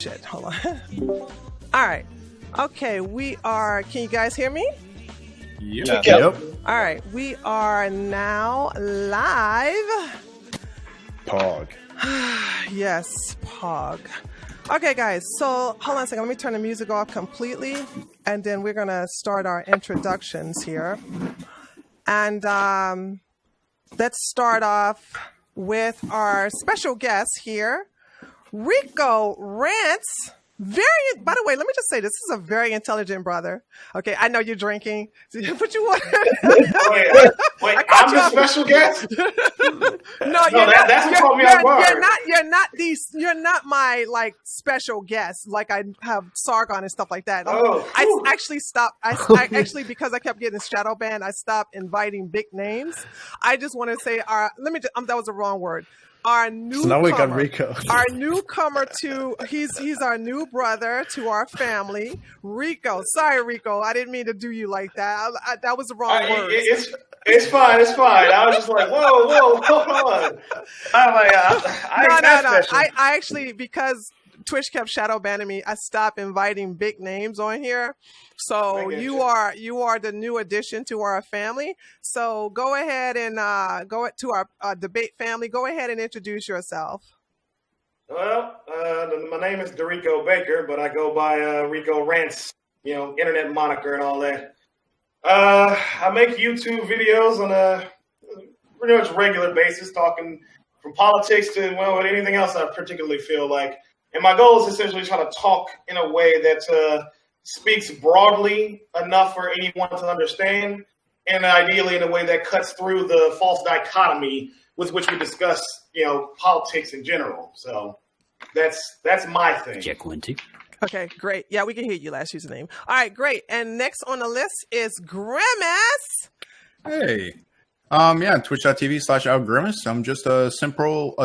Shit, hold on. All right. Okay, we are. Can you guys hear me? Yep. All right, we are now live. Pog. Yes, Pog. Okay, guys, so hold on a second. Let me turn the music off completely, and then we're going to start our introductions here. And let's start off with our special guest here, Rico Rants. By the way, let me just say, this is a very intelligent brother. Okay, I know you're drinking, but you want. Wait, I'm the special guest? No, that's what caught me off guard. You're not my like special guest. Like I have Sargon and stuff like that. Oh, I actually stopped. I actually, because I kept getting shadow banned, I stopped inviting big names. I just want to say, that was the wrong word. Our newcomer, so now we got Rico. Our newcomer he's our new brother to our family, Rico. Sorry, Rico, I didn't mean to do you like that. That was the wrong word. It's fine. I was just like, whoa, hold on. I'm like, No. I actually, because Twitch kept shadow banning me, I stopped inviting big names on here. So you are the new addition to our family. So go ahead and go to our debate family. Go ahead and introduce yourself. Well, my name is Dorico Baker, but I go by Rico Rants, internet moniker and all that. I make YouTube videos on a pretty much regular basis, talking from politics to anything else I particularly feel like. And my goal is essentially try to talk in a way that speaks broadly enough for anyone to understand, and ideally in a way that cuts through the false dichotomy with which we discuss, politics in general. So that's my thing. Check 1, 2. Okay, great. Yeah, we can hear you. Last username. All right, great. And next on the list is Grimace. Hey. Twitch.tv/outgrimace. I'm just a simple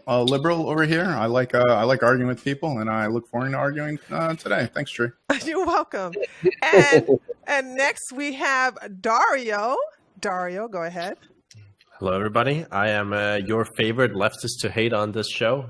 liberal over here. I like arguing with people, and I look forward to arguing today. Thanks, Tree. You're welcome. And next we have Dario. Dario, go ahead. Hello, everybody. I am your favorite leftist to hate on this show.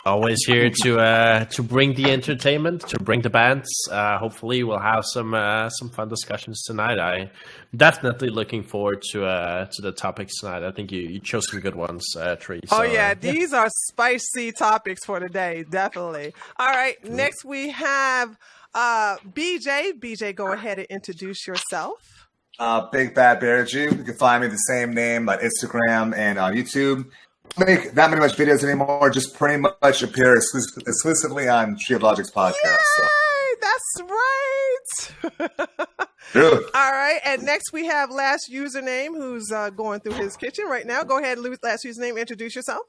Always here to bring the entertainment, to bring the bands. Hopefully, we'll have some fun discussions tonight. I'm definitely looking forward to the topics tonight. I think you chose some good ones, Tree. So, these are spicy topics for today, definitely. All right, next we have BJ. BJ, go ahead and introduce yourself. Big Bad Bear Jew. You can find me the same name on Instagram and on YouTube. I don't make that many much videos anymore. Just pretty much appear exclusively on Tree of Logic's podcast. Yay! That's right. All right, and next we have Last Username, who's going through his kitchen right now. Go ahead, Last Username. Introduce yourself.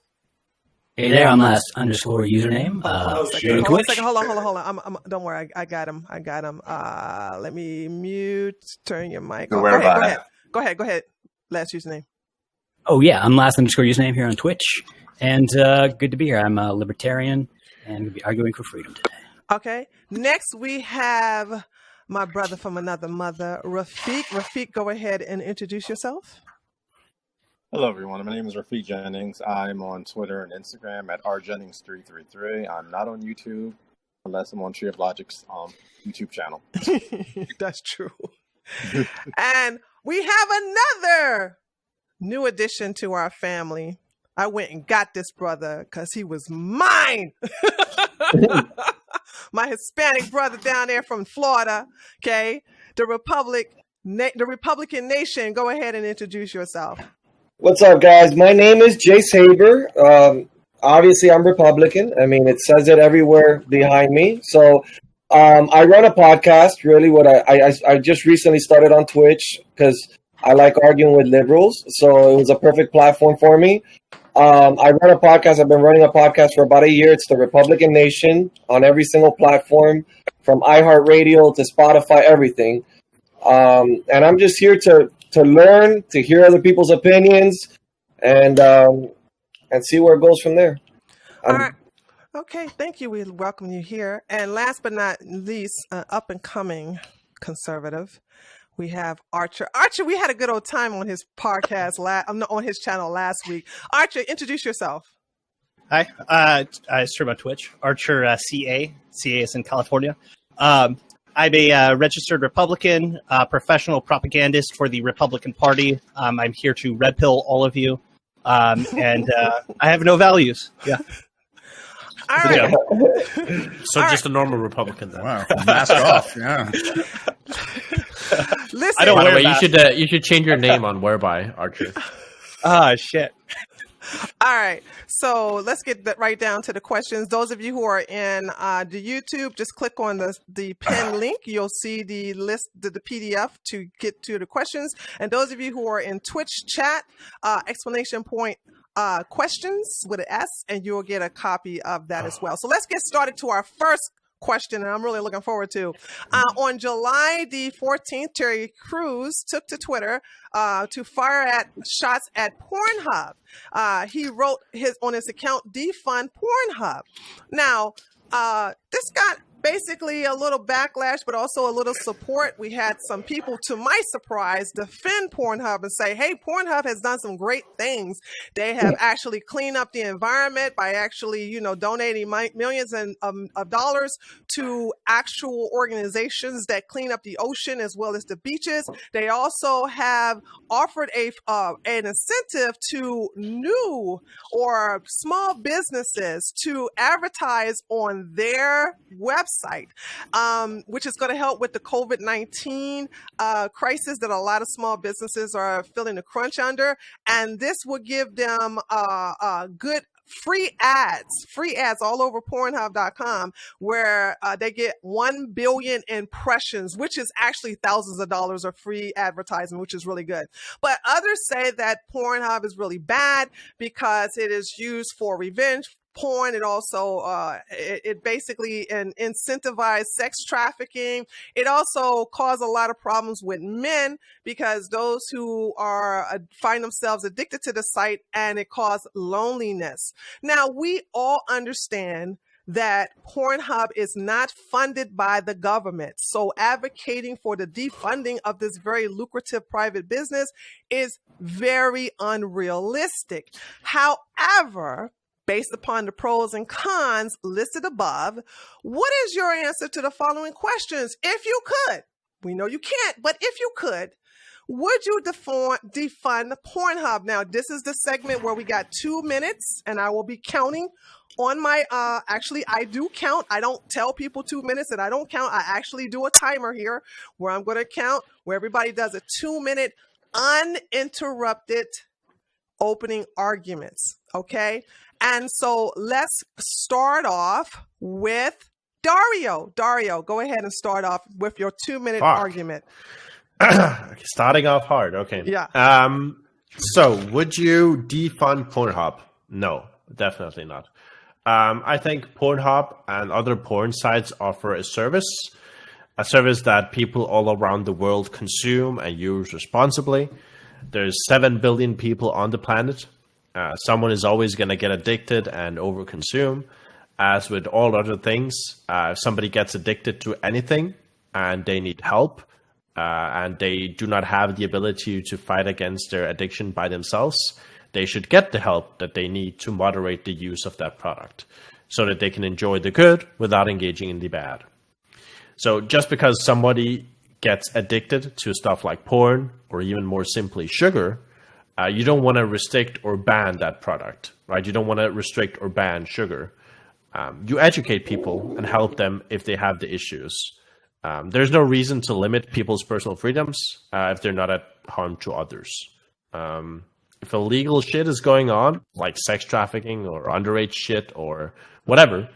Hey there, I'm Last_username. Hold on. Don't worry, I got him. Let me mute. Turn your mic. Go ahead. Last Username. Oh yeah, I'm Last_username here on Twitch, and good to be here. I'm a libertarian and going to be arguing for freedom today. Okay. Next we have my brother from another mother, Rafiq. Rafiq, go ahead and introduce yourself. Hello, everyone. My name is Rafiq Jennings. I'm on Twitter and Instagram at rjennings333. I'm not on YouTube unless I'm on Tree of Logic's YouTube channel. That's true. And we have another new addition to our family. I went and got this brother because he was mine. My Hispanic brother down there from Florida. Okay, the Republican Nation. Go ahead and introduce yourself. What's up, guys? My name is Jace Haber. Obviously, I'm Republican. I mean, it says it everywhere behind me. So I run a podcast, really. I just recently started on Twitch because I like arguing with liberals. So it was a perfect platform for me. I run a podcast. I've been running a podcast for about a year. It's the Republican Nation on every single platform, from iHeartRadio to Spotify, everything. And I'm just here to learn, to hear other people's opinions, and see where it goes from there. All right. Okay, thank you. We welcome you here. And last but not least, up and coming conservative, we have Archer. Archer, we had a good old time on his podcast on his channel last week. Archer, introduce yourself. Hi, I stream on Twitch. Archer CA. CA is in California. I'm a registered Republican, professional propagandist for the Republican Party. I'm here to red pill all of you, and I have no values. Yeah. All right. So just a normal Republican then. Wow, mask off. Yeah. Listen, I don't By the wear way, that. you should change your name on Whereby, Archer. Shit. all right. So let's get right down to the questions. Those of you who are in the YouTube, just click on the pin link. You'll see the list, the PDF to get to the questions. And those of you who are in Twitch chat, exclamation point questions with an S, and you'll get a copy of that as well. So let's get started to our first question, and I'm really looking forward to. On July the 14th, Terry Crews took to Twitter to fire shots at Pornhub. He wrote on his account, defund Pornhub. Now, this got basically a little backlash, but also a little support. We had some people, to my surprise, defend Pornhub and say, hey, Pornhub has done some great things. They have actually cleaned up the environment by actually, donating millions of dollars to actual organizations that clean up the ocean as well as the beaches. They also have offered an incentive to new or small businesses to advertise on their website, which is going to help with the COVID-19 crisis that a lot of small businesses are feeling the crunch under. And this will give them good free ads all over Pornhub.com, where they get 1 billion impressions, which is actually thousands of dollars of free advertising, which is really good. But others say that Pornhub is really bad because it is used for revenge porn. It also it basically incentivized sex trafficking. It also caused a lot of problems with men because those who are find themselves addicted to the site, and it caused loneliness. Now, we all understand that Pornhub is not funded by the government. So advocating for the defunding of this very lucrative private business is very unrealistic. However, based upon the pros and cons listed above, what is your answer to the following questions? If you could, we know you can't, but if you could, would you defund Pornhub? Now, this is the segment where we got 2 minutes, and I will be counting on my, actually, I do count. I don't tell people 2 minutes and I don't count. I actually do a timer here where I'm going to count, where everybody does a 2-minute uninterrupted opening arguments. Okay. And so let's start off with Dario. Dario, go ahead and start off with your 2-minute argument. Starting off hard. Okay. Yeah. So would you defund Pornhub? No, definitely not. I think Pornhub and other porn sites offer a service that people all around the world consume and use responsibly. There's 7 billion people on the planet. Someone is always going to get addicted and overconsume. As with all other things, if somebody gets addicted to anything and they need help, and they do not have the ability to fight against their addiction by themselves, they should get the help that they need to moderate the use of that product so that they can enjoy the good without engaging in the bad. So just because somebody gets addicted to stuff like porn, or even more simply sugar, you don't want to restrict or ban that product, right? You don't want to restrict or ban sugar. You educate people and help them if they have the issues. There's no reason to limit people's personal freedoms if they're not at harm to others. If illegal shit is going on, like sex trafficking or underage shit or whatever,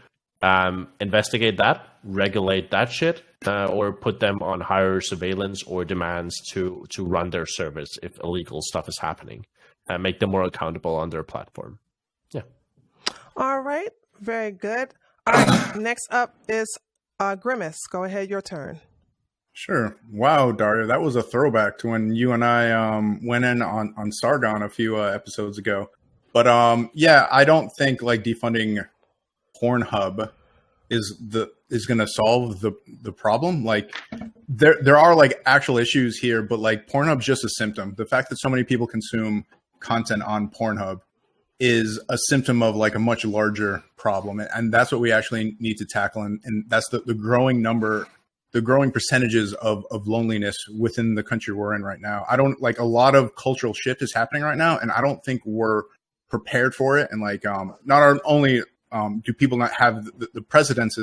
investigate that, regulate that shit, or put them on higher surveillance or demands to run their service if illegal stuff is happening, and make them more accountable on their platform. Yeah. All right. Very good. All right. Next up is Grimace. Go ahead. Your turn. Sure. Wow, Dario, that was a throwback to when you and I went in on Sargon a few episodes ago. But yeah, I don't think like defunding Pornhub is going to solve the problem. Like there are like actual issues here, but like Pornhub's just a symptom. The fact that so many people consume content on Pornhub is a symptom of like a much larger problem. And that's what we actually need to tackle. And that's the growing number, the growing percentages of loneliness within the country we're in right now. I don't like a lot of cultural shift is happening right now. And I don't think we're prepared for it. And like, not only do people not have the precedent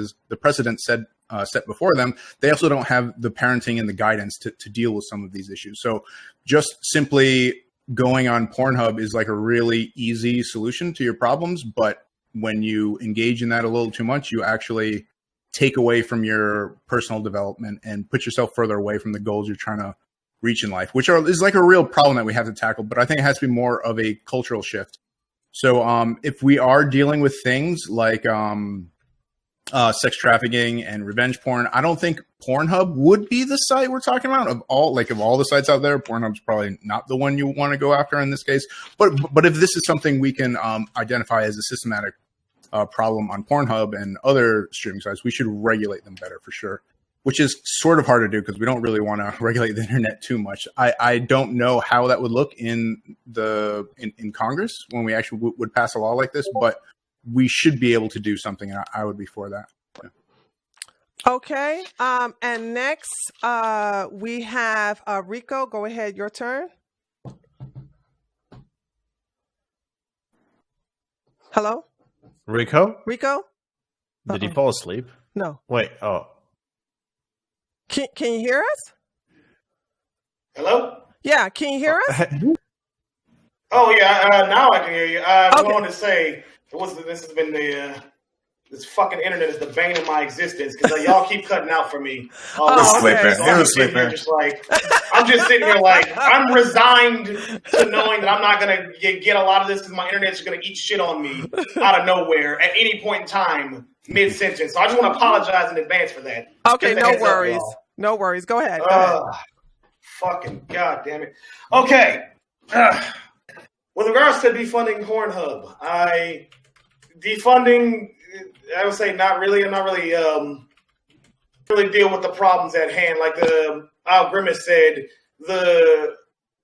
set before them, they also don't have the parenting and the guidance to deal with some of these issues. So just simply going on Pornhub is like a really easy solution to your problems. But when you engage in that a little too much, you actually take away from your personal development and put yourself further away from the goals you're trying to reach in life, which is like a real problem that we have to tackle. But I think it has to be more of a cultural shift. So if we are dealing with things like sex trafficking and revenge porn, I don't think Pornhub would be the site we're talking about. Of all the sites out there, Pornhub's probably not the one you want to go after in this case. But if this is something we can identify as a systematic problem on Pornhub and other streaming sites, we should regulate them better for sure, which is sort of hard to do because we don't really want to regulate the internet too much. I don't know how that would look in Congress when we actually would pass a law like this, but we should be able to do something. And I would be for that. Yeah. Okay. And next we have Rico. Go ahead. Your turn. Hello? Rico? Uh-oh. Did he fall asleep? No. Wait. Oh. Can you hear us? Hello? Yeah. Can you hear us? Oh yeah, now I can hear you. I Okay. wanted to say this has been this fucking internet is the bane of my existence because y'all keep cutting out for me. Oh, okay. So I'm just sitting here like I'm resigned to knowing that I'm not gonna get a lot of this because my internet's gonna eat shit on me out of nowhere at any point in time mid sentence. So I just want to apologize in advance for that. Okay. Just a No heads up, worries. y'all. No worries. Go ahead. Go ahead. Fucking goddamn it. Okay. With regards to defunding Pornhub, I would say not really deal with the problems at hand. Like Al Grimace said, the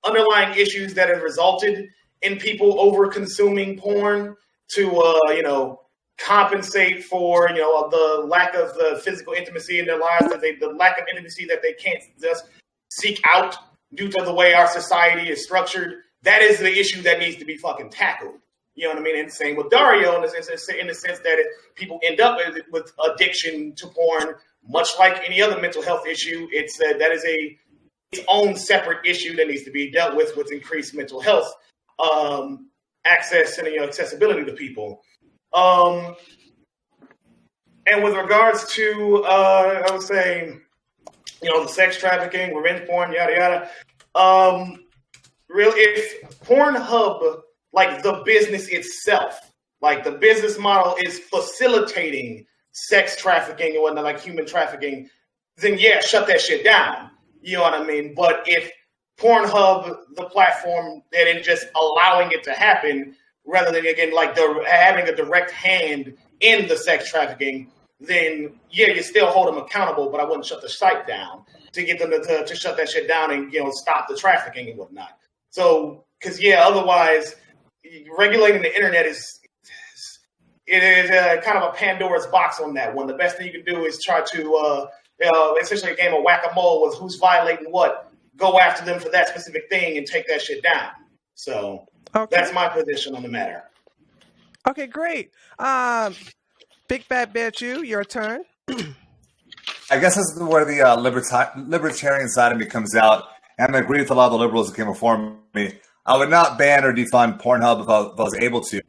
underlying issues that have resulted in people over consuming porn to compensate for the lack of the physical intimacy in their lives, the lack of intimacy that they can't just seek out due to the way our society is structured. That is the issue that needs to be fucking tackled. You know what I mean? And same with Dario in the sense that people end up with addiction to porn, much like any other mental health issue. That is its own separate issue that needs to be dealt with increased mental health access and accessibility to people. And with regards to, I would say, the sex trafficking, revenge porn, yada yada. Really, if Pornhub, like the business itself, like the business model is facilitating sex trafficking and whatnot, like human trafficking, then yeah, shut that shit down. You know what I mean? But if Pornhub, the platform, and just allowing it to happen, rather than again like having a direct hand in the sex trafficking, then yeah, you still hold them accountable. But I wouldn't shut the site down to get them to shut that shit down and stop the trafficking and whatnot. So, because yeah, otherwise, regulating the internet is kind of a Pandora's box on that one. The best thing you can do is try to, essentially a game of whack-a-mole with who's violating what, go after them for that specific thing and take that shit down. So That's my position on the matter. Okay, great. Big Bad Bitch, your turn. I guess this is where the libertarian side of me comes out. And I agree with a lot of the liberals that came before me. I would not ban or defund Pornhub if I was able to.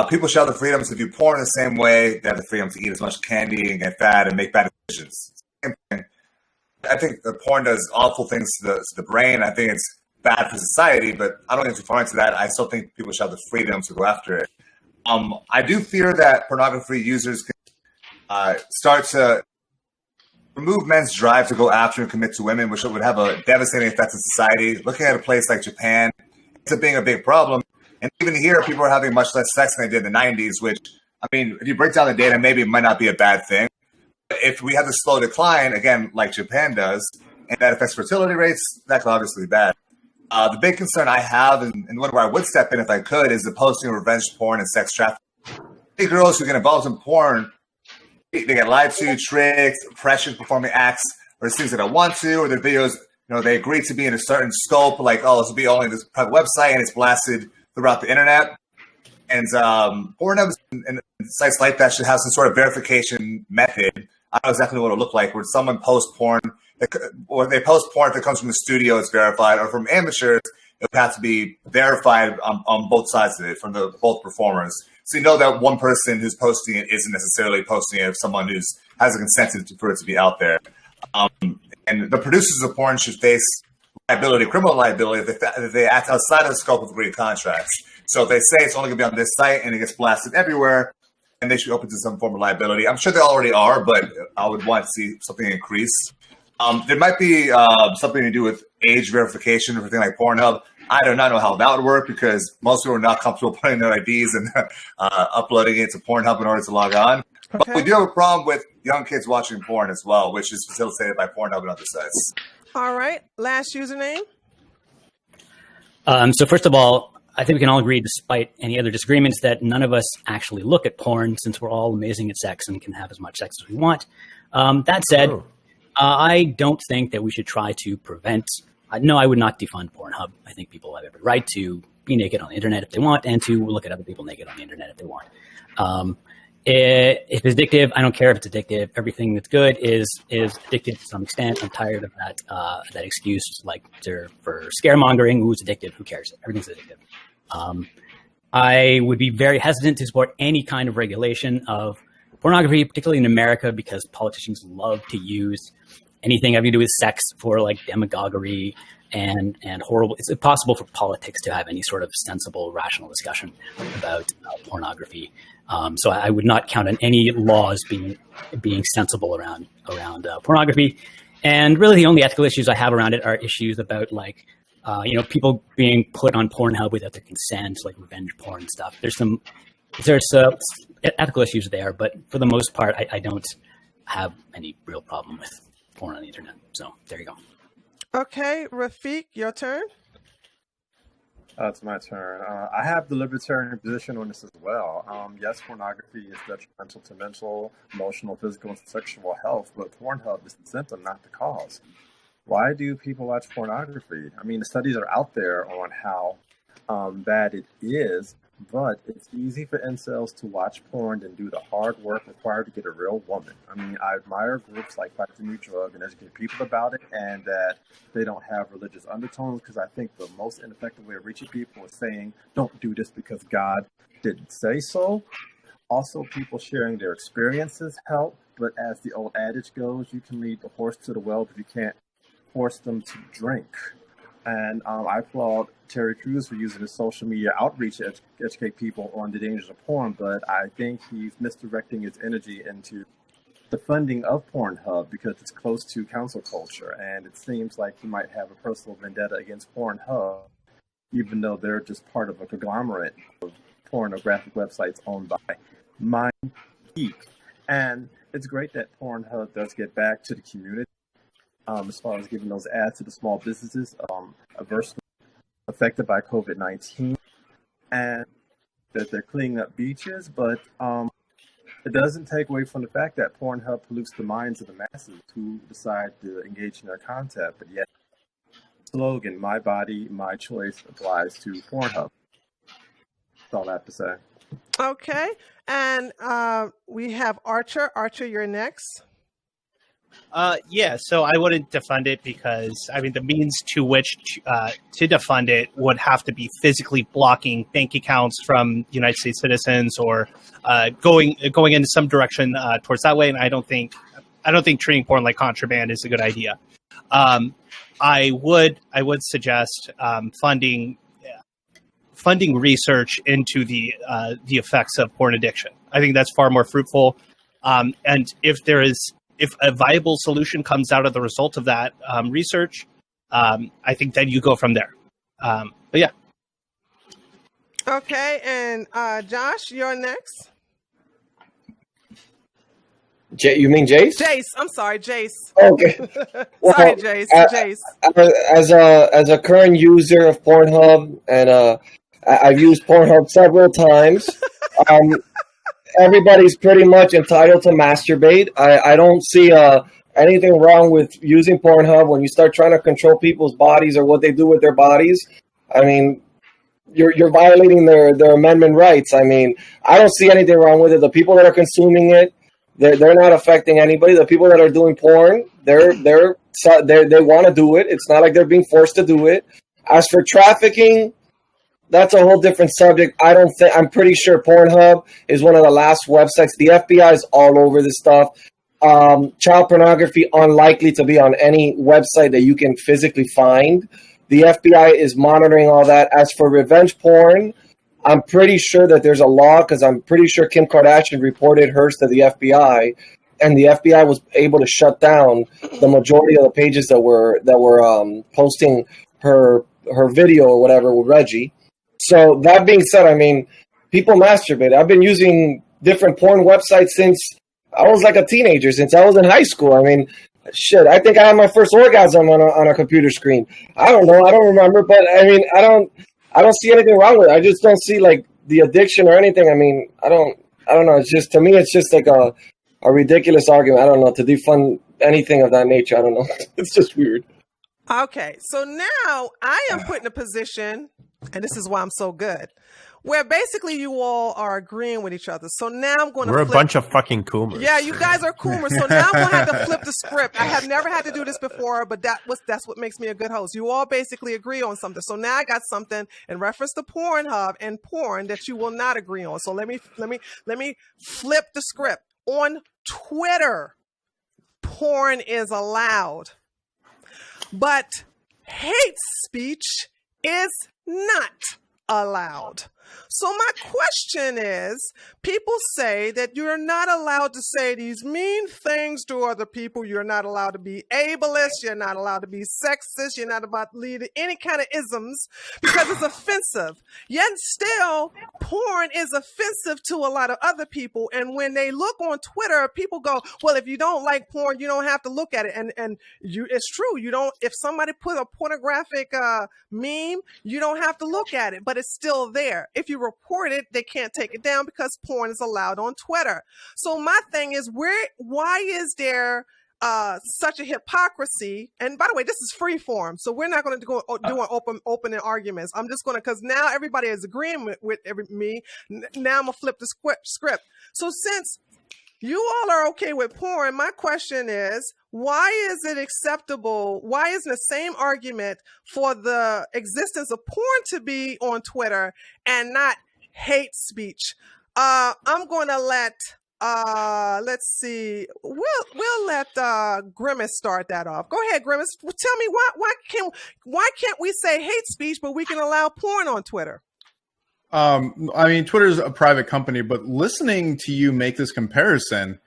People should have the freedom to do porn the same way they have the freedom to eat as much candy and get fat and make bad decisions. Same thing. I think the porn does awful things to the brain. I think it's bad for society, but I don't get too far into that. I still think people should have the freedom to go after it. I do fear that pornography users can start to remove men's drive to go after and commit to women, which would have a devastating effect on society. Looking at a place like Japan, it's being a big problem. And even here, people are having much less sex than they did in the 90s, which, I mean, if you break down the data, maybe it might not be a bad thing. But if we have the slow decline, again, like Japan does, and that affects fertility rates, that could obviously be bad. The big concern I have, and one where I would step in if I could, is the posting of revenge porn and sex trafficking. Many girls who get involved in porn, they get lied to, tricked, pressured, performing acts or things that I want to, or their videos, they agree to be in a certain scope, like, oh, this will be only this private website, and it's blasted throughout the internet. And Pornhub and sites like that should have some sort of verification method. I don't know exactly what it'll look like, where someone posts porn, or they post porn if it comes from the studio, it's verified, or from amateurs, it would have to be verified on both sides of it, from both performers. So you know that one person who's posting it isn't necessarily posting it if someone who has a consent for it to be out there. And the producers of porn should face liability, criminal liability, if they act outside of the scope of agreed contracts. So if they say it's only going to be on this site and it gets blasted everywhere, and they should be open to some form of liability. I'm sure they already are, but I would want to see something increase. There might be something to do with age verification or something like Pornhub. I do not know how that would work because most people are not comfortable putting their IDs and uploading it to Pornhub in order to log on. Okay. But we do have a problem with young kids watching porn as well, which is facilitated by Pornhub and other sites. All right. Last username. So first of all, I think we can all agree, despite any other disagreements, that none of us actually look at porn since we're all amazing at sex and can have as much sex as we want. That said, I don't think that we should try to prevent. No, I would not defund Pornhub. I think people have every right to be naked on the internet if they want and to look at other people naked on the internet if they want. If it's addictive, I don't care if it's addictive. Everything that's good is addictive to some extent. I'm tired of that excuse, like for scaremongering. Who's addictive? Who cares? Everything's addictive. I would be very hesitant to support any kind of regulation of pornography, particularly in America, because politicians love to use anything having to do with sex for like demagoguery and horrible. It's impossible for politics to have any sort of sensible, rational discussion about pornography. So I would not count on any laws being sensible around pornography. And really, the only ethical issues I have around it are issues about like people being put on Pornhub without their consent, like revenge porn and stuff. There's ethical issues there, but for the most part, I don't have any real problem with porn on the internet. So there you go. Okay, Rafiq, your turn. It's my turn. I have the libertarian position on this as well. Yes, pornography is detrimental to mental, emotional, physical, and sexual health, but Pornhub is the symptom, not the cause. Why do people watch pornography? I mean, the studies are out there on how bad it is, but it's easy for incels to watch porn and do the hard work required to get a real woman. I mean, I admire groups like Fight the New Drug and educate people about it, and that they don't have religious undertones, because I think the most ineffective way of reaching people is saying, don't do this because God didn't say so. Also, people sharing their experiences help, but as the old adage goes, you can lead the horse to the well, but you can't force them to drink. And I applaud Terry Crews for using his social media outreach to educate people on the dangers of porn, but I think he's misdirecting his energy into the funding of Pornhub because it's close to cancel culture, and it seems like he might have a personal vendetta against Pornhub, even though they're just part of a conglomerate of pornographic websites owned by MindGeek. And it's great that Pornhub does get back to the community. As far as giving those ads to the small businesses adversely affected by COVID-19, and that they're cleaning up beaches, but it doesn't take away from the fact that Pornhub pollutes the minds of the masses who decide to engage in their content, but yet the slogan, "My body, my choice," applies to Pornhub. That's all I have to say. Okay, and we have Archer. Archer, you're next. So I wouldn't defund it because, I mean, the means to which to defund it would have to be physically blocking bank accounts from United States citizens or going into some direction towards that way. And I don't think treating porn like contraband is a good idea. I would suggest funding research into the effects of porn addiction. I think that's far more fruitful. And if a viable solution comes out of the result of that research, I think then you go from there. But yeah. Okay, and Josh, you're next. You mean Jace? Jace. I'm sorry, Jace. Okay. Well, Sorry, Jace. Jace. As a current user of Pornhub, and I've used Pornhub several times. Everybody's pretty much entitled to masturbate. I don't see anything wrong with using Pornhub when you start trying to control people's bodies or what they do with their bodies. I mean, you're violating their amendment rights. I mean, I don't see anything wrong with it. The people that are consuming it, they're not affecting anybody. The people that are doing porn, they want to do it. It's not like they're being forced to do it. As for trafficking, that's a whole different subject. I'm pretty sure Pornhub is one of the last websites. The FBI is all over this stuff. Child pornography, unlikely to be on any website that you can physically find. The FBI is monitoring all that. As for revenge porn, I'm pretty sure that there's a law, because I'm pretty sure Kim Kardashian reported hers to the FBI, and the FBI was able to shut down the majority of the pages that were posting her video or whatever with Reggie. So that being said, I mean, people masturbate. I've been using different porn websites since I was like a teenager, since I was in high school. I mean, shit, I think I had my first orgasm on a computer screen. I don't know. I don't remember. But, I mean, I don't see anything wrong with it. I just don't see, like, the addiction or anything. I mean, I don't know. It's just, to me, it's just like a ridiculous argument. I don't know, to defund anything of that nature. I don't know. It's just weird. Okay, so now I am put in a position, and this is why I'm so good, where basically you all are agreeing with each other. So now I'm going to We're a bunch of fucking coomers. Yeah, you guys are coomers. So now I'm going to have to flip the script. I have never had to do this before, but that's what makes me a good host. You all basically agree on something. So now I got something in reference to Pornhub and porn that you will not agree on. So let me flip the script. On Twitter, porn is allowed, but hate speech is not allowed. So my question is, people say that you're not allowed to say these mean things to other people. You're not allowed to be ableist. You're not allowed to be sexist. You're not about to lead any kind of isms because it's offensive. Yet still, porn is offensive to a lot of other people. And when they look on Twitter, people go, well, if you don't like porn, you don't have to look at it. And it's true. You don't, if somebody put a pornographic meme, you don't have to look at it, but it's still there. If you report it, they can't take it down because porn is allowed on Twitter. So my thing is, why is there such a hypocrisy? And by the way, this is free form, so we're not going to go doing open arguments. I'm just going to, because now everybody is agreeing with me. Now I'm going to flip the script. So since you all are okay with porn, my question is, why is it acceptable? Why isn't the same argument for the existence of porn to be on Twitter and not hate speech? I'm going to let, let's see, we'll let Grimace start that off. Go ahead, Grimace. Tell me why can't we say hate speech, but we can allow porn on Twitter? I mean, Twitter's a private company, but listening to you make this comparison,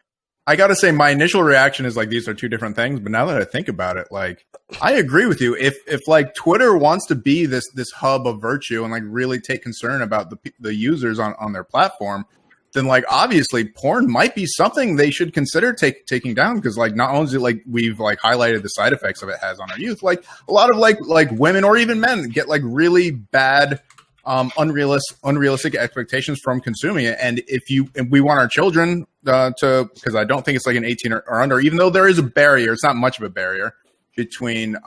I got to say my initial reaction is like, these are two different things. But now that I think about it, like, I agree with you. If like Twitter wants to be this hub of virtue and like really take concern about the users on their platform, then like obviously porn might be something they should consider taking down, because like not only is it like we've like highlighted the side effects of it has on our youth, like a lot of like women or even men get like really bad unrealistic expectations from consuming it. And if we want our children because I don't think it's like an 18 or under, even though there is a barrier, it's not much of a barrier between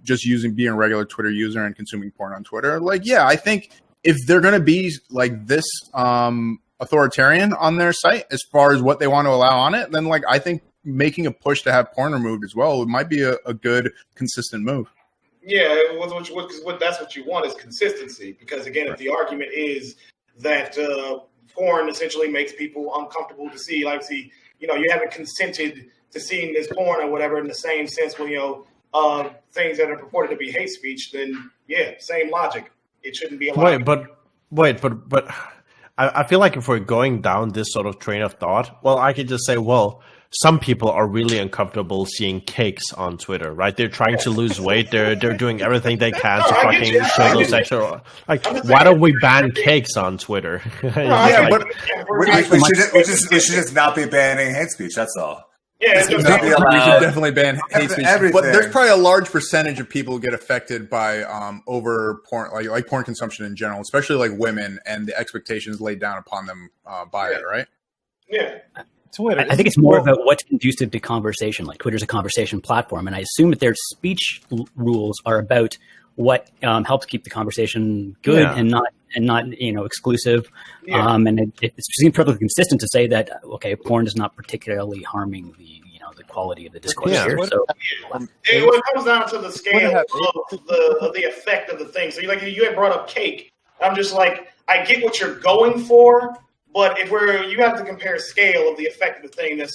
just being a regular Twitter user and consuming porn on Twitter. Like, yeah, I think if they're going to be like this authoritarian on their site as far as what they want to allow on it, then like I think making a push to have porn removed as well might be a good consistent move. Yeah, that's what you want is consistency. Because again, if the argument is that porn essentially makes people uncomfortable to see, you haven't consented to seeing this porn or whatever in the same sense when things that are purported to be hate speech, then yeah, same logic. It shouldn't be allowed. Wait, but I feel like if we're going down this sort of train of thought, well, I could just say, well, some people are really uncomfortable seeing cakes on Twitter, right? They're trying to lose weight. They're doing everything they can to fucking show those extra. Like, why don't we ban cakes on Twitter? We should just not be banning hate speech. That's all. Yeah, it's It just should be We should allowed. definitely ban hate speech. Everything. But there's probably a large percentage of people who get affected by over porn, like porn consumption in general, especially like women, and the expectations laid down upon them by it, right? yeah. Twitter. I think it's more about what's conducive to conversation. Like Twitter's a conversation platform, and I assume that their speech rules are about what helps keep the conversation good and not exclusive. Yeah. And it seems perfectly consistent to say that porn is not particularly harming the quality of the discourse Yeah. here. So It comes down to the scale of the effect of the thing. So you had brought up cake. I'm just like, I get what you're going for, but you have to compare scale of the effect of the thing. The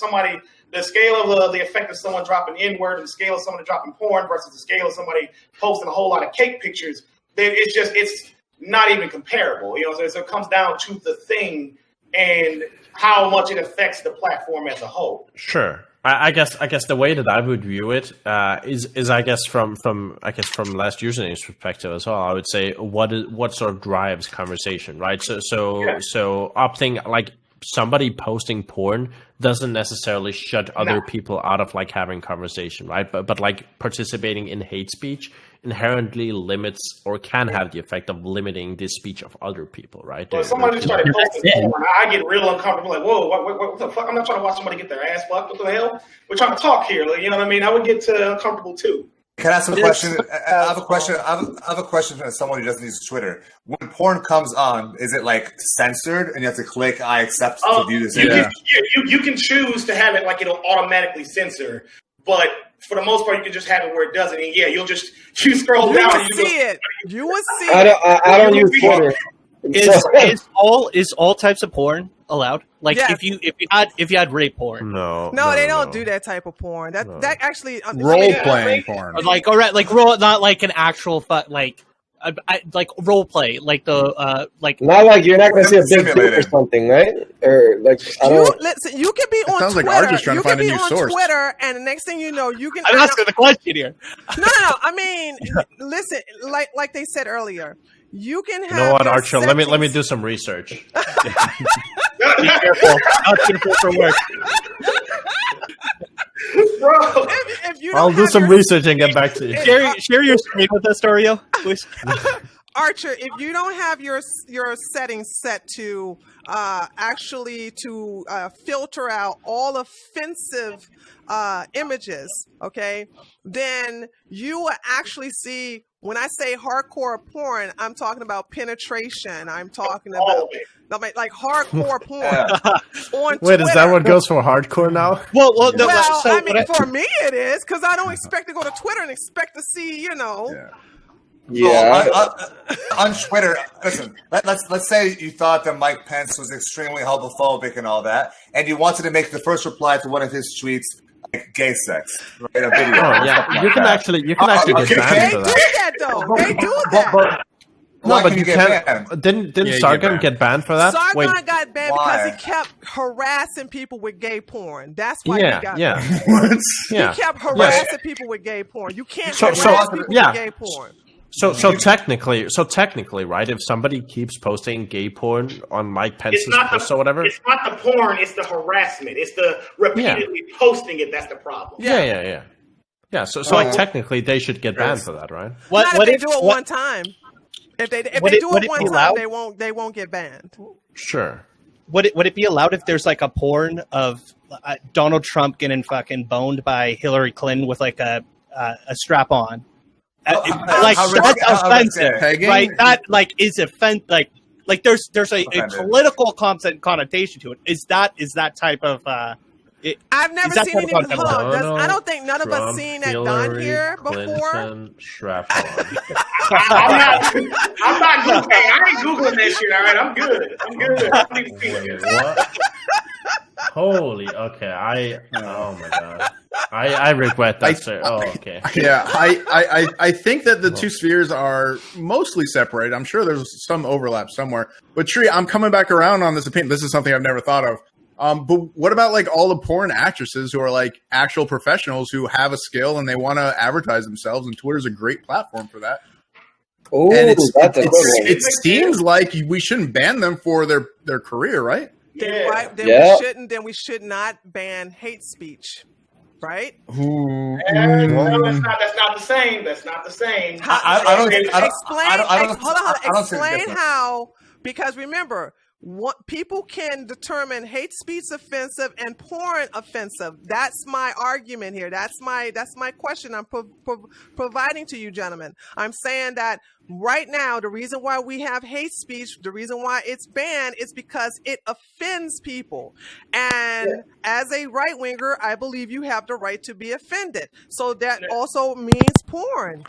scale of the effect of someone dropping N-word and the scale of someone dropping porn versus the scale of somebody posting a whole lot of cake pictures, it's not even comparable. So it comes down to the thing and how much it affects the platform as a whole. Sure. I guess the way that I would view it is I guess from last username's perspective as well. I would say what sort of drives conversation, right? So opting like somebody posting porn doesn't necessarily shut other people out of like having conversation, right? But like participating in hate speech inherently limits or can have the effect of limiting the speech of other people, right? Well, if somebody started posting porn, I get real uncomfortable. Like, whoa, what the fuck? I'm not trying to watch somebody get their ass fucked. What the hell? We're trying to talk here. Like, you know what I mean? I would get uncomfortable too. Can I ask a question? I have a question. I have a question from someone who doesn't use Twitter. When porn comes on, is it like censored and you have to click "I accept" to view this? You can choose to have it like it'll automatically censor, but for the most part, you can just have it where it doesn't. And yeah, you scroll down. You will see it. You will see I don't use Twitter. Is all types of porn allowed? Like Yes. if you had rape porn, No, No, they don't do that type of porn. That actually Role playing porn. like all right, like role, not like an actual like role play, like the like. Not like you're not going to see a big dick or something, right? Or like I don't. Listen, you can be on sounds like Twitter. Archer's trying to find a new source. Twitter, and the next thing you know, you can. I'm asking the question here. No. I mean, listen, like they said earlier, you can have. You know what, your Archer? Let me settings- do some research. Be careful. Not careful for work. Bro. If you don't I'll do have some your- research and get back to you. Share your screen with us, Dario, please. Archer, if you don't have your settings set to actually to filter out all offensive images, okay, then you will actually see. When I say hardcore porn, I'm talking about penetration. I'm talking about like hardcore porn on Wait, is that Twitter. what goes for hardcore now? Well, Well, so I mean, for me it is because I don't expect to go to Twitter and expect to see, Yeah. On Twitter, listen. Let's say you thought that Mike Pence was extremely homophobic and all that, and you wanted to make the first reply to one of his tweets like gay sex, right? A video. Oh yeah, you can actually get They banned do for that. that though. They do that. Why No, but can you get can't. banned? Didn't Yeah, you get Sargon banned. get banned for that? Sargon Wait, got banned Why? because he kept harassing people with gay porn. That's why yeah, he got yeah, banned. yeah. He kept harassing people with gay porn. You can't So- harass people yeah. with gay porn. So technically, right? If somebody keeps posting gay porn on Mike Pence's posts or whatever, It's not the porn. It's the harassment. It's the repeatedly posting it. That's the problem. yeah. So like technically, they should get banned for that, right? Not if What they if do it one time. If they Would do it it one be time, allowed? they won't get banned. Sure. Would it be allowed if there's like a porn of Donald Trump getting fucking boned by Hillary Clinton with like a strap on? Like how that's risky- offensive, Pegging? right? That like is like there's a Offended. political connotation to it. Is that type of I've never Is that seen what I'm anything. talking Hold on, about? I don't think none of us Trump, seen that done Hillary here before. Clinton, strap on. I'm not Googling. I ain't Googling that shit. All right, I'm good. I don't need to see Wait, it. what? Holy, okay. Oh my god. I regret that, sir. Oh, okay. Yeah, I think that the two spheres are mostly separated. I'm sure there's some overlap somewhere. But Tree, I'm coming back around on this opinion. This is something I've never thought of. But what about like all the porn actresses who are like actual professionals who have a skill and they want to advertise themselves? And Twitter's a great platform for that. Oh, And that's a good one. it seems like we shouldn't ban them for their career, right? then we should not ban hate speech, right? No, that's not the same. That's not the same. Explain how, because remember, people can determine hate speech offensive and porn offensive. That's my argument here. That's my question I'm providing to you, gentlemen. I'm saying that right now, the reason why we have hate speech, the reason why it's banned, is because it offends people. And as a right winger, I believe you have the right to be offended. So that also means porn.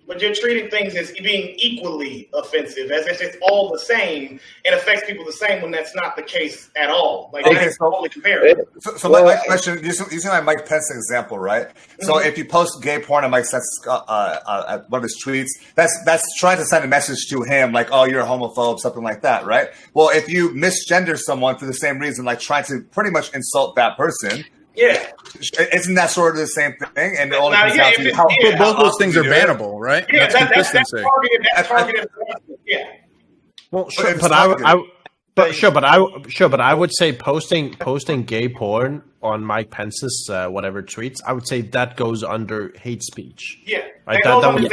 But you're treating things as being equally offensive, as if it's all the same and affects people the same, when that's not the case at all. Like, that's totally comparable. So my question, using my Mike Pence example, right? Mm-hmm. So if you post gay porn on Mike Pence's one of his tweets, that's trying to send a message to him, like, oh, you're a homophobe, something like that, right? Well, if you misgender someone for the same reason, like trying to pretty much insult that person, isn't that sort of the same thing? And it only comes down to how both those things are bannable, right? Yeah, that's targeted. Yeah. Well, sure, but I would say posting gay porn on Mike Pence's whatever tweets, I would say that goes under hate speech. Yeah, right? That wouldn't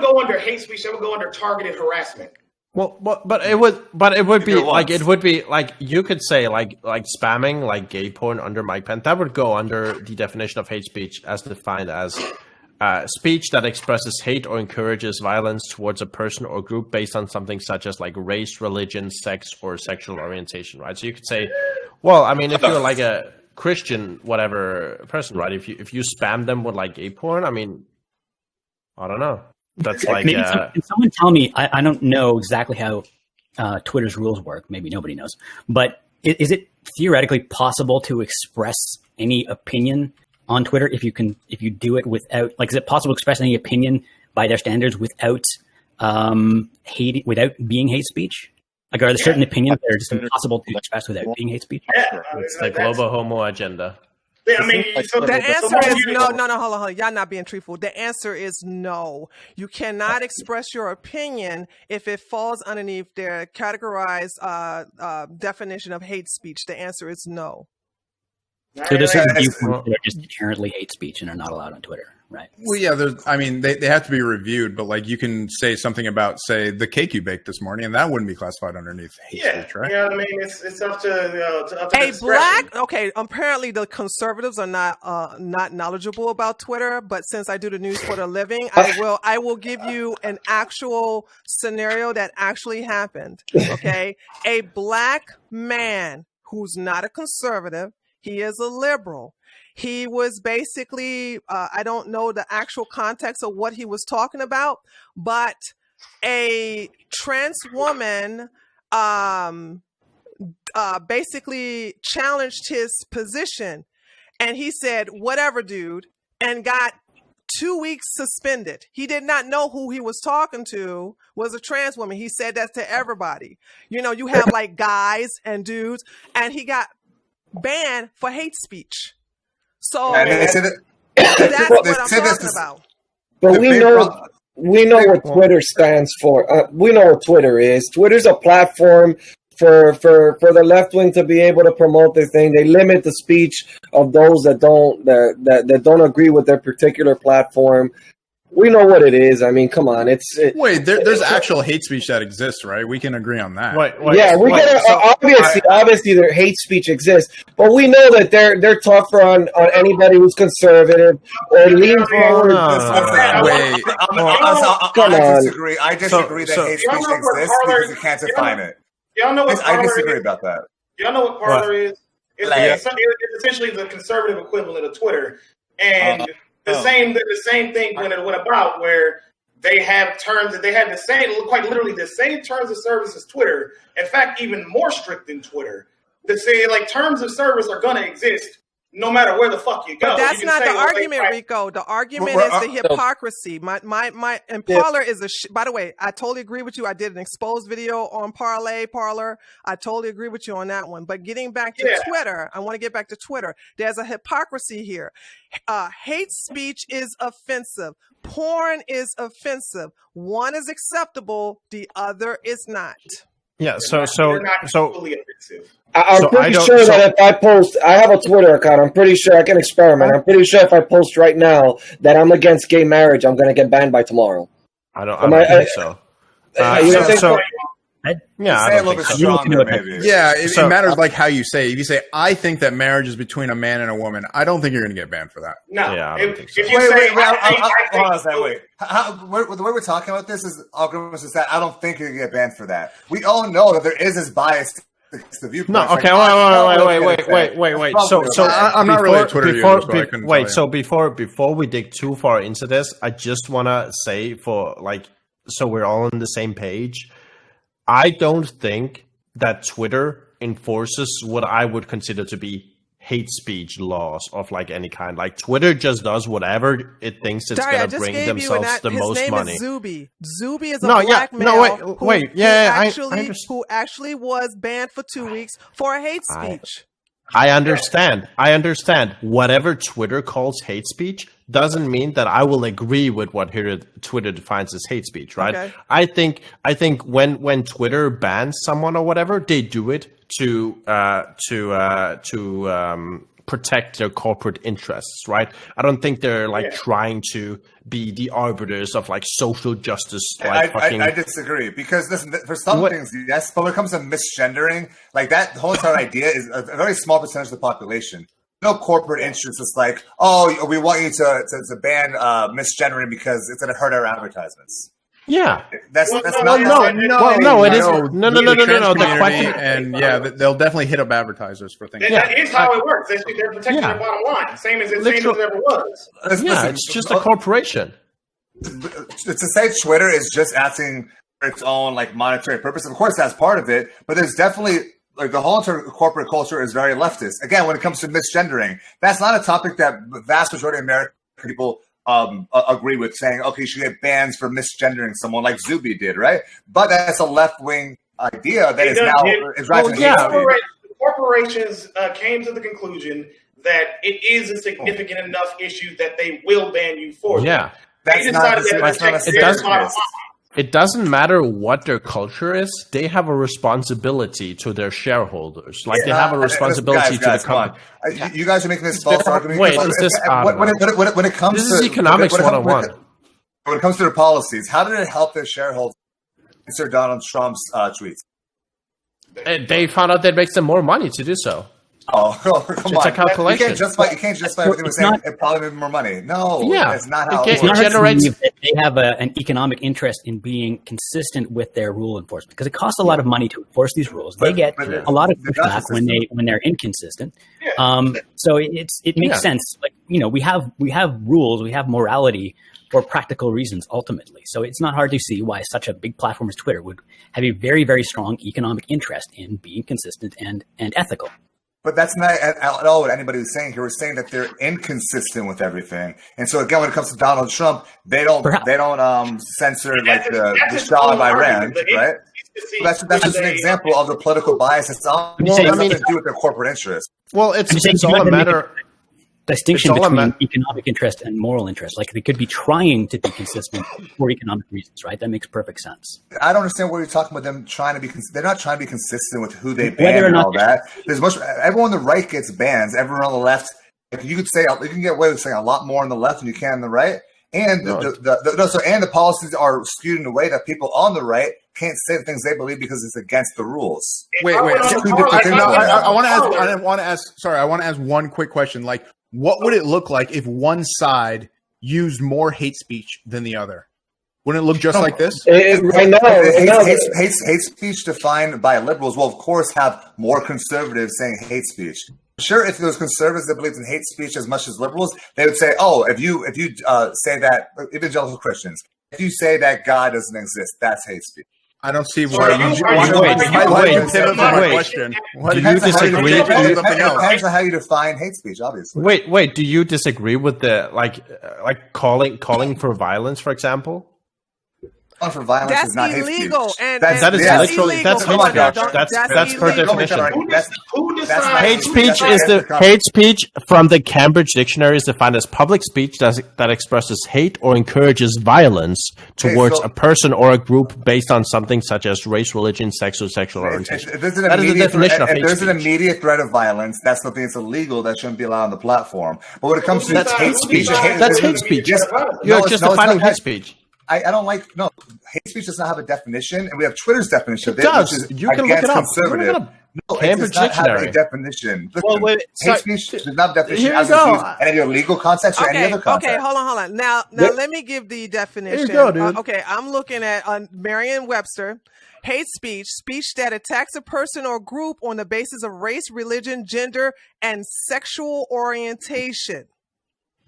go under hate speech. That would go under targeted harassment. Well, but it would be like you could say like spamming like gay porn under Mike Pence. That would go under the definition of hate speech as defined as speech that expresses hate or encourages violence towards a person or group based on something such as like race, religion, sex, or sexual orientation. Right. So you could say, well, I mean, if you're like a Christian whatever person, right? If you spam them with like gay porn, I mean, I don't know. That's like can someone tell me? I don't know exactly how Twitter's rules work. Maybe nobody knows. But is it theoretically possible to express any opinion on Twitter if you do it without, like, is it possible to express any opinion by their standards without without being hate speech? Like, are there certain opinions that are just impossible to express without being hate speech? Yeah, it's the global homo agenda. I mean, so the answer is no. Hold on. Y'all not being truthful. The answer is no. You cannot express your opinion if it falls underneath their categorized definition of hate speech. The answer is no. So this is viewpoints that are just inherently hate speech and are not allowed on Twitter, right? Well, yeah. They have to be reviewed, but like you can say something about, say, the cake you baked this morning, and that wouldn't be classified underneath hate speech, right? Yeah, I mean, it's up to a black. Okay, apparently the conservatives are not knowledgeable about Twitter, but since I do the news for a living, I will give you an actual scenario that actually happened. Okay, a black man who's not a conservative. He is a liberal. He was basically, I don't know the actual context of what he was talking about, but a trans woman basically challenged his position. And he said, whatever, dude, and got 2 weeks suspended. He did not know who he was talking to was a trans woman. He said that to everybody. You know, you have like guys and dudes, and he got banned for hate speech. So that's what I'm talking about. But we know what Twitter stands for. We know what Twitter is. Twitter's a platform for the left wing to be able to promote their thing. They limit the speech of those that don't agree with their particular platform. We know what it is. I mean, come on. There's actual hate speech that exists, right? We can agree on that. Obviously, their hate speech exists, but we know that they're tougher on anybody who's conservative or leans forward. I disagree that hate speech exists because you can't define it. Y'all know what I disagree about that. Y'all know what Parler is? It's essentially the conservative equivalent of Twitter, and the same thing when it went about, where they have terms that they had the same, quite literally the same terms of service as Twitter. In fact, even more strict than Twitter. They say like terms of service are going to exist no matter where the fuck you go. But that's not the argument, Rico. The argument is the hypocrisy. And Parler is by the way, I totally agree with you. I did an exposed video on Parler. I totally agree with you on that one. But getting back to Twitter, I want to get back to Twitter. There's a hypocrisy here. Hate speech is offensive. Porn is offensive. One is acceptable. The other is not. Yeah. They're not fully offensive. I'm pretty sure that if I post, I have a Twitter account. I'm pretty sure I can experiment. I'm pretty sure if I post right now that I'm against gay marriage, I'm going to get banned by tomorrow. I don't think so. You don't think so? Yeah, say a little bit stronger, maybe. Yeah, it matters like how you say it. If you say, I think that marriage is between a man and a woman, I don't think you're going to get banned for that. No. Yeah, I don't think so. If you Wait. The way we're talking about this is arguments is that I don't think you're going to get banned for that. We all know that there is this bias against the viewpoint. No, okay, wait. So I'm not really a Twitter user, so I couldn't tell you. So before we dig too far into this, I just want to say so we're all on the same page. I don't think that Twitter enforces what I would consider to be hate speech laws of like any kind. Like Twitter just does whatever it thinks it's going to bring themselves the most money. His name is Zuby. Zuby is a black male who actually was banned for 2 weeks for hate speech. I understand. Whatever Twitter calls hate speech doesn't mean that I will agree with what Twitter defines as hate speech, right? Okay. I think when Twitter bans someone or whatever, they do it to protect their corporate interests, right? I don't think they're trying to be the arbiters of like social justice. I disagree because listen, for some things, yes, but when it comes to misgendering, like that whole entire idea is a very small percentage of the population. No corporate interest is like, oh, we want you to ban misgendering because it's going to hurt our advertisements. Yeah, that's no. It is no. The question, and they'll definitely hit up advertisers for things. That is how it works. They're protecting their bottom line, same as it ever was. It's just a corporation. To say Twitter is just acting for its own like monetary purpose, of course that's part of it, but there's definitely like the whole entire corporate culture is very leftist. Again, when it comes to misgendering, that's not a topic that the vast majority of American people agree with, saying, okay, you should get bans for misgendering someone like Zuby did, right? But that's a left-wing idea that is rising. Corporations came to the conclusion that it is a significant enough issue that they will ban you for it. Yeah. It doesn't matter what their culture is. They have a responsibility to their shareholders. Like they have a responsibility to the company. You guys are making this false argument. Wait, is this when it comes this is economics 101. When it comes to their policies, how did it help their shareholders answer Donald Trump's tweets? They found out that makes them more money to do so. Oh, come on. It's a calculation. You can't justify everything with saying it probably made more money. No, that's not how it works. They have an economic interest in being consistent with their rule enforcement because it costs a lot of money to enforce these rules. They get a lot of pushback when they're inconsistent. So it makes sense. Like, we have rules, we have morality for practical reasons ultimately. So it's not hard to see why such a big platform as Twitter would have a very, very strong economic interest in being consistent and ethical. But that's not at all what anybody was saying here. We're saying that they're inconsistent with everything. And so again, when it comes to Donald Trump, they don't censor like the Shah of Iran, right? That's just an example of the political bias. It's all nothing to do with their corporate interests. Well, it's all a matter. Distinction between economic interest and moral interest. Like they could be trying to be consistent for economic reasons, right? That makes perfect sense. I don't understand what you're talking about. Them trying to be, they're not trying to be consistent with who they ban and all that. Everyone on the right gets bans. Everyone on the left, you can get away with saying a lot more on the left than you can on the right. And the policies are skewed in a way that people on the right can't say the things they believe because it's against the rules. Wait. I want to ask one quick question. Like, what would it look like if one side used more hate speech than the other? Wouldn't it look just like this? Hate speech defined by liberals will, of course, have more conservatives saying hate speech. Sure, if those conservatives that believe in hate speech as much as liberals, they would say, "Oh, if you say that evangelical Christians, if you say that God doesn't exist, that's hate speech." I don't see why question. Do you disagree? It depends on how you define hate speech, obviously. Wait. Do you disagree with the like calling for violence, for example? calling for violence That's is not illegal, hate speech. and That is yeah. literally illegal. that's Come on hate now, speech. don't- That's per illegal. definition. Who decides? Hate speech That's is the hate speech from the Cambridge Dictionary is defined as public speech that expresses hate or encourages violence towards so- a person or a group based on something such as race, religion, sex, or sexual orientation. If there's an That is the immediate definition of if hate there's an speech. immediate threat of violence, that's something that's illegal that shouldn't be allowed on the platform. But when it comes to That's hate speech. That's hate speech. Yes, You're no, just it's defining not hate speech. I don't like hate speech does not have a definition, and we have Twitter's definition of It does. which is You can look against it up. conservative. You can look it up. No, it Cambridge does not have Dictionary. a definition. Listen, Well, wait, hate sorry. speech does not have a definition Here you as it's go. used in any legal context or any other context. Okay, hold on. Now let me give the definition. There you go, dude. Okay, I'm looking at Merriam-Webster. Hate speech that attacks a person or group on the basis of race, religion, gender, and sexual orientation.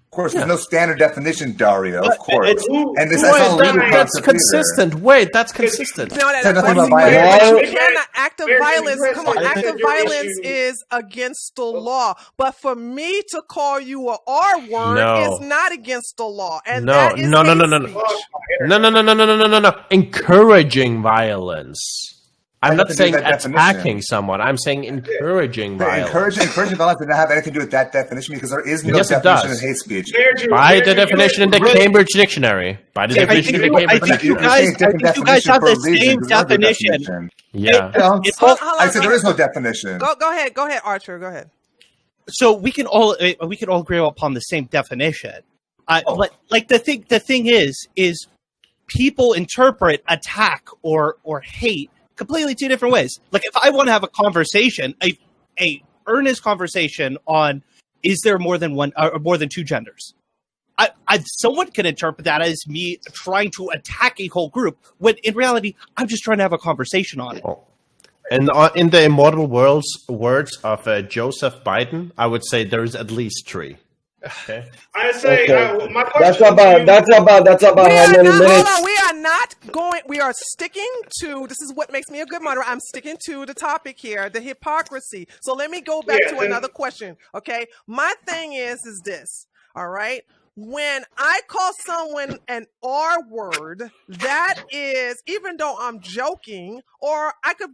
Of course, there's no standard definition, Dario. Of course, it's- and this that's not a legal That's concept either. consistent. Wait, that's consistent. No, Said nothing about violence. but you cannot active violence. Come on, Very active good violence issue. is against the law. But for me to call you a R word No. is not against the law, and No, that is no, no, hate no, no, no. speech. No. Encouraging violence. I'm not Nothing to do saying with that definition. attacking someone. I'm saying encouraging violence. Encouraging violence does not have anything to do with that definition because there is no Yes, it definition does. of hate speech. By the definition in the Cambridge Dictionary. By the definition in the I Cambridge think you Dictionary. guys have the same definition. Yeah. It's all, I said there is no definition. Go ahead, Archer. Go ahead. so we can all agree upon the same definition. But like the thing is people interpret attack or hate completely two different ways. Like if I want to have a conversation, a earnest conversation on is there more than one or more than two genders, someone can interpret that as me trying to attack a whole group when in reality I'm just trying to have a conversation on it. And in the immortal words of Joseph Biden, I would say there's at least three. Okay. I say, Okay. my That's question about how many minutes. Hold on. We are not going. We are sticking to. This is what makes me a good moderator. I'm sticking to the topic here, the hypocrisy. So let me go back to another question. Okay. My thing is this. All right. When I call someone an R word, that is, even though I'm joking, or I could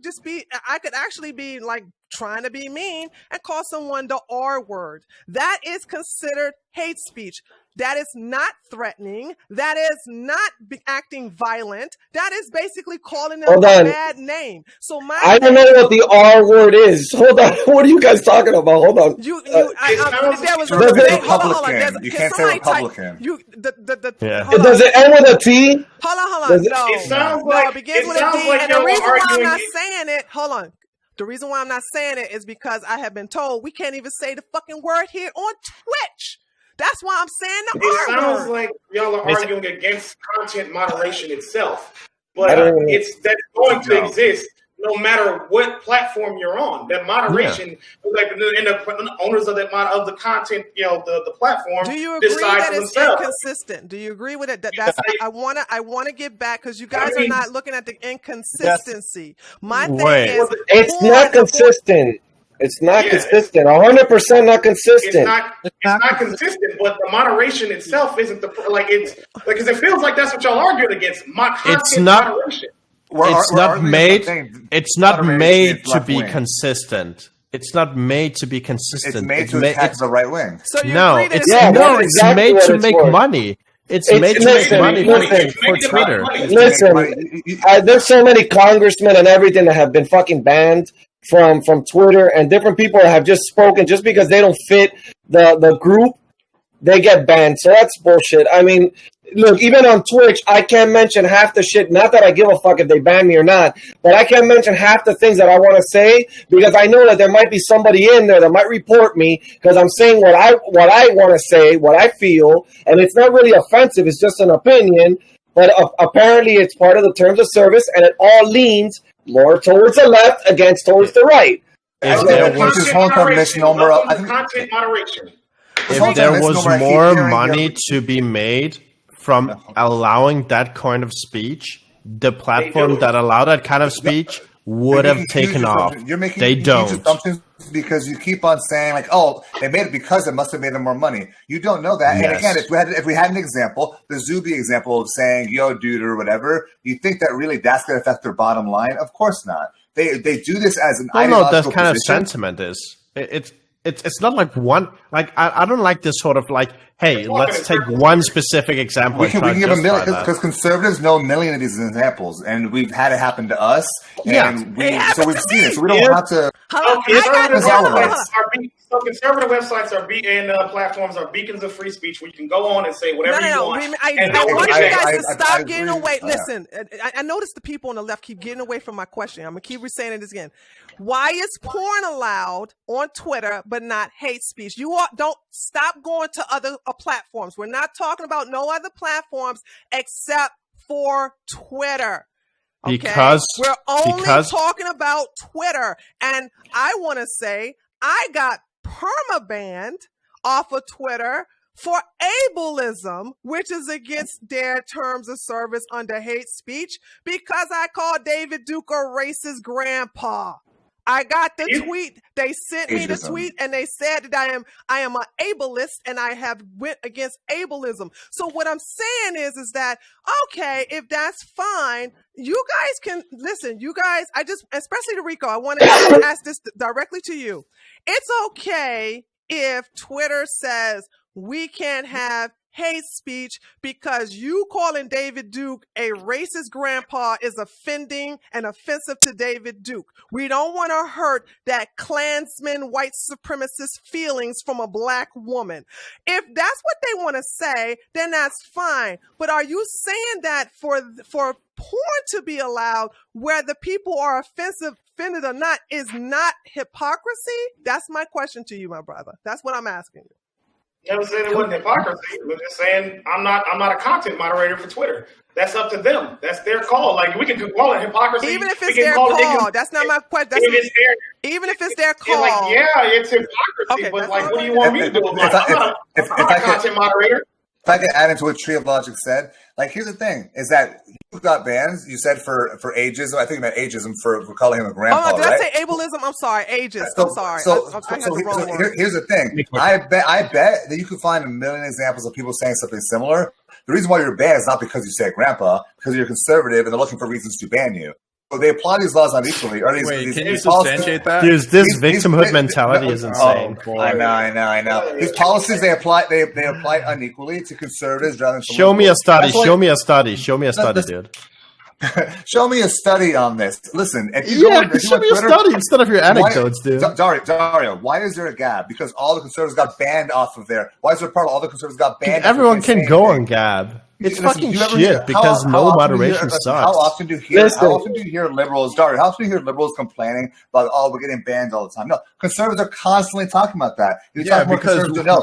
actually be like trying to be mean and call someone the R word. That is considered hate speech. That is not threatening. That is not acting violent. That is basically calling them a bad name. So I don't know what the R word is. Hold on. What are you guys talking about? Hold on. You can't say Republican. Does it end with a T? Hold on. No. It sounds like it begins with a D. And the reason why I'm not saying it, hold on. The reason why I'm not saying it is because I have been told we can't even say the fucking word here on Twitch. That's why I'm saying the R word. It sounds like y'all are arguing against content moderation itself, but that's going to exist no matter what platform you're on. That moderation, like the owners of the content, the platform. Do you agree that it's themselves. inconsistent? Do you agree with it? That's I wanna get back because you guys are not looking at the inconsistency. My thing is, it's not consistent. It's not consistent. 100% not consistent. It's not consistent, but the moderation itself isn't because it feels like that's what y'all arguing against. Moderation. It's not made to be consistent. It's not made to be consistent. It's made to attack the right wing. So it's made to make money. It's made to make money for Twitter. Listen, there's so many congressmen and everything that have been fucking banned from Twitter, and different people have just spoken just because they don't fit the group, they get banned. So that's bullshit. I mean, look, even on Twitch, I can't mention half the shit. Not that I give a fuck if they ban me or not, but I can't mention half the things that I want to say because I know that there might be somebody in there that might report me because I'm saying what I want to say, what I feel, and it's not really offensive. It's just an opinion, but apparently it's part of the terms of service, and it all leans more towards the left towards the right. If there was more money to be made from allowing that kind of speech, the platform that allowed that kind of speech would have taken off. You're making they huge don't. assumptions because you keep on saying like, "Oh, they made it because it must have made them more money." You don't know that. Yes. And again, if we had an example, the Zuby example of saying "Yo, dude" or whatever, you think that really that's going to affect their bottom line? Of course not. They do this as an ideological that kind position. of sentiment is it's not like one like I don't like this sort of like, hey, let's take one specific example. We can give a million because conservatives know a million of these examples, and we've had it happen to us. And we've seen it, so we don't have to. So conservative websites and platforms are beacons of free speech where you can go on and say whatever you want. I want you guys to stop getting away. Listen, I notice the people on the left keep getting away from my question. I'm going to keep saying it again. Why is porn allowed on Twitter but not hate speech? Don't stop going to other platforms. We're not talking about no other platforms except for Twitter. Okay? Because we're only talking about Twitter. And I want to say I got permabanned off of Twitter for ableism, which is against their terms of service under hate speech, because I called David Duke a racist grandpa. I got the tweet. They sent me the tweet and they said that I am an ableist and I have went against ableism. So what I'm saying is that, okay, if that's fine, you guys can listen, especially to Rico, I want to ask this directly to you. It's okay if Twitter says we can't have hate speech because you calling David Duke a racist grandpa is offending and offensive to David Duke. We don't want to hurt that Klansman white supremacist feelings from a black woman. If that's what they want to say, then that's fine. But are you saying that for porn to be allowed where the people are offended or not is not hypocrisy? That's my question to you, my brother. That's what I'm asking you. Never said it wasn't hypocrisy. We're just saying I'm not a content moderator for Twitter. That's up to them. That's their call. Like we can call it hypocrisy. Even if it's their call, that's not my question. Even if it's their call. Like, yeah, it's hypocrisy. Okay, but like, what do you want me to do about it? I'm not a content moderator. If I can add into what Tree of Logic said, like here's the thing: is that you got bans. You said for ageism. I think you meant ageism for calling him a grandpa. Did I say ableism? I'm sorry, ageist. I'm sorry. Here's the thing: I bet that you could find a million examples of people saying something similar. The reason why you're banned is not because you say grandpa, because you're conservative and they're looking for reasons to ban you. So they apply these laws unequally. Can you substantiate that? Dude, this victimhood mentality is insane. I know. These policies they apply unequally to conservatives rather than. Show me a study, dude. Show me a study on this. Listen, show me a study instead of your anecdotes, dude. Dario, why is there a Gab? Because all the conservatives got banned off of there. Why is there a part of all the conservatives got banned? Everyone can go on Gab. It's fucking shit because no moderation sucks. How often do you hear liberals, Dario? How often do you hear liberals complaining about we're getting banned all the time? No, conservatives are constantly talking about that. Because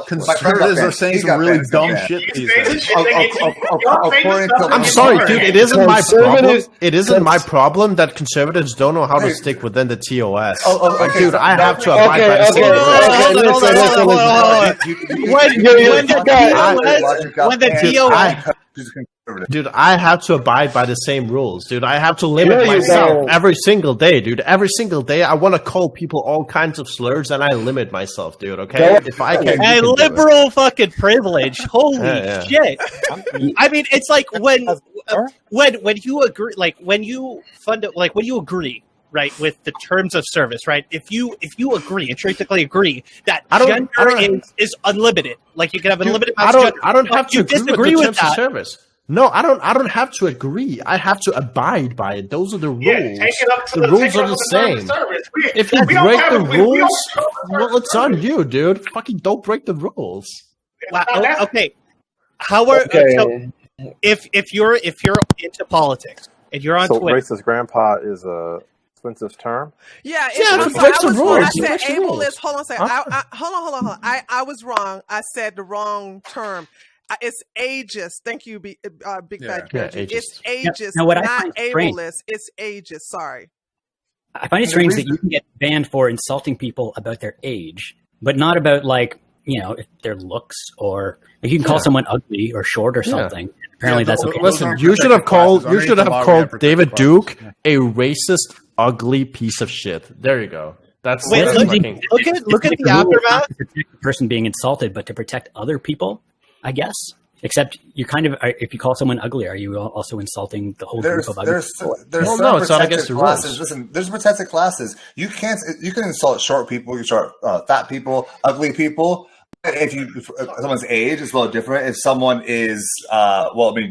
conservatives are saying some really dumb shit these days. I'm sorry, dude. It isn't my problem. It isn't my problem that conservatives don't know how to stick within the TOS. Dude, I have to abide by the same rules. Dude, I have to abide by the same rules, dude. I have to limit myself every single day, dude. Every single day, I want to call people all kinds of slurs, and I limit myself, dude. Okay, if I can, liberal fucking privilege. Holy shit! I mean, it's like when you agree, like when you agree. Right, with the terms of service, right? If you agree, intrinsically agree that gender is unlimited, like you can have unlimited. I don't have to disagree with that. Service. No, I don't have to agree. I have to abide by it. Those are the rules. The rules are the same. If you break the rules, well, it's on you, dude. Fucking don't break the rules. Okay. So if you're into politics and you're on Twitter, racist grandpa is a offensive term. Yeah, I said ableist. Hold on a second. Hold on. I was wrong. I said the wrong term. It's ageist. Thank you, Big Fat Benji. It's ageist, not ableist. It's ageist. Sorry. I find it strange that you can get banned for insulting people about their age, but not about if their looks or you can call someone ugly or short or something. Apparently, that's okay. Listen, you should have called David Duke a racist ugly piece of shit. There you go. That's Wait, that's look fucking- at It's the like a rule aftermath. not to protect the person being insulted, but to protect other people, I guess. Except you kind of, if you call someone ugly, are you also insulting the whole There's group of ugly people? Well, certain no, it's not protected against the classes. rules. Listen, there's protected classes. You can insult short people, you insult fat people, ugly people. If someone's age is a little different. If someone is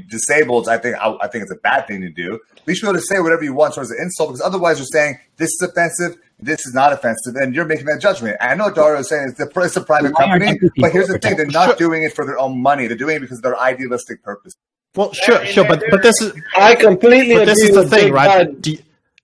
disabled, I think it's a bad thing to do. At least you're able to say whatever you want towards the insult, because otherwise you're saying this is offensive, this is not offensive, and you're making that judgment. And I know Dario is saying it's a private Why aren't company, ugly but here's people the thing: they're not doing it for their own money. They're doing it because of their idealistic purpose. Well, sure, but this is I completely but this agree is the with thing, Big right? Bad.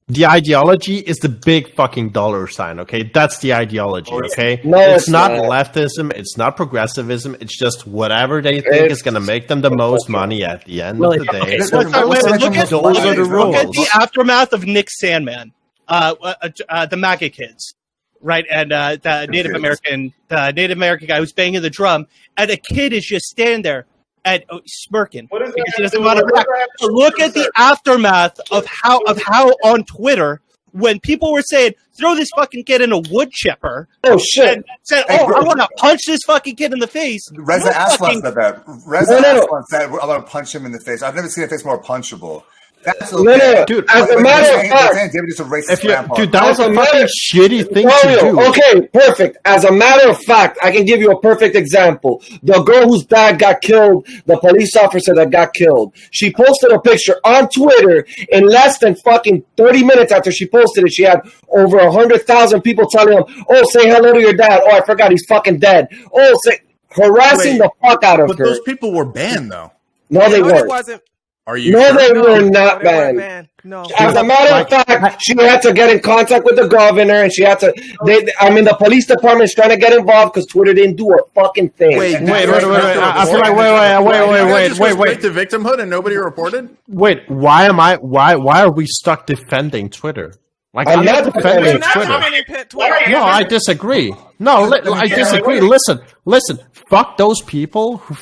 The ideology is the big fucking dollar sign, okay? That's the ideology, okay? No, it's it's not not. leftism, it's not progressivism, it's just whatever they think is going to make them the most money at the end of the day. okay, so- Look at Those are the rules. the aftermath of Nick Sandman, the MAGA kids, right? And the Native American guy who's banging the drum, and a kid is just standing there and smirking What is because that he doesn't have want to to do with react. what Look at the aftermath of how on Twitter, when people were saying throw this fucking kid in a wood chipper, Oh shit! and said, "Oh, I want to punch this fucking kid in the face." Reza No Aslan fucking- said that. Reza No. Aslan said, "I'm going to punch him in the face." I've never seen a face more punchable. That's No, okay. Dude, As a matter of fact, David is a racist If you, grandpa. dude, that was As a a fucking matter- shitty thing to Mario, do. okay, perfect. As a matter of fact, I can give you a perfect example. The girl whose dad got killed, the police officer that got killed, she posted a picture on Twitter in less than fucking 30 minutes after she posted it. She had over 100,000 people telling him, "Oh, say hello to your dad. Oh, I forgot he's fucking dead. Oh, harassing Wait, the fuck out of But her." those people were banned, though. No, they No, it weren't. wasn't. Are you No, sure? they No, were no, not they weren't banned. No. As a matter of fact, she had to get in contact with the governor, and she had to. The police department's trying to get involved because Twitter didn't do a fucking thing. Wait. I feel like wait. The victimhood and nobody reported. Wait, why are we stuck defending Twitter? Like, I'm I'm not not defending defending Not Twitter. defending Twitter. No, I disagree. No, I disagree. Listen. Fuck those people who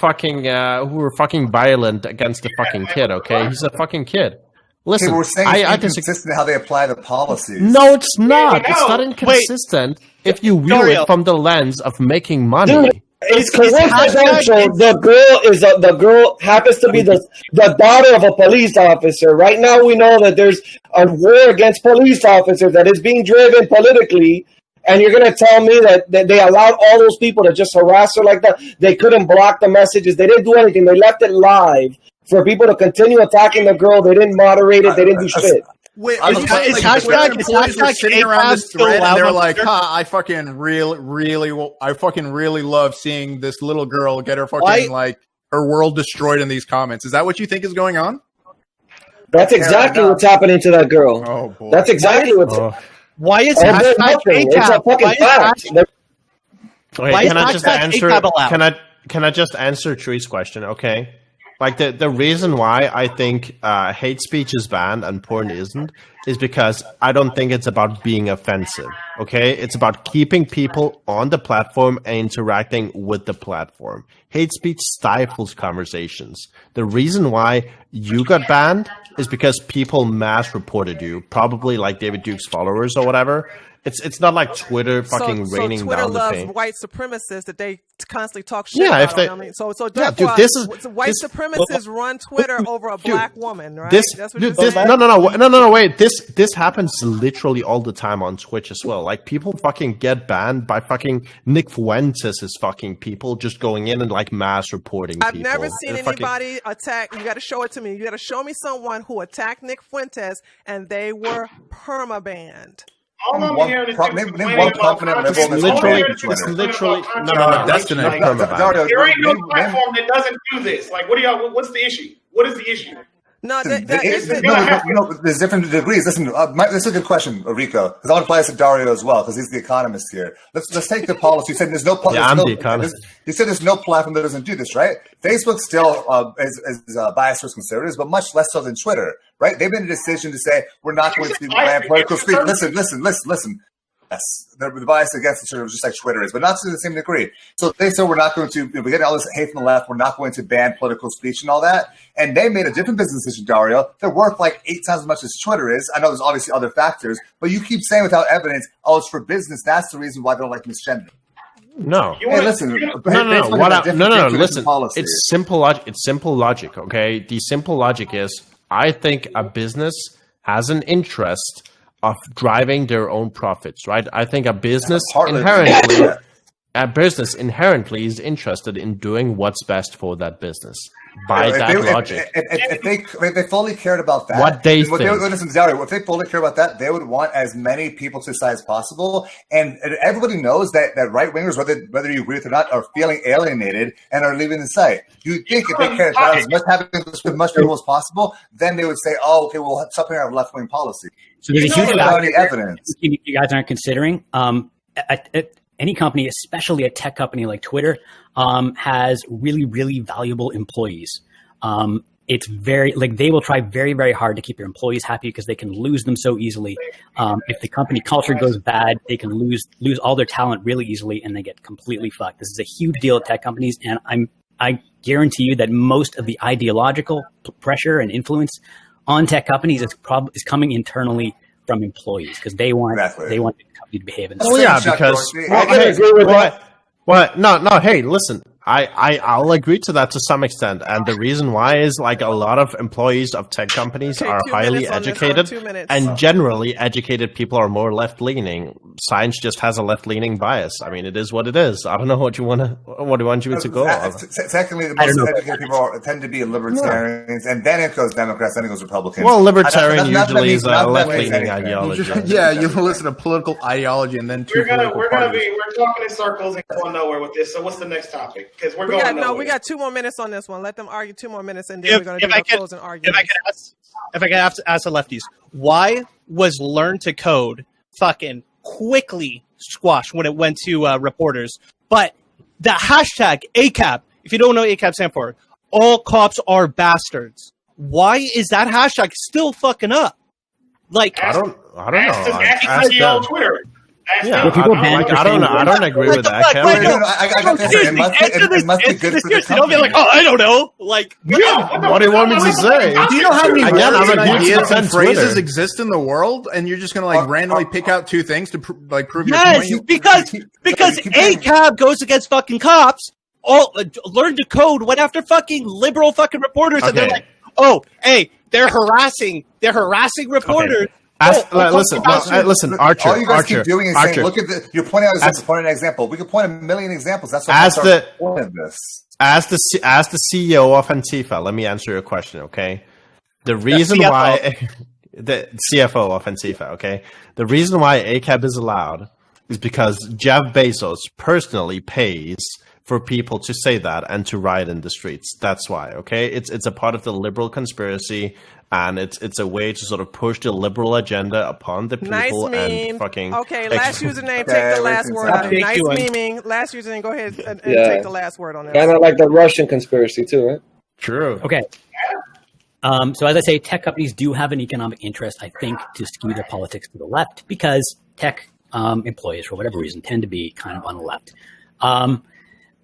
were fucking violent against the fucking kid. Okay, he's a fucking kid. Okay, Listen, but we're saying I it's disagree. inconsistent how they apply the policies. No, it's not. no. It's not inconsistent if you view Dario. it from the lens of making money. Dude, it's It's coincidental. The girl happens to be the daughter of a police officer. Right now, we know that there's a war against police officers that is being driven politically. And you're going to tell me that they allowed all those people to just harass her like that? They couldn't block the messages. They didn't do anything. They left it live for people to continue attacking the girl. They didn't moderate it. They didn't do shit. Wait, Is hashtag sitting around this still thread and allowed they're on like, Twitter? I fucking really love seeing this little girl get her fucking her world destroyed in these comments. Is that what you think is going on? That's exactly what's happening to that girl. Oh boy, That's exactly what's. Why is Oh, there's hashtag nothing. It's a ACAB? fucking Why is fact. Okay, Why is can I just hashtag answer? ACAB allowed? Can I just answer Tree's question? Okay, like the reason why I think hate speech is banned and porn isn't is because I don't think it's about being offensive. Okay, it's about keeping people on the platform and interacting with the platform. Hate speech stifles conversations. The reason why you got banned is because people mass reported you, probably like David Duke's followers or whatever. It's not like Twitter fucking raining Twitter down the loves pain. white supremacists that they constantly talk shit Yeah, about. if they- I mean, so Yeah, therefore, dude, this is- white this- supremacists run Twitter over a Dude, black woman, right? This, That's what dude, you're this, saying? no, wait. This happens literally all the time on Twitch as well. Like people fucking get banned by fucking Nick Fuentes' fucking people just going in and like mass reporting I've people. never seen They're fucking- anybody attack. You got to show it to me. You got to show me someone who attacked Nick Fuentes and they were permabanned. All I'm One hearing is pro- you name complaining one about prominent content. liberal that's All I'm literally- hearing is you it's complaining literally- about no, content. Destiny. Dario, There ain't no name- platform that doesn't do this. Like, what do y'all? What's the issue? What is the issue? No, Listen, that is there's different degrees. Listen, this is a good question, Rico, because I want to play this to Dario as well, because he's the economist here. Let's take the policy. You said there's no policy. Yeah, I'm the economist. You said there's no platform that doesn't do this, right? Facebook still is biased towards conservatives, but much less so than Twitter, right? They've made a decision to say we're not going to ban political speech. Listen. They're biased against the just like Twitter is, but not to the same degree. So they said we're not going to, we get all this hate from the left, we're not going to ban political speech and all that. And they made a different business decision, Dario. They're worth like 8 times as much as Twitter is. I know there's obviously other factors, but you keep saying without evidence, oh, it's for business. That's the reason why they don't like misgender. No. Hey, listen. No. Listen, it's simple logic. It's simple logic. Okay, the simple logic is, I think a business has an interest of driving their own profits, right? I think a business inherently is interested in doing what's best for that business. By that logic, if they fully cared about that, what they think. If they fully care about that, they would want as many people to the site as possible. And everybody knows that right wingers, whether you agree with it or not, are feeling alienated and are leaving the site. You think if they cared about as much people as possible, then they would say, "Oh, okay, we'll stop hearing our left wing policy." So there's a huge amount of evidence you guys aren't considering. Any company, especially a tech company like Twitter, has really, really valuable employees. It's very they will try very, very hard to keep their employees happy because they can lose them so easily. If the company culture goes bad, they can lose all their talent really easily, and they get completely fucked. This is a huge deal at tech companies, and I guarantee you that most of the ideological pressure and influence on tech companies is coming internally from employees because they want the company to behave. Because Hey, listen. I'll agree to that to some extent, and the reason why is like a lot of employees of tech companies are highly educated, and generally educated people are more left leaning. Science just has a left leaning bias. I mean, it is what it is. I don't know what you want you to go. Secondly, the most educated people tend to be libertarians, and then it goes Democrats, then it goes Republicans. Well, libertarian usually is a left leaning ideology. Yeah, you listen to political ideology, and then we're talking in circles and going nowhere with this. So what's the next topic? Because we got 2 more minutes on this one. Let them argue 2 more minutes, and then we're going to do the closing argument. If I could ask the lefties, why was Learn to Code fucking quickly squashed when it went to reporters? But the hashtag ACAB, if you don't know what ACAB stands for, all cops are bastards. Why is that hashtag still fucking up? Like, I don't know. Ask them on Twitter. Yeah, I don't agree with that. It must be good for the company. Don't be like, I don't know. Like, what do you want me to say? Do you know how many ideas and phrases exist in the world, and you're just going to randomly pick out 2 things to prove your point? Because ACAB goes against fucking cops. Learn to Code went after fucking liberal fucking reporters, and they're like, oh, hey, they're harassing reporters. Listen, Archer. All you guys keep doing is saying, look at you're pointing out an example. We could point a million examples. That's what as the CEO of Antifa, let me answer your question, okay? The reason why the CFO of Antifa, okay? The reason why ACAB is allowed is because Jeff Bezos personally pays for people to say that and to riot in the streets. That's why, okay? It's a part of the liberal conspiracy, and it's a way to sort of push the liberal agenda upon the people and fucking. Okay, last username, take the last word on it. Nice memeing. Last username, go ahead and take the last word on it. Kind of like the Russian conspiracy too, right? True. Okay. So as I say, tech companies do have an economic interest, I think, to skew their politics to the left because tech employees, for whatever reason, tend to be kind of on the left.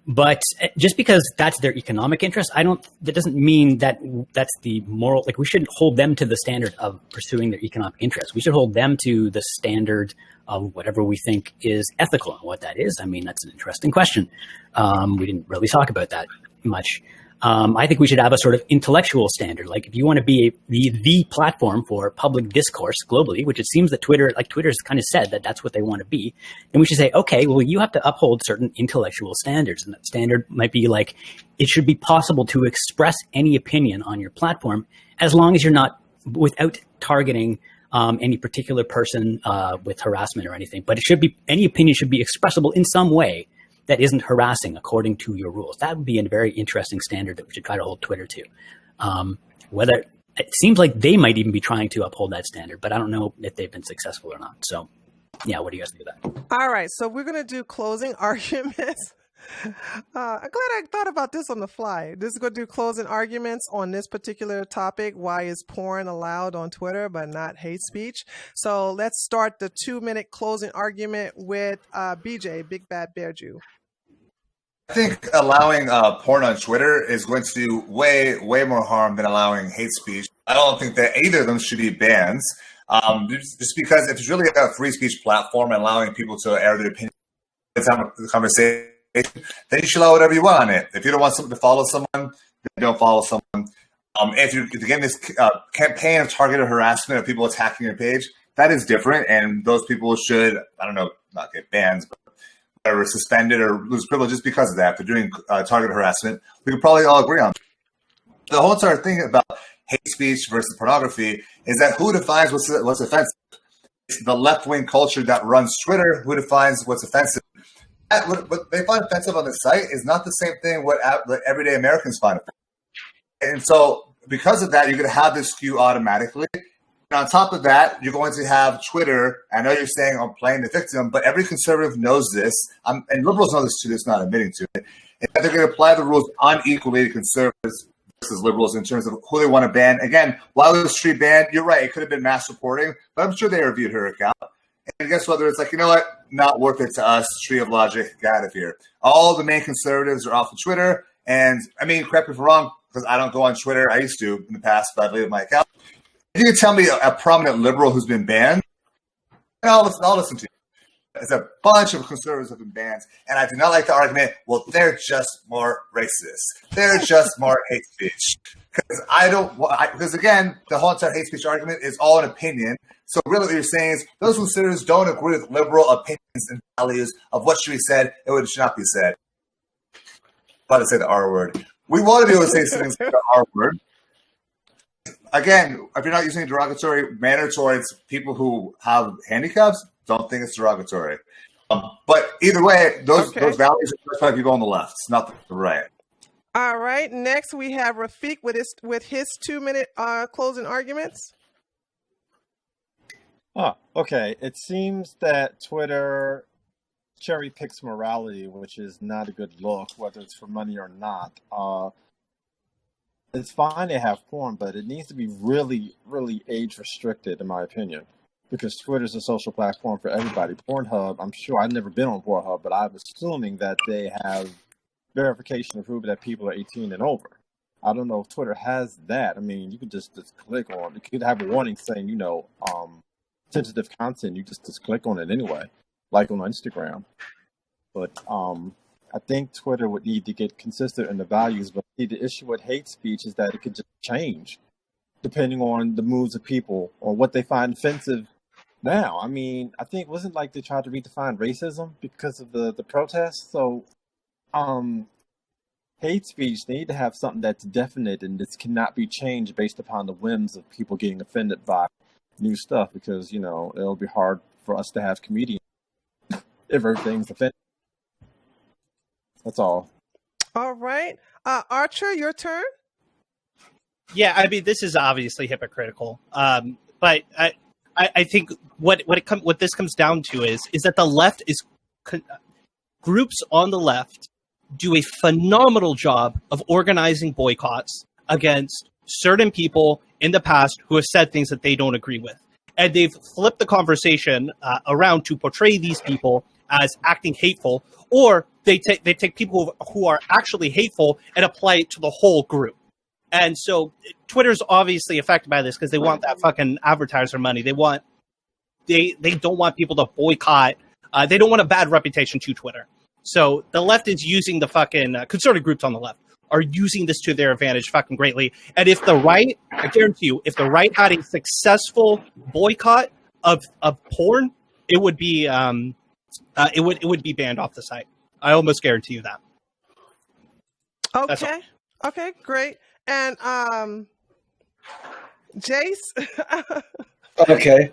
But just because that's their economic interest, that doesn't mean that that's the moral, we shouldn't hold them to the standard of pursuing their economic interests. We should hold them to the standard of whatever we think is ethical. And what that is, I mean, that's an interesting question. We didn't really talk about that much. I think we should have a sort of intellectual standard. Like if you want to be the platform for public discourse globally, which it seems that Twitter's kind of said that that's what they want to be, then we should say, okay, well, you have to uphold certain intellectual standards. And that standard might be like, it should be possible to express any opinion on your platform as long as you're not without targeting any particular person with harassment or anything. But any opinion should be expressible in some way that isn't harassing according to your rules. That would be a very interesting standard that we should try to hold Twitter to. Whether it seems like they might even be trying to uphold that standard, but I don't know if they've been successful or not. So, yeah, what do you guys think of that? All right, so we're going to do closing arguments. I'm glad I thought about this on the fly. This is going to do closing arguments on this particular topic. Why is porn allowed on Twitter but not hate speech? So let's start the 2-minute closing argument with BJ, Big Bad Bear Jew. I think allowing porn on Twitter is going to do way more harm than allowing hate speech. I don't think that either of them should be bans. Just because if it's really a free speech platform and allowing people to air their opinion, the conversation, then you should allow whatever you want on it. If you don't want someone to follow someone, then don't follow someone. If you're getting this campaign of targeted harassment of people attacking your page, that is different, and those people should, I don't know, not get bans, but whatever, suspended or lose privileges because of that. If they're doing targeted harassment, we could probably all agree on that. The whole entire thing about hate speech versus pornography is that who defines what's offensive? It's the left-wing culture that runs Twitter who defines what's offensive. What they find offensive on the site is not the same thing what everyday Americans find offensive. And so because of that, you're going to have this skew automatically. And on top of that, you're going to have Twitter. I know you're saying I'm playing the victim, but every conservative knows this, and liberals know this too, just not admitting to it, is that they're going to apply the rules unequally to conservatives versus liberals in terms of who they want to ban. Again, why was Tree banned? You're right, it could have been mass reporting, but I'm sure they reviewed her account. And guess what? It's like, you know what? Not worth it to us. Tree of logic, get out of here. All the main conservatives are off of Twitter. And I mean, correct me if I'm wrong, because I don't go on Twitter. I used to in the past, but I deleted my account. If you can tell me a prominent liberal who's been banned, I'll listen to you. There's a bunch of conservatives have been banned, and I do not like the argument, well, they're just more racist. They're just more hate speech. Because again, the whole entire hate speech argument is all an opinion. So really what you're saying is those conservatives don't agree with liberal opinions and values of what should be said and what should not be said. I'm about to say the R word. We want to be able to say things like the R word. Again, if you're not using a derogatory manner towards people who have handicaps, don't think it's derogatory. But either way, those values are expressed by people on the left, it's not the right. All right. Next, we have Rafiq with his 2-minute closing arguments. Oh, okay. It seems that Twitter cherry picks morality, which is not a good look, whether it's for money or not. It's fine to have porn, but it needs to be really, really age restricted, in my opinion, because Twitter's a social platform for everybody. Pornhub, I'm sure I've never been on Pornhub, but I'm assuming that they have verification to prove that people are 18 and over. I don't know if Twitter has that. I mean, you can just click on it. You could have a warning saying, sensitive content. You just click on it anyway, like on Instagram. But I think Twitter would need to get consistent in the values. But the issue with hate speech is that it could just change depending on the moods of people or what they find offensive now. I mean, I think wasn't like they tried to redefine racism because of the protests. So hate speech, they need to have something that's definite and this cannot be changed based upon the whims of people getting offended by new stuff, because it'll be hard for us to have comedians if everything's offended. That's all. All right. Archer, your turn. Yeah, I mean, this is obviously hypocritical. But I think what this comes down to is that the left is groups on the left do a phenomenal job of organizing boycotts against certain people in the past who have said things that they don't agree with. And they've flipped the conversation around to portray these people as acting hateful, or they take people who are actually hateful and apply it to the whole group. And so Twitter's obviously affected by this because they want that fucking advertiser money. They don't want people to boycott. They don't want a bad reputation to Twitter. So the left is using the fucking conservative groups on the left are using this to their advantage fucking greatly. And if the right, I guarantee you, if the right had a successful boycott of porn, it would be it would be banned off the site. I almost guarantee you that. Okay. Okay, great. And Jace? Okay.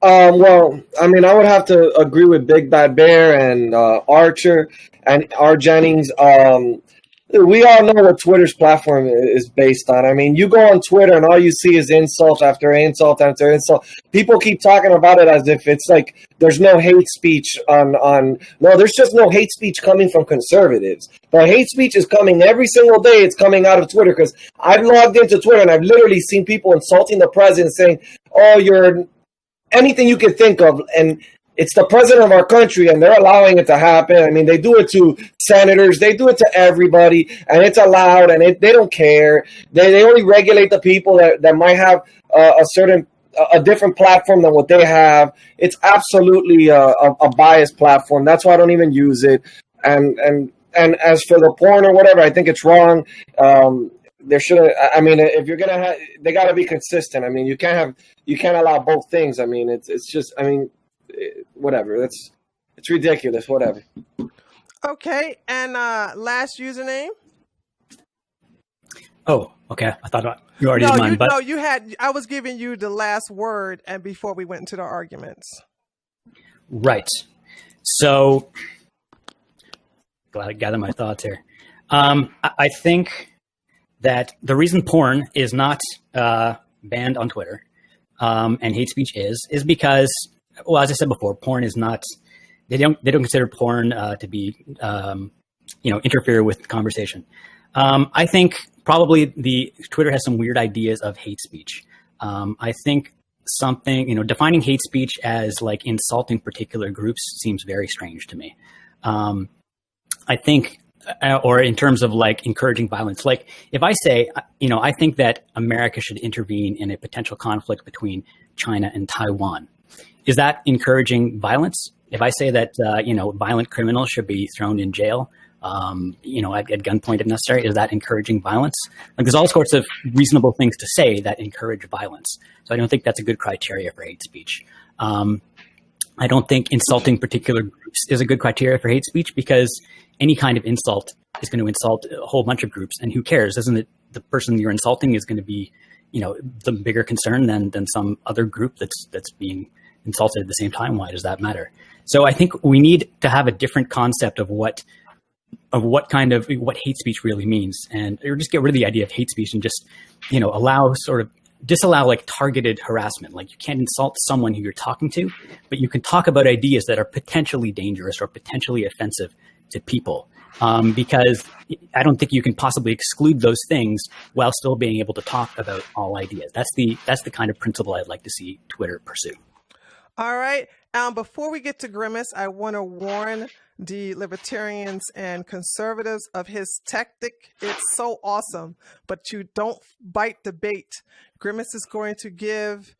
Well, I mean, I would have to agree with Big Bad Bear and Archer and R. Jennings. We all know what Twitter's platform is based on. I mean, you go on Twitter and all you see is insult after insult after insult. People keep talking about it as if it's like there's no hate speech on. No, there's just no hate speech coming from conservatives. But hate speech is coming every single day. It's coming out of Twitter because I've logged into Twitter and I've literally seen people insulting the president, saying, "Oh, you're anything you can think of," and it's the president of our country, and they're allowing it to happen. I mean, they do it to senators. They do it to everybody, and it's allowed, and they don't care. They only regulate the people that might have a different platform than what they have. It's absolutely a biased platform. That's why I don't even use it. And as for the porn or whatever, I think it's wrong. There shouldn't. I mean, if you're gonna have, they got to be consistent. I mean, you can't allow both things. I mean, it's just. I mean. Whatever. It's ridiculous. Whatever. Okay, and last username. Oh, okay. I thought you already did mine, but no, you had. I was giving you the last word, and before we went into the arguments. Right. So, glad I gather my thoughts here. I think that the reason porn is not banned on Twitter and hate speech is because. Well, as I said before, porn is not. They don't consider porn to be, interfere with conversation. I think probably the Twitter has some weird ideas of hate speech. I think defining hate speech as like insulting particular groups seems very strange to me. I think, or in terms of like encouraging violence, like if I say, I think that America should intervene in a potential conflict between China and Taiwan. Is that encouraging violence? If I say that, violent criminals should be thrown in jail, at gunpoint if necessary, is that encouraging violence? Like, there's all sorts of reasonable things to say that encourage violence. So I don't think that's a good criteria for hate speech. I don't think insulting particular groups is a good criteria for hate speech because any kind of insult is going to insult a whole bunch of groups. And who cares? Isn't it the person you're insulting is going to be, the bigger concern than some other group that's being insulted at the same time? Why does that matter? So I think we need to have a different concept of what hate speech really means, or just get rid of the idea of hate speech and just, disallow like targeted harassment. Like you can't insult someone who you're talking to, but you can talk about ideas that are potentially dangerous or potentially offensive to people. Because I don't think you can possibly exclude those things while still being able to talk about all ideas. That's the kind of principle I'd like to see Twitter pursue. All right. Before we get to Grimace, I want to warn the libertarians and conservatives of his tactic. It's so awesome, but you don't bite the bait. Grimace is going to give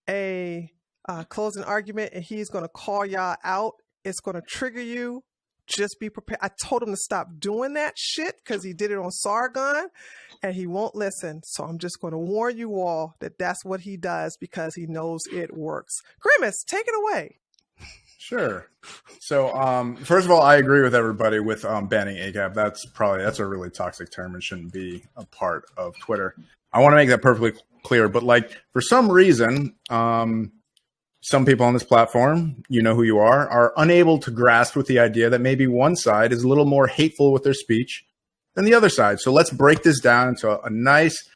a closing argument, and he's going to call y'all out. It's going to trigger you. Just be prepared. I told him to stop doing that shit because he did it on Sargon and he won't listen. So I'm just going to warn you all that that's what he does because he knows it works. Grimace, take it away. Sure. So, first of all, I agree with everybody with banning ACAB. That's a really toxic term and shouldn't be a part of Twitter. I want to make that perfectly clear. But like for some reason, some people on this platform, you know who you are unable to grasp with the idea that maybe one side is a little more hateful with their speech than the other side. So let's break this down into a nice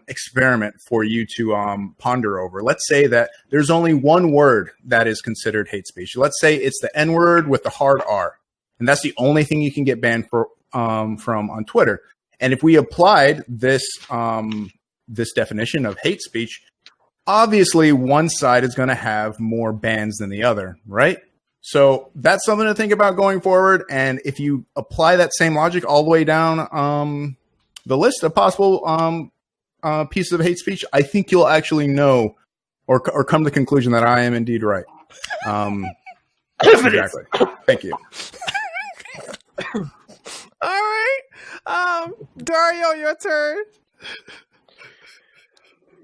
experiment for you to ponder over. Let's say that there's only one word that is considered hate speech. Let's say it's the N word with the hard R, and that's the only thing you can get banned from on Twitter. And if we applied this definition of hate speech, obviously one side is going to have more bans than the other, right? So that's something to think about going forward. And if you apply that same logic all the way down the list of possible pieces of hate speech, I think you'll actually know or come to the conclusion that I am indeed right. Exactly. Thank you. All right. Dario, your turn.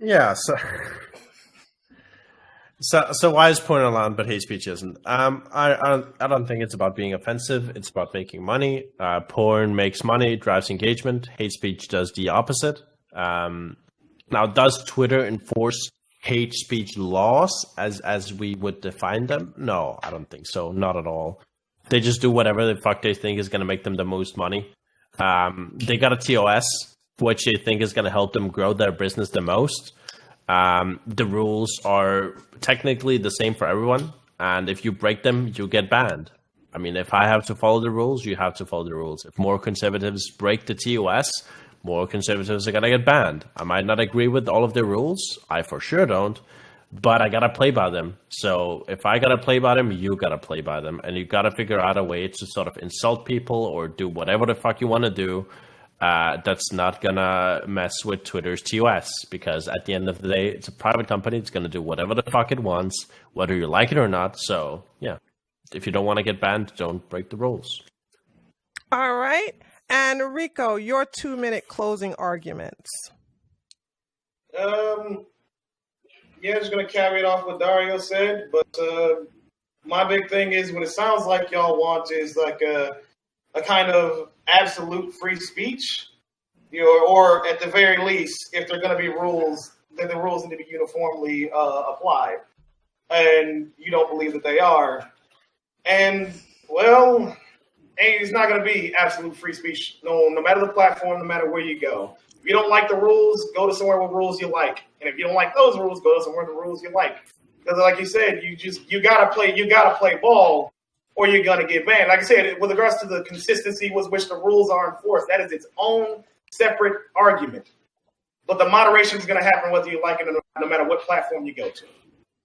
Yeah, so why is porn allowed but hate speech isn't? I don't think it's about being offensive. It's about making money. Porn makes money, drives engagement. Hate speech does the opposite. Now, does Twitter enforce hate speech laws as we would define them? No, I don't think so. Not at all. They just do whatever the fuck they think is going to make them the most money. They got a TOS, which they think is going to help them grow their business the most. The rules are technically the same for everyone, and if you break them, you get banned. I mean, if I have to follow the rules, you have to follow the rules. If more conservatives break the TOS, more conservatives are going to get banned. I might not agree with all of the rules. I for sure don't. But I got to play by them. So if I got to play by them, you got to play by them. And you got to figure out a way to sort of insult people or do whatever the fuck you want to do that's not going to mess with Twitter's TOS. Because at the end of the day, it's a private company. It's going to do whatever the fuck it wants, whether you like it or not. So, yeah. If you don't want to get banned, don't break the rules. All right. And Rico, your 2-minute closing arguments. Yeah, just going to carry it off what Dario said, but my big thing is what it sounds like y'all want is like a kind of absolute free speech, or at the very least, if there are going to be rules, then the rules need to be uniformly applied, and you don't believe that they are. And, well, it's not going to be absolute free speech, no matter the platform, no matter where you go. If you don't like the rules, go to somewhere with rules you like. And if you don't like those rules, go to somewhere with the rules you like. Because like you said, you gotta play ball or you're gonna get banned. Like I said, with regards to the consistency with which the rules are enforced, that is its own separate argument. But the moderation is gonna happen whether you like it or not, no matter what platform you go to.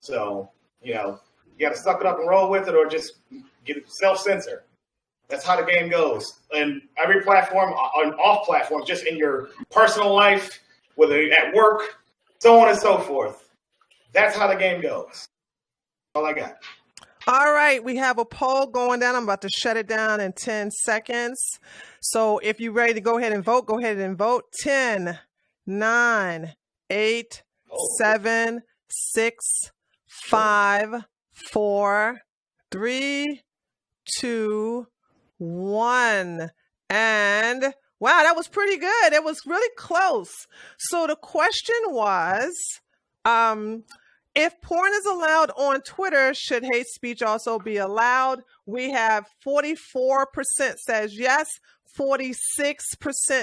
So, you gotta suck it up and roll with it or just get self-censor. That's how the game goes. And every platform, on off platform, just in your personal life, whether you're at work, so on and so forth. That's how the game goes. All I got. All right, we have a poll going down. I'm about to shut it down in 10 seconds. So if you're ready to go ahead and vote, go ahead and vote. 10, 9, 8, 7, 6, 5, 4, 3, 2, 1. And wow, that was pretty good. It was really close. So the question was, if porn is allowed on Twitter, should hate speech also be allowed? We have 44% says yes, 46%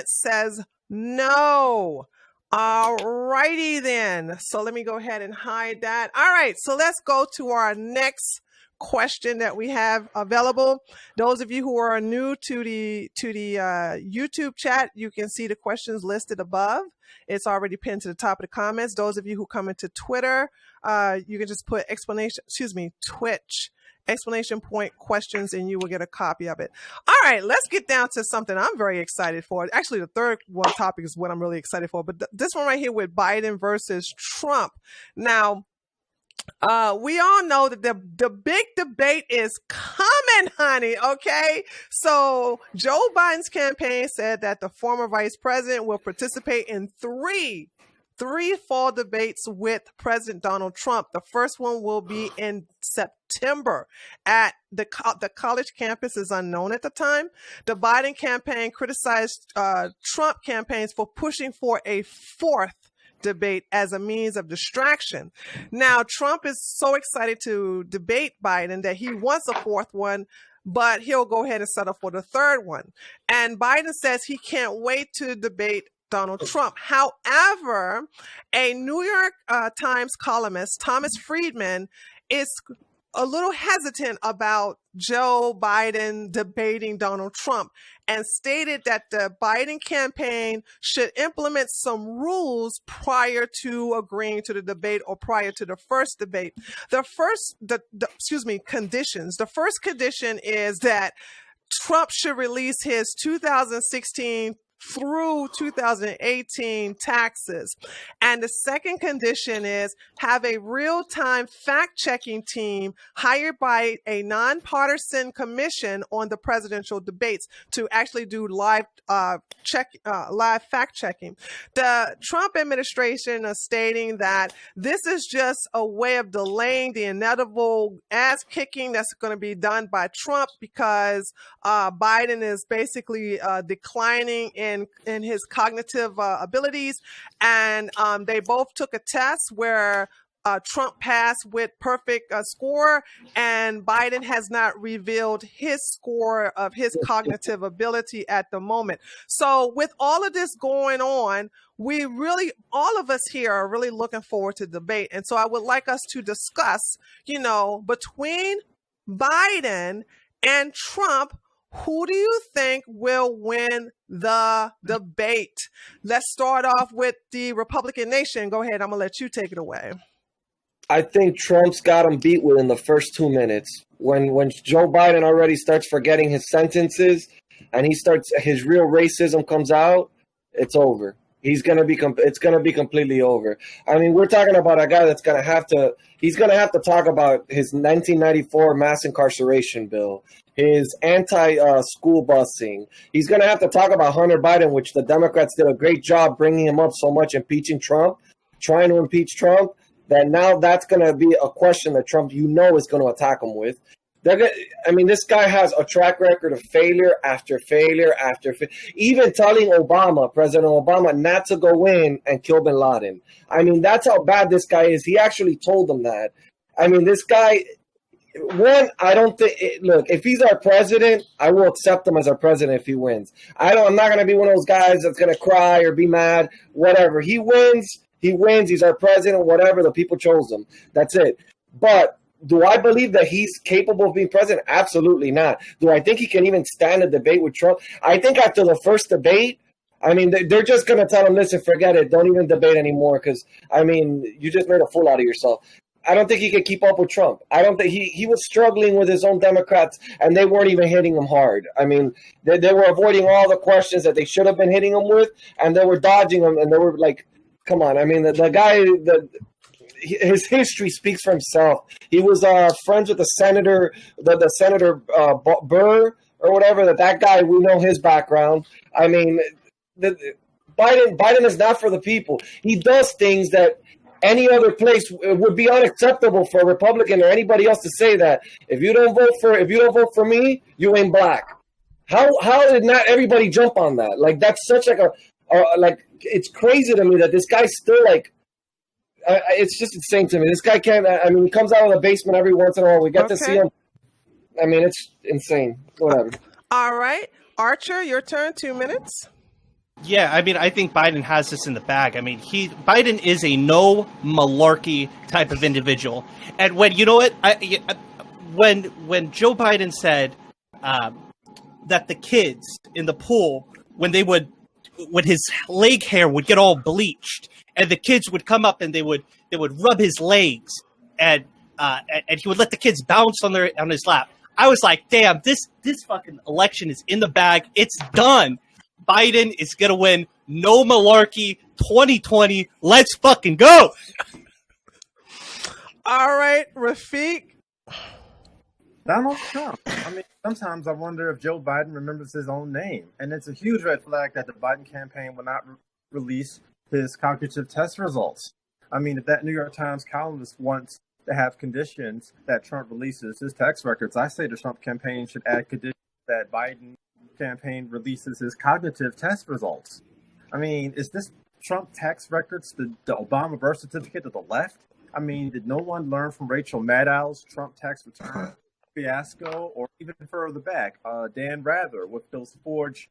says no. All righty then. So let me go ahead and hide that. All right, so let's go to our next question that we have available. Those of you who are new to the YouTube chat, you can see the questions listed above. It's already pinned to the top of the comments. Those of you who come into Twitter, you can just put Twitch exclamation point questions and you will get a copy of it. All right, let's get down to something I'm very excited for. Actually, the third one topic is what I'm really excited for, but this one right here with Biden versus Trump. Now, we all know that the big debate is coming, honey, okay? So Joe Biden's campaign said that the former vice president will participate in three fall debates with President Donald Trump. The first one will be in September at the college campus is unknown at the time. The Biden campaign criticized Trump campaigns for pushing for a fourth debate as a means of distraction. Now, Trump is so excited to debate Biden that he wants a fourth one, but he'll go ahead and settle for the third one. And Biden says he can't wait to debate Donald Trump. However, a New York Times columnist, Thomas Friedman, is a little hesitant about Joe Biden debating Donald Trump and stated that the Biden campaign should implement some rules prior to agreeing to the debate or prior to the first debate. Conditions. The first condition is that Trump should release his 2016 through 2018 taxes. And the second condition is have a real-time fact-checking team hired by a nonpartisan commission on the presidential debates to actually do live fact-checking. The Trump administration is stating that this is just a way of delaying the inevitable ass-kicking that's going to be done by Trump because Biden is basically declining in his cognitive abilities, and they both took a test where Trump passed with perfect score, and Biden has not revealed his score of his cognitive ability at the moment. So with all of this going on, we really, all of us here are really looking forward to debate. And so I would like us to discuss, between Biden and Trump, who do you think will win the debate? Let's start off with the Republican Nation. Go ahead. I'm going to let you take it away. I think Trump's got him beat within the first 2 minutes. When Joe Biden already starts forgetting his sentences and his real racism comes out, it's over. It's going to be completely over. I mean, we're talking about a guy he's going to have to talk about his 1994 mass incarceration bill, his anti-school busing. He's going to have to talk about Hunter Biden, which the Democrats did a great job bringing him up so much, impeaching Trump, trying to impeach Trump, that now that's going to be a question that Trump, is going to attack him with. This guy has a track record of failure after failure after failure. Even telling President Obama, not to go in and kill bin Laden. I mean, that's how bad this guy is. He actually told them that. I mean, this guy, I don't think, look, if he's our president, I will accept him as our president if he wins. I'm not going to be one of those guys that's going to cry or be mad, whatever. He wins. He's our president, whatever. The people chose him. That's it. But do I believe that he's capable of being president? Absolutely not. Do I think he can even stand a debate with Trump? I think after the first debate, they're just going to tell him, listen, forget it. Don't even debate anymore because, you just made a fool out of yourself. I don't think he can keep up with Trump. I don't think he was struggling with his own Democrats, and they weren't even hitting him hard. I mean, they were avoiding all the questions that they should have been hitting him with, and they were dodging him, and they were like, come on. I mean, the guy, his history speaks for himself. He was friends with the senator, the Senator Burr or whatever. That guy, we know his background. I mean, Biden is not for the people. He does things that any other place would be unacceptable for a Republican or anybody else to say that if you don't vote for me, you ain't black. How did not everybody jump on that? Like that's such it's crazy to me that this guy's still it's just insane to me. This guy can't. He comes out of the basement every once in a while. We get to see him. It's insane. Whatever. All right, Archer, your turn. 2 minutes. Yeah, I think Biden has this in the bag. Biden is a no malarkey type of individual. And when when Joe Biden said that the kids in the pool, when his leg hair would get all bleached, and the kids would come up and they would rub his legs, and he would let the kids bounce on his lap. I was like, damn, this fucking election is in the bag. It's done. Biden is gonna win. No malarkey. 2020. Let's fucking go. All right, Rafiq. Donald Trump. Sometimes I wonder if Joe Biden remembers his own name. And it's a huge red flag that the Biden campaign will not release his cognitive test results. If that New York Times columnist wants to have conditions that Trump releases his tax records, I say the Trump campaign should add conditions that Biden campaign releases his cognitive test results. Is this Trump tax records the Obama birth certificate to the left? Did no one learn from Rachel Maddow's Trump tax return fiasco, or even further back, Dan Rather with those forged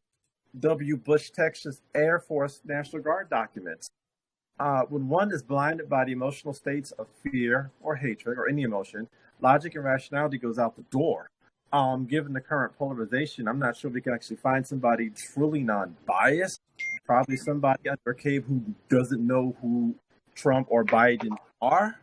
W. Bush Texas Air Force National Guard documents? When one is blinded by the emotional states of fear or hatred or any emotion, logic and rationality goes out the door. Given the current polarization, I'm not sure we can actually find somebody truly non-biased. Probably somebody under a cave who doesn't know who Trump or Biden are.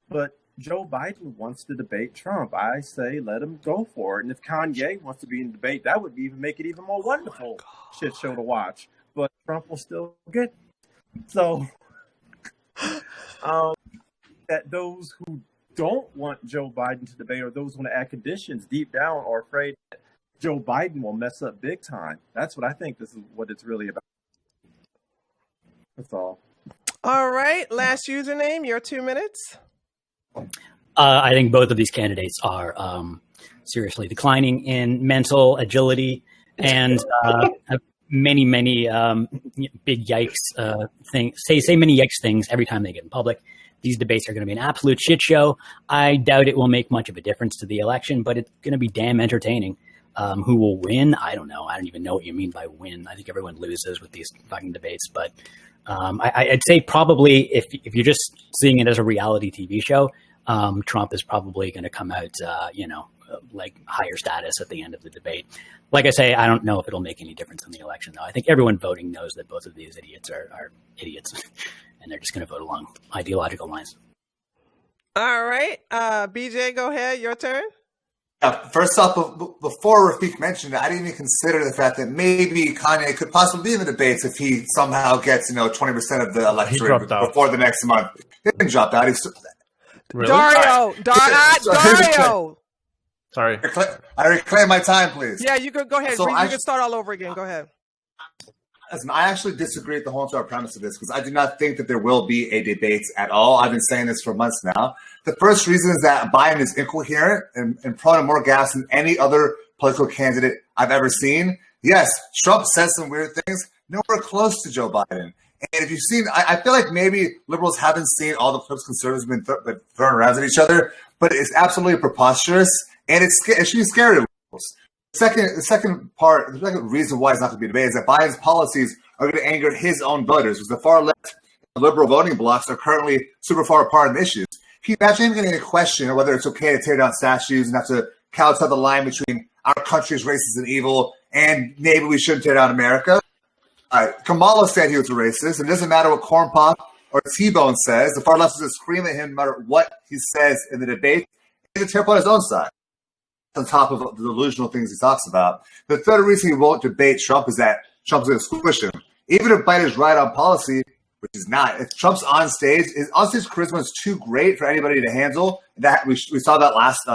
But Joe Biden wants to debate Trump. I say let him go for it. And if Kanye wants to be in the debate, that would even make it even more wonderful shit show to watch. But Trump will still get. So that those who don't want Joe Biden to debate, or those who want to add conditions deep down, are afraid that Joe Biden will mess up big time. That's what I think this is what it's really about. That's all. All right. Last username, your 2 minutes. I think both of these candidates are seriously declining in mental agility and have many big yikes things. Say many yikes things every time they get in public. these debates are going to be an absolute shit show. I doubt it will make much of a difference to the election, but it's going to be damn entertaining. Who will win? I don't know. I don't even know what you mean by win. I think everyone loses with these fucking debates. But I'd say probably if you're just seeing it as a reality TV show, Trump is probably going to come out, like higher status at the end of the debate. Like I say, I don't know if it'll make any difference in the election, though. I think everyone voting knows that both of these idiots are idiots, and they're just going to vote along ideological lines. All right. BJ, go ahead. Your turn. First off, before Rafik mentioned it, I didn't even consider the fact that maybe Kanye could possibly be in the debates if he somehow gets 20% of the electorate before the next month. He didn't drop out. Really? Dario. Sorry. I reclaim my time, please. Yeah, you can go ahead. So you can start all over again. Go ahead. Listen, I actually disagree with the whole entire premise of this because I do not think that there will be a debate at all. I've been saying this for months now. The first reason is that Biden is incoherent and prone to more gas than any other political candidate I've ever seen. Yes, Trump says some weird things, nowhere close to Joe Biden. And if you've seen, I feel like maybe liberals haven't seen all the clips conservatives have been throwing around at each other, but it's absolutely preposterous, and it should be scary to liberals. The second reason why it's not going to be debated is that Biden's policies are going to anger his own voters, because the far left and liberal voting blocs are currently super far apart on issues. Can you imagine getting a question whether it's okay to tear down statues and have to kowtow the line between our country's racist and evil and maybe we shouldn't tear down America? Kamala said he was a racist. It doesn't matter what Corn Pop or T-Bone says. The far left is going to scream at him no matter what he says in the debate. He's going to tear up on his own side, on top of the delusional things he talks about. The third reason he won't debate Trump is that Trump's going to squish him. Even if Biden's right on policy, which is not, if Trump's on stage, his on-stage charisma is too great for anybody to handle. That we saw that last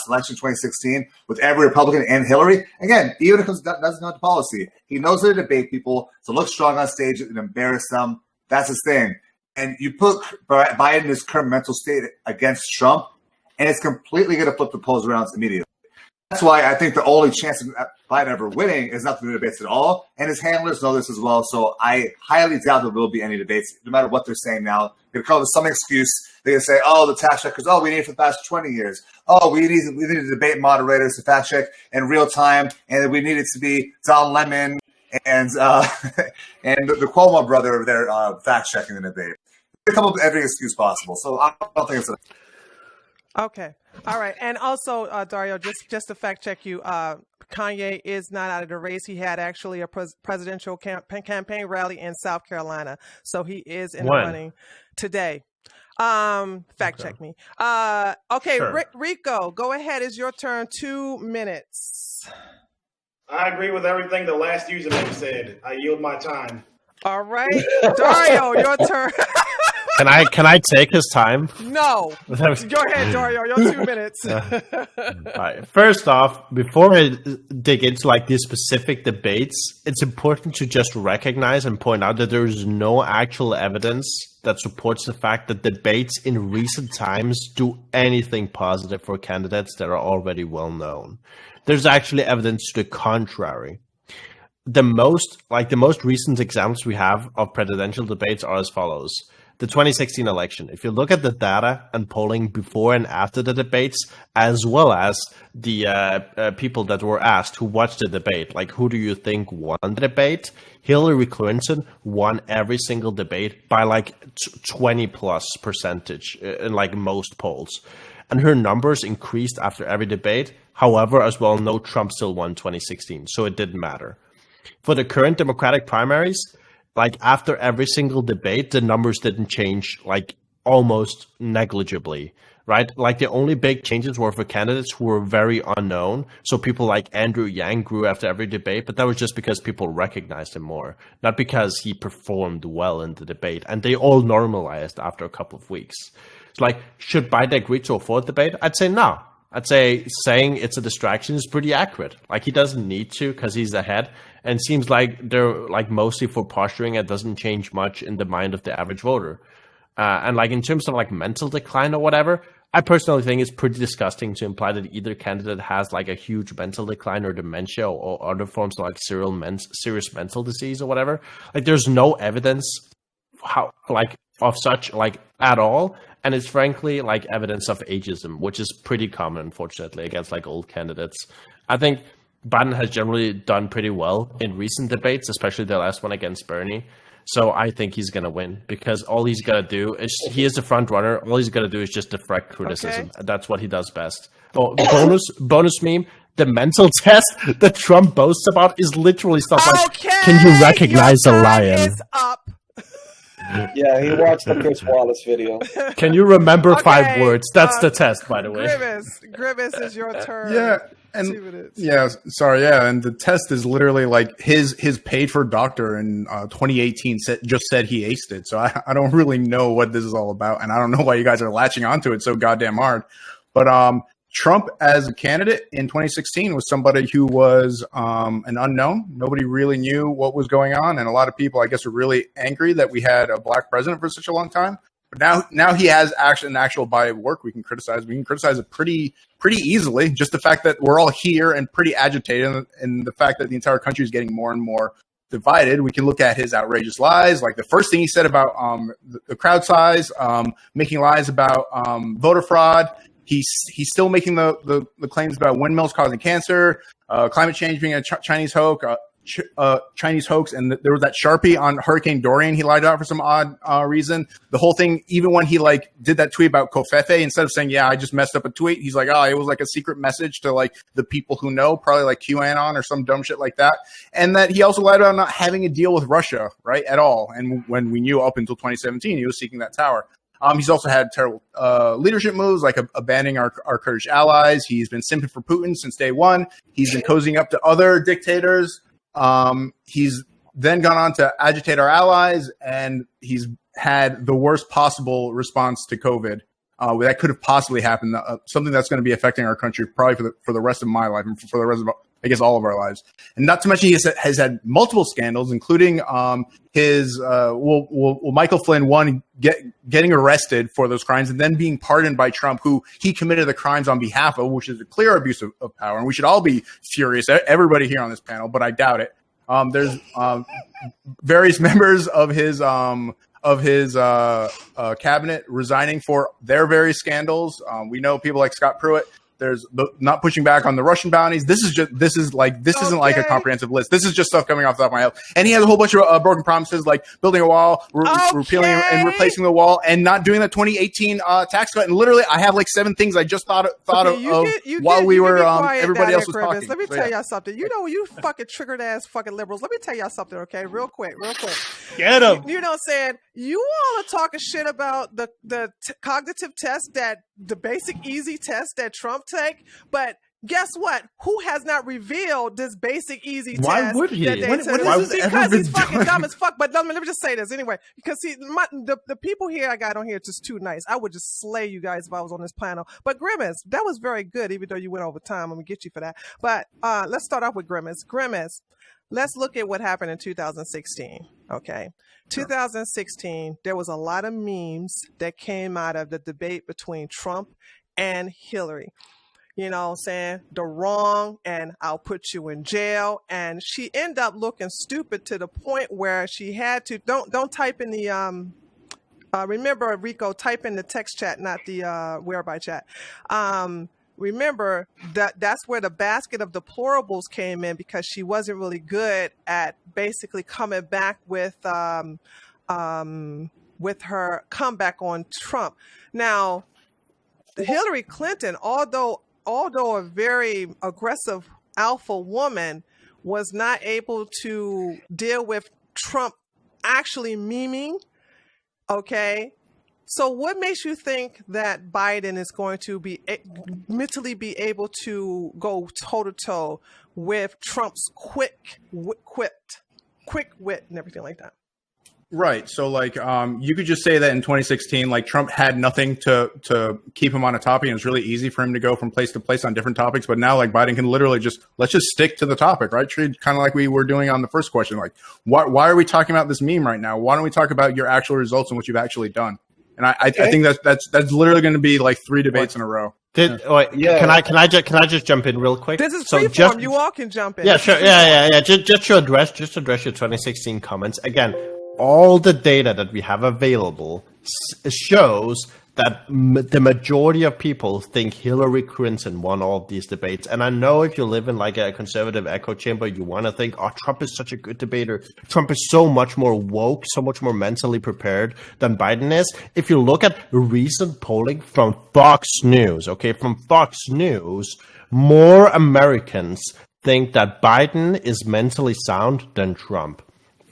election, 2016, with every Republican and Hillary. Again, even if it doesn't know the policy, he knows how to debate people, to look strong on stage and embarrass them. That's his thing. And you put Biden in his current mental state against Trump, and it's completely going to flip the polls around immediately. That's why I think the only chance of Biden ever winning is not through the debates at all. And his handlers know this as well. So I highly doubt there will be any debates, no matter what they're saying now. They're going to come up with some excuse. They're going to say, oh, the tax records, we need it for the past 20 years. Oh, we need debate moderators to fact check in real time. And we need it to be Don Lemon and the Cuomo brother over there fact checking the debate. They come up with every excuse possible. So I don't think it's Okay. All right. And also, Dario, just to fact check you, Kanye is not out of the race. He had actually a presidential campaign rally in South Carolina. So he is in the running today. Fact check me. Okay. Sure. Rico, go ahead. It's your turn. 2 minutes. I agree with everything the last username said. I yield my time. All right. Dario, your turn. Can I take his time? No. Go ahead, Dario. Your 2 minutes. All right. First off, before I dig into these specific debates, it's important to just recognize and point out that there is no actual evidence that supports the fact that debates in recent times do anything positive for candidates that are already well known. There's actually evidence to the contrary. The most recent examples we have of presidential debates are as follows. The 2016 election, if you look at the data and polling before and after the debates, as well as the people that were asked who watched the debate, who do you think won the debate? Hillary Clinton won every single debate by 20+% in most polls. And her numbers increased after every debate. However, as well, no, Trump still won 2016, so it didn't matter. For the current Democratic primaries, after every single debate, the numbers didn't change almost negligibly, right? The only big changes were for candidates who were very unknown. So people like Andrew Yang grew after every debate, but that was just because people recognized him more, not because he performed well in the debate. And they all normalized after a couple of weeks. It's should Biden agree to a fourth debate? I'd say no. I'd say saying it's a distraction is pretty accurate. He doesn't need to because he's ahead. And it seems they're mostly for posturing. It doesn't change much in the mind of the average voter. And in terms of mental decline or whatever, I personally think it's pretty disgusting to imply that either candidate has a huge mental decline or dementia or other forms of serious mental disease or whatever. There's no evidence of such at all. and it's frankly like evidence of ageism, which is pretty common, unfortunately, against like old candidates. I think Biden has generally done pretty well in recent debates, especially the last one against Bernie. So I think he's going to win because all he's got to do is he is the front runner. All he's got to do is just deflect criticism. Okay. That's what he does best. Oh, bonus meme. The mental test that Trump boasts about is literally stuff like, can you recognize a lion? Up. Yeah, he watched the Chris Wallace video. Can you remember 5 words? That's the test, by the way. Grimace is your turn. Yeah. And and the test is literally like his paid for doctor in 2018 just said he aced it. So I don't really know what this is all about, and I don't know why you guys are latching onto it so goddamn hard. But Trump as a candidate in 2016 was somebody who was an unknown. Nobody really knew what was going on, and a lot of people, I guess, are really angry that we had a black president for such a long time. But now he has an actual body of work we can criticize. We can criticize it pretty easily. Just the fact that we're all here and pretty agitated, and the fact that the entire country is getting more and more divided. We can look at his outrageous lies, like the first thing he said about the crowd size, making lies about voter fraud. He's still making the claims about windmills causing cancer, climate change being a Chinese hoax. And there was that Sharpie on Hurricane Dorian he lied about for some odd reason. The whole thing, even when he like did that tweet about Kofefe, instead of saying, yeah, I just messed up a tweet, he's like, oh, it was like a secret message to like the people who know, probably like QAnon or some dumb shit like that. And that he also lied about not having a deal with Russia, right, at all. And when we knew up until 2017, he was seeking that tower. He's also had terrible leadership moves, like abandoning our Kurdish allies. He's been simping for Putin since day one. He's been cozying up to other dictators. He's then gone on to agitate our allies, and he's had the worst possible response to COVID that could have possibly happened. Something that's going to be affecting our country probably for the rest of my life and for the rest of, I guess, all of our lives. And not to mention he has had multiple scandals, including his Michael Flynn getting arrested for those crimes and then being pardoned by Trump, who he committed the crimes on behalf of, which is a clear abuse of power. And we should all be furious, everybody here on this panel, but I doubt it. There's various members of his cabinet resigning for their various scandals. We know people like Scott Pruitt. There's not pushing back on the Russian bounties. This isn't like a comprehensive list. This is just stuff coming off the top of my head. And he has a whole bunch of broken promises, like building a wall, repealing and replacing the wall, and not doing the 2018 tax cut. And literally, I have like 7 things I just thought of while everybody else was talking. Let me tell y'all something. You know, you fucking triggered ass fucking liberals. Let me tell y'all something, okay? Real quick. Get them. You know what I'm saying? You all are talking shit about the cognitive test, the basic easy test that Trump take, but guess what? Who has not revealed this basic easy test? Why would he? Because he's fucking dumb as fuck. But let me just say this anyway. Because the people here I got on here are just too nice. I would just slay you guys if I was on this panel. But Grimace, that was very good, even though you went over time. I'm gonna get you for that. But let's start off with Grimace. Grimace, let's look at what happened in 2016. Okay. 2016, there was a lot of memes that came out of the debate between Trump and Hillary. You know what I'm saying? The wrong, and I'll put you in jail. And she ended up looking stupid to the point where she had to, don't type in the, remember, Rico, type in the text chat, not the whereby chat. Remember that's where the basket of deplorables came in, because she wasn't really good at basically coming back with her comeback on Trump. Now, Hillary Clinton, although a very aggressive alpha woman, was not able to deal with Trump actually memeing. Okay. So what makes you think that Biden is going to be mentally be able to go toe-to-toe with Trump's quick wit and everything like that? Right. So like you could just say that in 2016, like Trump had nothing to keep him on a topic, and it's really easy for him to go from place to place on different topics. But now like Biden can literally let's just stick to the topic, right? Kind of like we were doing on the first question. Like why are we talking about this meme right now? Why don't we talk about your actual results and what you've actually done? And I think that's literally going to to be like 3 debates in a row. Can I just jump in real quick? This is freeform. You all can jump in. Yeah, sure. Yeah. Just to address your 2016 comments again. All the data that we have available shows that the majority of people think Hillary Clinton won all of these debates. And I know if you live in like a conservative echo chamber, you want to think, oh, Trump is such a good debater. Trump is so much more woke, so much more mentally prepared than Biden is. If you look at recent polling from Fox News, more Americans think that Biden is mentally sound than Trump.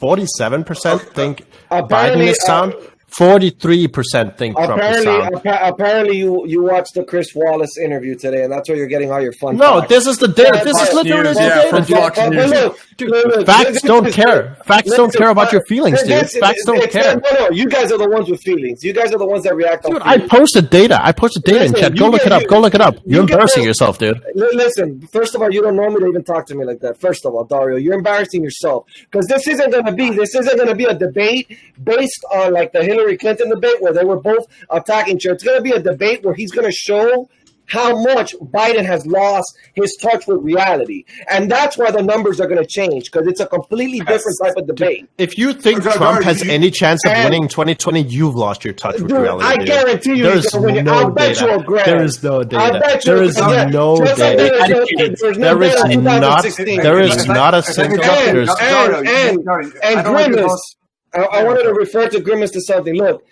47% think Biden is sound. 43% think Trump is sound. Apparently, you watched the Chris Wallace interview today, and that's where you're getting all your fun. No, facts. this is the data. This is literally the data. From Fox News. Dude, facts don't care. Facts don't care about your feelings, dude. Facts don't care. No, you guys are the ones with feelings. You guys are the ones that react on Dude, feelings. I posted data. in chat. Go look it up. Go look it up. You're embarrassing yourself, dude. Listen, first of all, you don't normally even talk to me like that. First of all, Dario, you're embarrassing yourself because this isn't going to be a debate based on like the Hillary Clinton debate where they were both attacking each other. It's going to be a debate where he's going to show how much Biden has lost his touch with reality. And that's why the numbers are going to change, because it's a completely different type of debate. If you think Trump has any chance of winning 2020, you've lost your touch with reality. I guarantee you there's no data. There is no data. There is no data. There is not a single. And Grimace, I wanted to refer to Grimace to something. Look,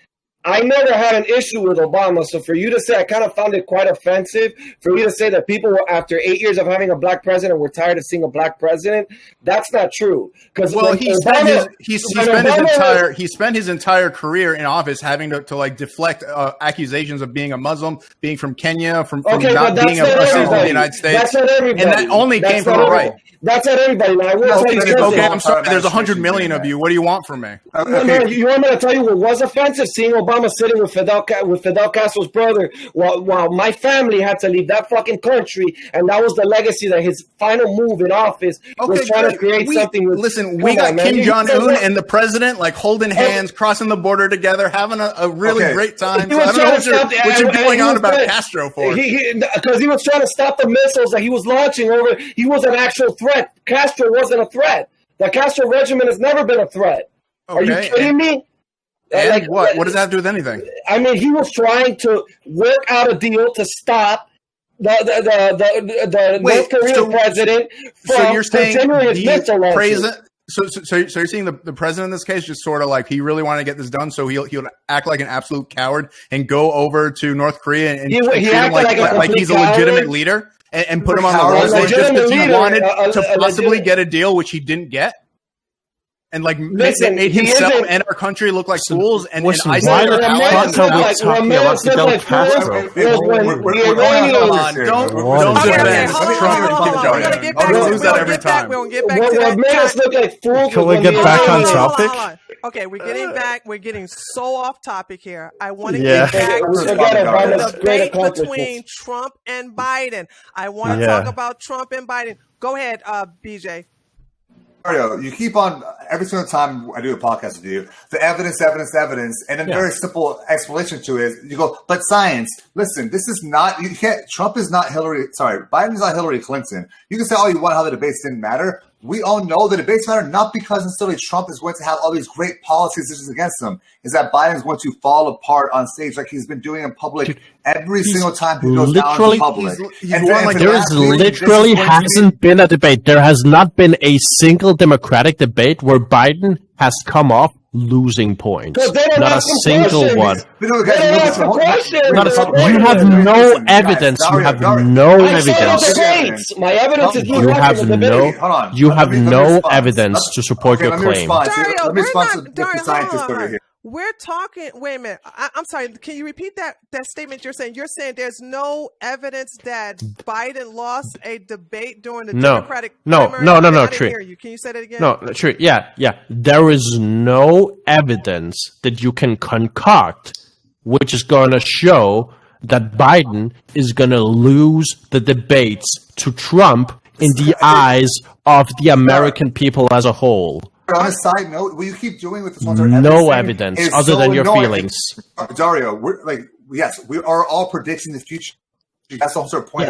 I never had an issue with Obama, so for you to say, I kind of found it quite offensive for you to say that people were, after 8 years of having a black president, were tired of seeing a black president. That's not true. Because he spent his entire career in office having to like deflect accusations of being a Muslim, being from Kenya, from not being a citizen of the United States. That's not everybody. And that only came from the right. That's not everybody. Now, I will tell you okay, I'm sorry. There's 100 million of you. What do you want from me? No, you want me to tell you what was offensive? Seeing Obama sitting with Fidel Castro's brother while my family had to leave that fucking country, and that was the legacy that his final move in office was trying to create something. We got Kim Jong-un and the president like holding hands, crossing the border together, having a really great time. So I don't know what you're going on about Castro for. Because he was trying to stop the missiles that he was launching over. He was an actual threat. Castro wasn't a threat. The Castro regime has never been a threat. Are you kidding me? And like, what? What does that have to do with anything? I mean, he was trying to work out a deal to stop the North Korean president from continuing his missile launches. So you're seeing the president in this case just sort of like he really wanted to get this done, so he'll act like an absolute coward and go over to North Korea and treat him like he's a legitimate leader and put him on the world stage just because he wanted to possibly get a deal which he didn't get. And like made himself and our country look like fools and isolate our allies. Don't defend Trump and Kim Jong-un. I'm going to lose that every time. What made us look like fools? Can we get back on topic? Okay, we're getting back. We're getting so off topic here. I want to get back to the debate between Trump and Biden. I want to talk about Trump and Biden. Go ahead, BJ. Mario, you keep on every single time I do a podcast with you, the evidence, and a very simple explanation to it is you go, but science, listen, this is not, you can't, Trump is not Biden is not Hillary Clinton. You can say all you want how the debates didn't matter. We all know the debates matter not because necessarily Trump is going to have all these great policy decisions against him. Is that Biden is going to fall apart on stage like he's been doing in public every single time he goes down in public. There hasn't been a debate. There has not been a single Democratic debate where Biden has come off losing points. Not a single one. You have no evidence. You have no evidence. My evidence is you have no evidence to support your claim. Let me respond to the scientists over here. We're talking. Wait a minute. I'm sorry. Can you repeat that statement you're saying? You're saying there's no evidence that Biden lost a debate during the Democratic primary? No, Tree. Can you say that again? No, Tree. Yeah. There is no evidence that you can concoct which is going to show that Biden is going to lose the debates to Trump in the eyes of the American people as a whole. On a side note, what you keep doing with this one, no evidence other than your feelings. Dario, we are all predicting the future. That's also a point.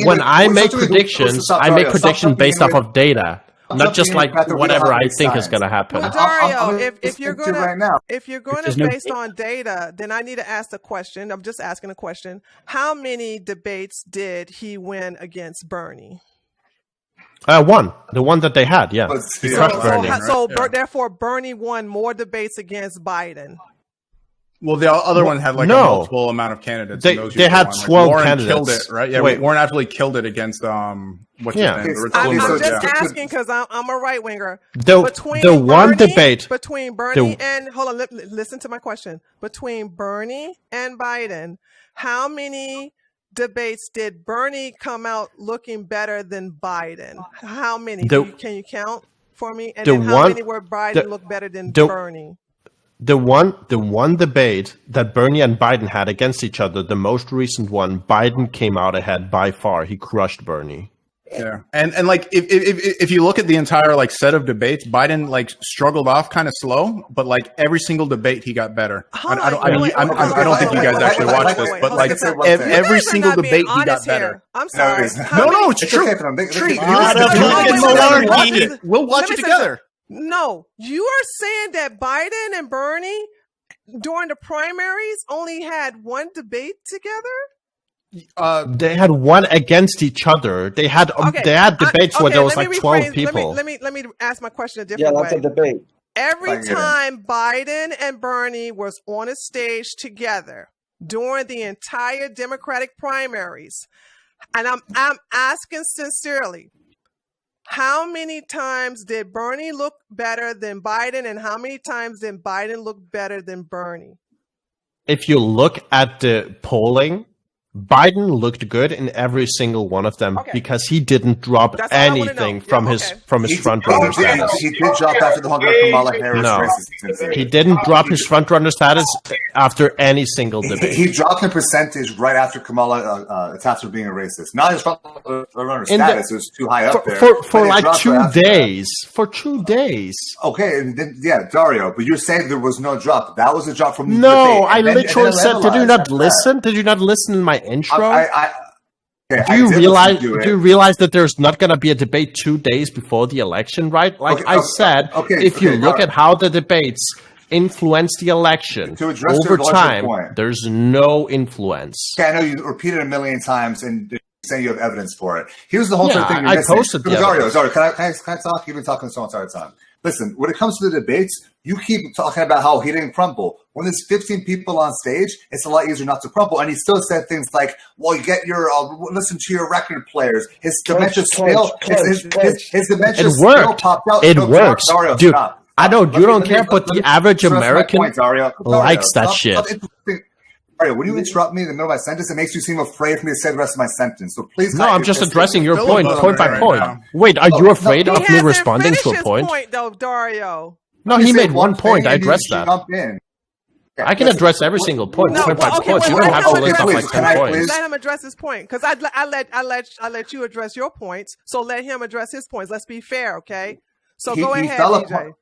When I make predictions, I make predictions based off of data. not just like whatever I think is going to happen. Well, Dario, I'm if you're listening to gonna right now. if you're going to There's no based on data, then I need to ask the question. I'm just asking a question. How many debates did he win against Bernie? One, the one that they had, yeah. But He yeah, crushed so- Bernie. Therefore, Bernie won more debates against Biden. Well, the other one had like a multiple amount of candidates. They- and those they usually had won. Like, 12 Warren candidates. killed it, right? Yeah, Wait. Warren actually killed it against what's his Yeah. name? Okay, I'm so just yeah. asking because I'm a right winger. The one debate. Between Bernie and hold on, listen to my question. Between Bernie and Biden, how many debates did Bernie come out looking better than Biden? How many? Can you count for me? And then how many where Biden looked better than Bernie? The one debate that Bernie and Biden had against each other, the most recent one, Biden came out ahead by far. He crushed Bernie. Yeah, and like if you look at the entire like set of debates, Biden like struggled off kind of slow, but like every single debate he got better. I don't think you guys actually watched this, but like every single debate he got better. I'm sorry. No, it's true. Tree. We'll watch it together. No, you are saying that Biden and Bernie during the primaries only had one debate together? They had one against each other. They had debates where there was like 12 people. Let me ask my question a different way. Yeah, that's a debate. Every time Biden and Bernie was on a stage together during the entire Democratic primaries, and I'm asking sincerely, how many times did Bernie look better than Biden, and how many times did Biden look better than Bernie? If you look at the polling, Biden looked good in every single one of them because he didn't drop anything from his front runner status. He did drop after the 100 Kamala Harris races. He didn't drop his front runner status after any single debate. He dropped in percentage right after Kamala attached for being a racist. Not his front runner status; it was too high up there. For like 2 days. For 2 days. Okay, and then, yeah, Dario, but you're saying there was no drop. That was a drop from the No, debate. I literally said, did you not listen? Did you not listen in my intro? Do you realize that there's not going to be a debate 2 days before the election, right? Like I said, if you look at how the debates influence the election over time, there's no influence. Okay, I know you repeated it a million times and saying you have evidence for it. Here's the whole thing. I posted the evidence. Dario, can I talk? You've been talking so much time. Listen, when it comes to the debates, you keep talking about how he didn't crumble. When there's 15 people on stage, it's a lot easier not to crumble. And he still said things like, well, you get your, listen to your record players. His dementia skill, his dementia skill popped out. It works. Dario, dude, stop. I know you don't care, but the average American likes that shit. Dario, when you interrupt me in the middle of my sentence, it makes you seem afraid for me to say the rest of my sentence. So please. No, I'm just addressing your point by point. Wait, are you afraid of me responding to a point? Though, Dario. No, he made one point. I addressed that. I can address every single point, point by point. You don't have to list off like 10 points. Let him address his point, because I let you address your points. So let him address his points. Let's be fair, okay? So go ahead, DJ.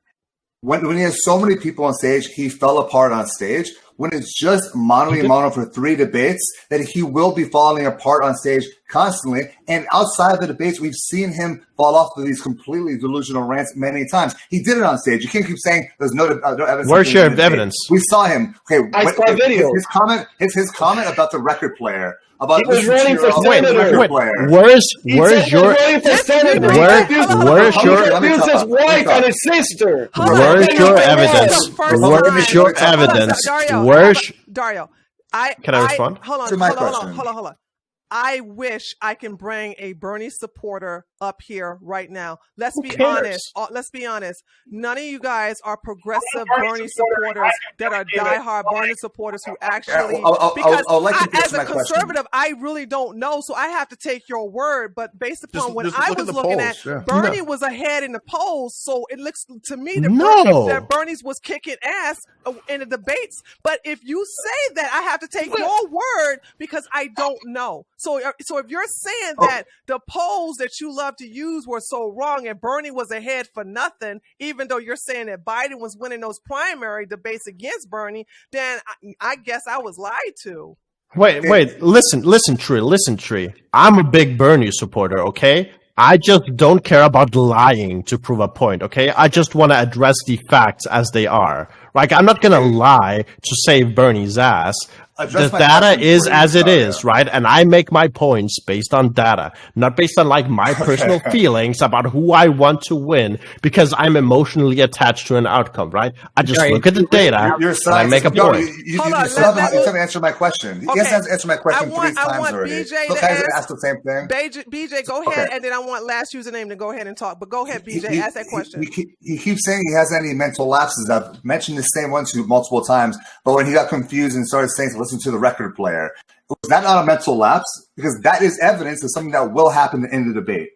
When he has so many people on stage, he fell apart on stage. When it's just mono for 3 debates, that he will be falling apart on stage constantly. And outside of the debates, we've seen him fall off of these completely delusional rants many times. He did it on stage. You can't keep saying there's no evidence. Where's your evidence? We saw him. Okay, I saw video. His comment about the record player. He was running for senator. Where's your wife and his sister? Where's your evidence? Where's your evidence? Dario, can I respond? Hold on. I wish I can bring a Bernie supporter up here right now. Let's be honest. None of you guys are progressive Bernie supporters that are diehard Bernie supporters who actually. As a conservative, I really don't know, so I have to take your word. But based upon what I was looking at, Bernie was ahead in the polls, so it looks to me that Bernie's was kicking ass in the debates. But if you say that, I have to take your word because I don't know. So if you're saying that the polls that you love to use were so wrong and Bernie was ahead for nothing, even though you're saying that Biden was winning those primary debates against Bernie, then I guess I was lied to. Wait, listen, Tree. I'm a big Bernie supporter, okay? I just don't care about lying to prove a point, okay? I just want to address the facts as they are. Like, I'm not going to lie to save Bernie's ass. The data is as it is, right? And I make my points based on data, not based on like my personal feelings about who I want to win because I'm emotionally attached to an outcome, right? I just look at the data and I make a point. You still haven't answered my question. Okay. He hasn't answered my question 3 times already. BJ Look, I asked the same thing. BJ, go ahead, and then I want last username to go ahead and talk. But go ahead, BJ, ask that question. He keeps saying he has any mental lapses. I've mentioned the same one to you multiple times, but when he got confused and started saying to listen to the record player, was that not a mental lapse? Because that is evidence of something that will happen in the debate.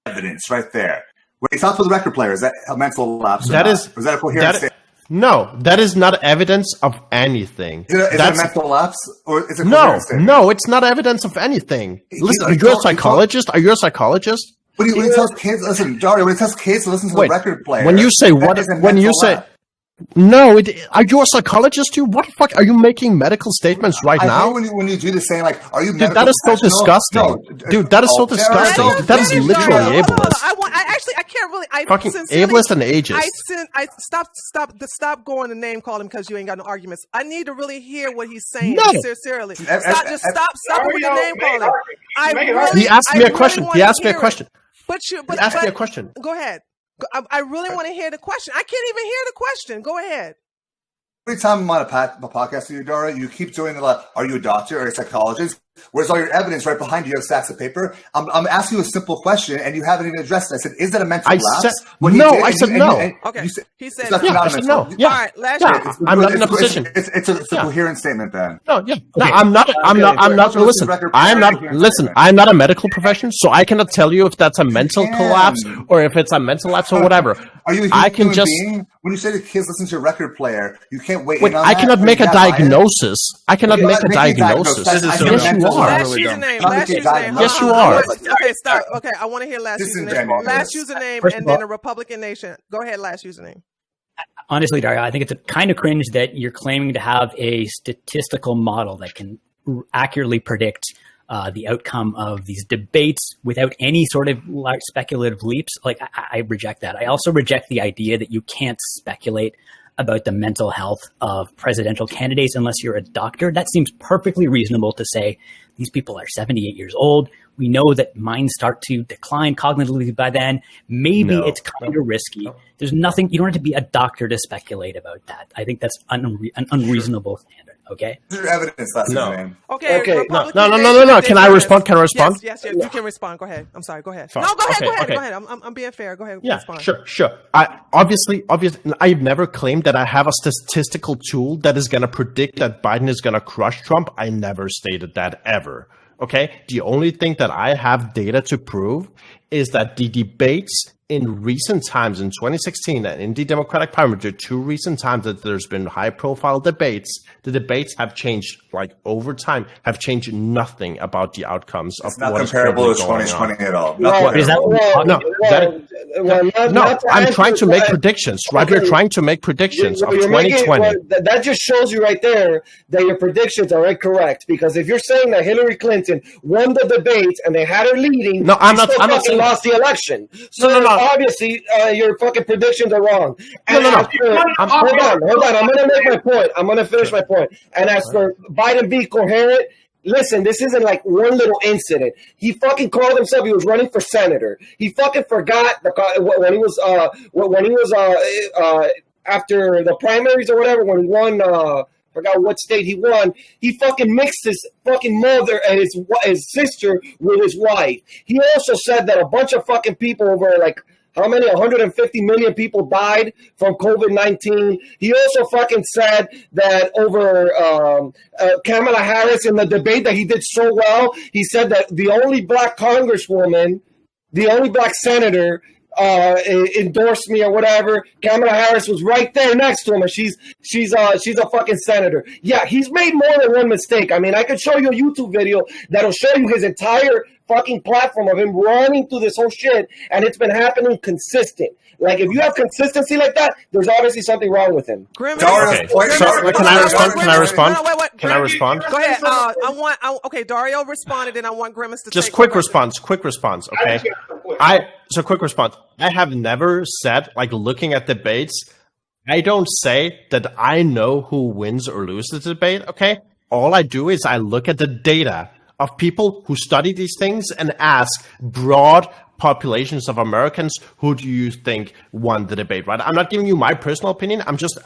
Evidence right there. When he talked to the record player, is that a mental lapse? Or is that a coherent statement? No, that is not evidence of anything. Is it a mental lapse or is it a coherent statement? No, it's not evidence of anything. Listen, are you a psychologist? Are you a psychologist? When he tells kids, listen, Dario, when he tells kids to listen to the record player, when you say what? When you say. No, are you a psychologist too? What the fuck? Are you making medical statements right now? When you do the same, like, are you Dude, that is so disgusting. No, dude, that is so disgusting. That is literally ableist. I can't really. Fucking ableist and ageist. Stop going to name call him because you ain't got no arguments. I need to really hear what he's saying. No. Sincerely. Stop with the name calling. He asked me a question. He asked me a question. He asked me a question. Go ahead. I really want to hear the question. I can't even hear the question. Go ahead. Every time I'm on a podcast with you, Dora, you keep doing the like, are you a doctor or a psychologist? Where's all your evidence right behind you? You have stacks of paper. I'm asking you a simple question, and you haven't even addressed it. I said, is that a mental lapse? I said no. Okay. He said no. I said no. Yeah. All right. I'm not in a position. It's a coherent statement then. No, yeah. No, I'm not. Listen, I'm not a medical profession, so I cannot tell you if that's a mental collapse or if it's a mental lapse or whatever. Are you a human being? When you say to kids listen to a record player, you can't wait. I cannot make a diagnosis. I cannot make a diagnosis. Yes, you are. Yes, you are. Okay, stop. Okay, I want to hear last username. Last username, and then a Republican Nation. Go ahead, last username. Honestly, Dario, I think it's a kind of cringe that you're claiming to have a statistical model that can accurately predict the outcome of these debates without any sort of speculative leaps. Like, I reject that. I also reject the idea that you can't speculate about the mental health of presidential candidates unless you're a doctor. That seems perfectly reasonable to say these people are 78 years old. We know that minds start to decline cognitively by then. Maybe it's kind of risky. There's nothing, you don't have to be a doctor to speculate about that. I think that's an unreasonable standard. Okay. Is there evidence that's name? Okay. No. Can I respond? Yes, you can respond. Go ahead. I'm sorry. Go ahead. Fine. No, go ahead. I'm being fair. Go ahead. Yeah, respond. sure. Obviously, I've never claimed that I have a statistical tool that is going to predict that Biden is going to crush Trump. I never stated that ever. Okay. The only thing that I have data to prove is that the debates in recent times, in 2016 and in the Democratic primary, there are 2 recent times that there's been high-profile debates. The debates have changed, like, over time, have changed nothing about the outcomes of what is comparable to 2020 at all. I'm trying to make predictions, right? We're trying to make predictions of 2020. That just shows you right there that your predictions are incorrect. Because if you're saying that Hillary Clinton won the debates and they had her leading, I'm not saying lost the election. So obviously, your fucking predictions are wrong. And hold on. I'm going to make my point. I'm going to finish my point. And as for Biden being coherent, listen, this isn't like one little incident. He fucking called himself. He was running for senator. He fucking forgot when he was after the primaries or whatever, when he won. Forgot what state he won. He fucking mixed his fucking mother and his sister with his wife. He also said that a bunch of fucking people over like how many 150 million people died from COVID-19. He also fucking said that over Kamala Harris in the debate that he did so well. He said that the only black congresswoman, the only black senator endorsed me or whatever. Kamala Harris was right there next to him, and she's a fucking senator. Yeah, he's made more than one mistake. I mean, I could show you a YouTube video that'll show you his entire fucking platform of him running through this whole shit, and it's been happening consistent. Like, if you have consistency like that, there's obviously something wrong with him. Okay. Can I respond? No, wait. Can I respond? Go ahead. Okay, Dario responded, and I want Grimace to just quick response. Okay. So quick response. I have never said, like, looking at debates, I don't say that I know who wins or loses the debate, okay? All I do is I look at the data of people who study these things and ask broad populations of Americans, who do you think won the debate, right? I'm not giving you my personal opinion. I'm just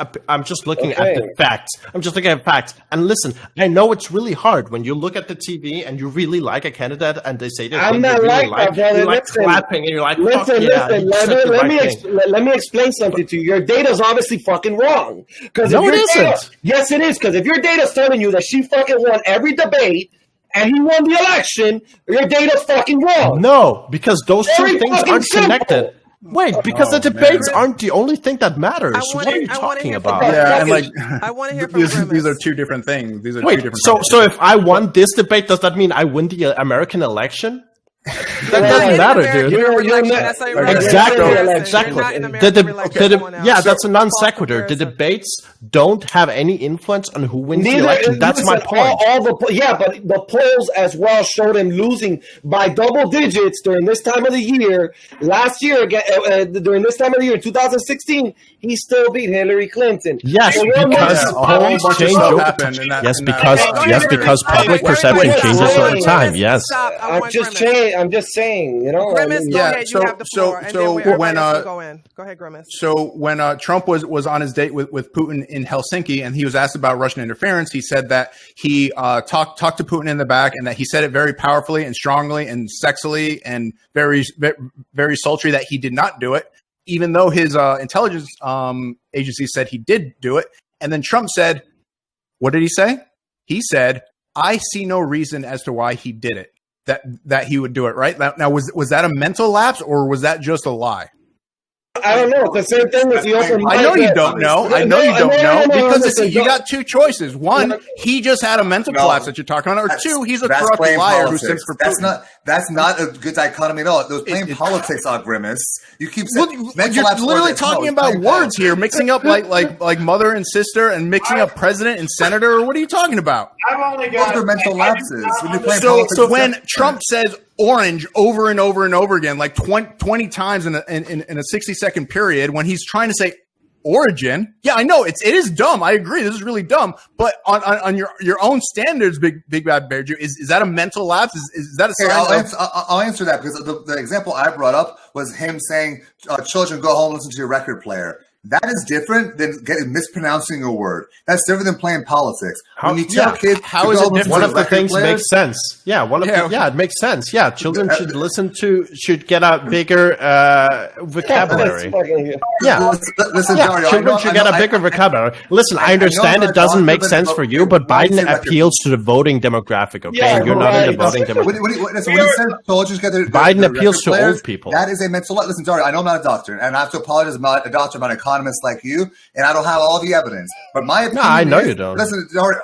looking at the facts. I'm just looking at facts. And listen, I know it's really hard when you look at the TV and you really like a candidate and they say this. I'm not like that, brother. You're like listen, clapping and you're like, listen. Let me explain something to you. Your data's obviously fucking wrong. No, it isn't. Yes, it is. Because if your data's telling you that she fucking won every debate, and he won the election, your data's fucking wrong. No, because those two things aren't connected. Simple. Wait, because the debates aren't the only thing that matters. What are you talking about? Yeah, and like, I want to hear from Grimace. These are two different things. These are Wait, two different so things. so if I won this debate, does that mean I win the American election? That doesn't matter, dude. Exactly. Yeah, that's a non sequitur. The debates don't have any influence on who wins the election. That's my point. But the polls as well showed him losing by double digits during this time of the year. Last year, during this time of the year, 2016, he still beat Hillary Clinton. Yes, because polls change. Yes, because public perception changes over time. Yes. I'm just saying, you know. Grimace, go ahead. You have the floor. Go ahead, Grimace. So when Trump was on his date with Putin in Helsinki, and he was asked about Russian interference, he said that he talked to Putin in the back, and that he said it very powerfully and strongly and sexily and very, very sultry that he did not do it, even though his intelligence agency said he did do it. And then Trump said, what did he say? He said, I see no reason as to why he did it. That he would do it, right? Now, was that a mental lapse or was that just a lie? I don't know. The same thing with the open mic. I know you don't know. Because you got two choices. One, he just had a mental collapse that you're talking about, or two, he's a corrupt liar who sits for Putin. That's not a good dichotomy at all. Those playing politics are Grimace. You keep saying you're literally talking about words here, mixing up like mother and sister, and mixing up president and senator. Or what are you talking about? I've only got mental lapses. So when Trump says orange over and over and over again, like 20 times in a 60-second period, when he's trying to say origin, yeah, I know it is dumb. I agree, this is really dumb. But on your own standards, big bad bear Jew, is that a mental lapse? Is that a sign? I'll answer that, because the example I brought up was him saying, "Children, go home, listen to your record player." That is different than mispronouncing a word. That's different than playing politics. When you tell kids, how is it different? One of the things makes sense. Yeah, it makes sense. Yeah, children should get a bigger vocabulary. Children should get a bigger vocabulary. Listen, I understand it doesn't make sense for you, but Biden appeals to the voting demographic. Okay, and you're not in the voting demographic. Biden appeals to old people. That is a mental. Listen, Dario, I know I'm not a doctor, and I have to apologize. I'm not a doctor. I'm not an economist like you, and I don't have all the evidence. But my opinion I know you don't. Listen, Dario,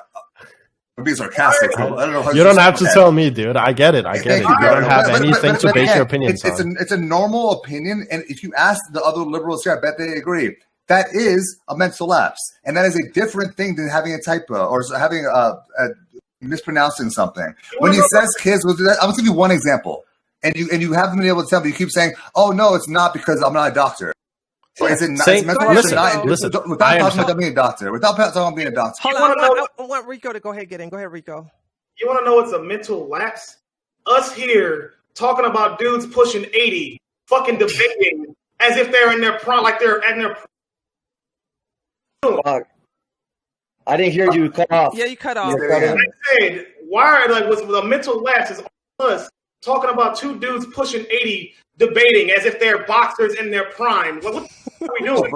I'm being sarcastic. I don't know. You don't have to tell me, dude. I get it. You don't have anything to base your opinions on. It's a normal opinion, and if you ask the other liberals here, I bet they agree. That is a mental lapse, and that is a different thing than having a typo or having a mispronouncing something. When he says kids, I'm going to give you one example, and you haven't been able to tell me. You keep saying, "Oh no, it's not because I'm not a doctor." Or is it not? Listen, without talking about being a doctor. Without talking about being a doctor. Hold on, I want Rico to go ahead and get in. Go ahead, Rico. You want to know what's a mental lapse? Us here talking about dudes pushing 80, fucking debating as if they're in their prime, like they're in their. I didn't hear you cut off. Yeah, you cut off. I said, why? Like, what's the mental lapse is us talking about two dudes pushing 80, debating as if they're boxers in their prime. What are we doing?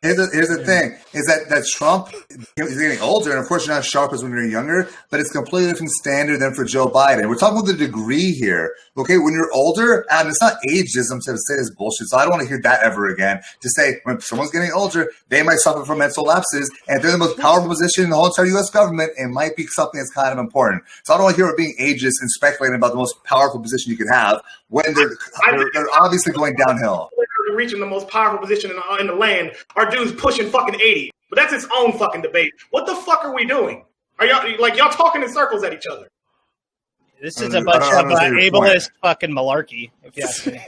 Here's the thing, is that Trump, he's getting older, and of course you're not as sharp as when you're younger, but it's a completely different standard than for Joe Biden. We're talking about the degree here. Okay, when you're older, and it's not ageism to say this bullshit, so I don't want to hear that ever again. To say when someone's getting older, they might suffer from mental lapses, and if they're in the most powerful position in the whole entire U.S. government, it might be something that's kind of important. So I don't want to hear it being ageist and speculating about the most powerful position you could have when they're obviously going downhill. Reaching the most powerful position in the land, our dudes pushing fucking 80. But that's its own fucking debate. What the fuck are we doing? Are y'all talking in circles at each other? This is a bunch of ableist fucking malarkey, if you ask me.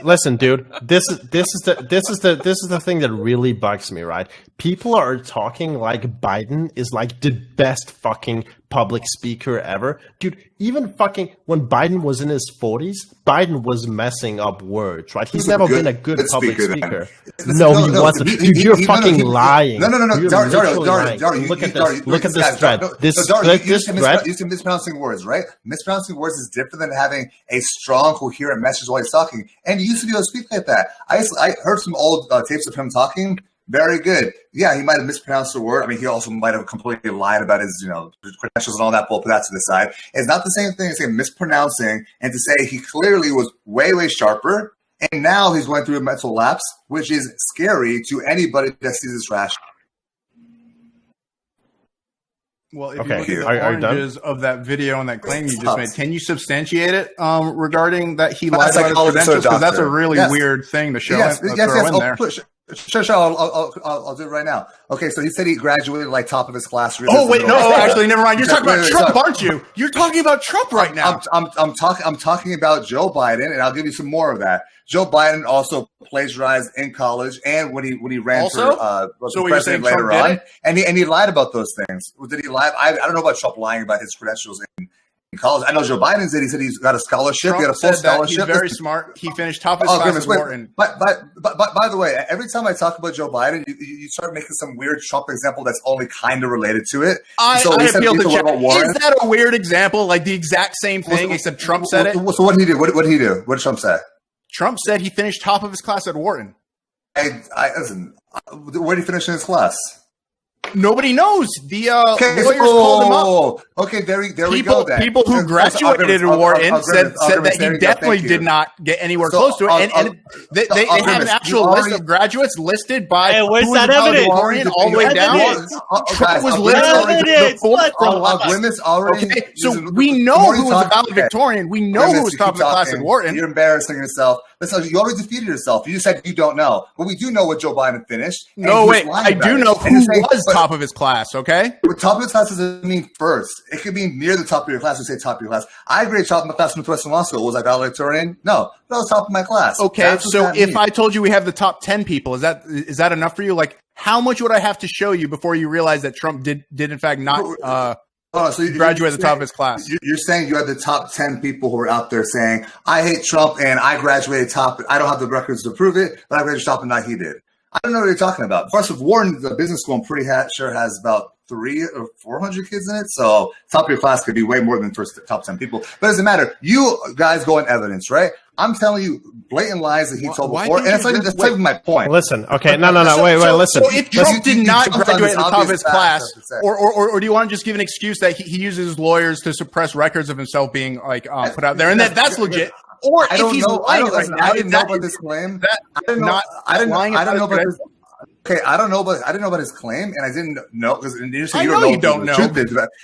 Listen, dude. This is the thing that really bugs me, right? People are talking like Biden is like the best fucking public speaker ever. Dude, even fucking when Biden was in his 40s, Biden was messing up words, right? He's never been a good public speaker. No, he wasn't. Dude, you're fucking lying. No. Dario, look at this. Look at this thread. This thread. You see mispronouncing words, right? Mispronouncing words is different than having a strong, coherent message while he's talking. And he used to be able to speak like that. I heard some old tapes of him talking. Very good. Yeah, he might have mispronounced a word. I mean, he also might have completely lied about his, credentials and all that. We'll put that to the side. It's not the same thing as saying mispronouncing and to say he clearly was way, way sharper. And now he's going through a mental lapse, which is scary to anybody that sees this rational. Well, if you look at the oranges of that video and that claim you just made, can you substantiate it regarding that he lied about his credentials? Because that's a really weird thing to show throw in there. Sure. I'll do it right now. Okay, so he said he graduated like top of his class. Oh wait, no, actually, never mind. You're talking about Trump, aren't you? You're talking about Trump right now. I'm talking about Joe Biden, and I'll give you some more of that. Joe Biden also plagiarized in college, and when he ran for president later on, and he lied about those things. Did he lie? I don't know about Trump lying about his credentials in college. I know Joe Biden did. He said he's got a scholarship. He got a full scholarship. He's very smart. He finished top of his class at Wharton. But by the way, every time I talk about Joe Biden, you start making some weird Trump example that's only kind of related to it. I appeal to Jeff. Is that a weird example? Like the exact same thing, except Trump said it? So what did he do? What did he do? What did Trump say? Trump said he finished top of his class at Wharton. Listen, where did he finish in his class? Nobody knows. The lawyers called him up. Okay, there we go. Then. People who graduated at Wharton said that he definitely did not get anywhere close to it. And they have an actual list of graduates listed by who was at Wharton all the way down. Trump was listed the fourth from last. Okay, so we know who was a valedictorian. We know who was top of the class at Wharton. You're embarrassing yourself. Listen, you already defeated yourself. You said you don't know. But we do know what Joe Biden finished. No, wait. I do know who was top of his class, okay? Top of his class doesn't mean first. It could mean near the top of your class. You say top of your class. I graded top of my class from Northwestern Law School. Was I valedictorian? No. That was top of my class. Okay, so if I told you we have the top 10 people, is that enough for you? Like, how much would I have to show you before you realize that Trump did in fact not graduate at the top of his class? You're saying you have the top 10 people who are out there saying, I hate Trump and I graduated top. I don't have the records to prove it, but I graduated top and not he did. I don't know what you're talking about. First of all, Wharton, the business school, I'm pretty sure has about 300 or 400 kids in it. So top of your class could be way more than first top 10 people. But it doesn't matter. You guys go on evidence, right? I'm telling you blatant lies that he told before. And that's not even my point. Listen, okay, no, wait, listen. So if Trump did not graduate at the top of his class, or do you want to just give an excuse that he uses his lawyers to suppress records of himself being like put out there, and that's legit? Or I don't know. I didn't know about this claim. I didn't know about this. Okay, I didn't know about his claim, and I didn't know because you say you don't know.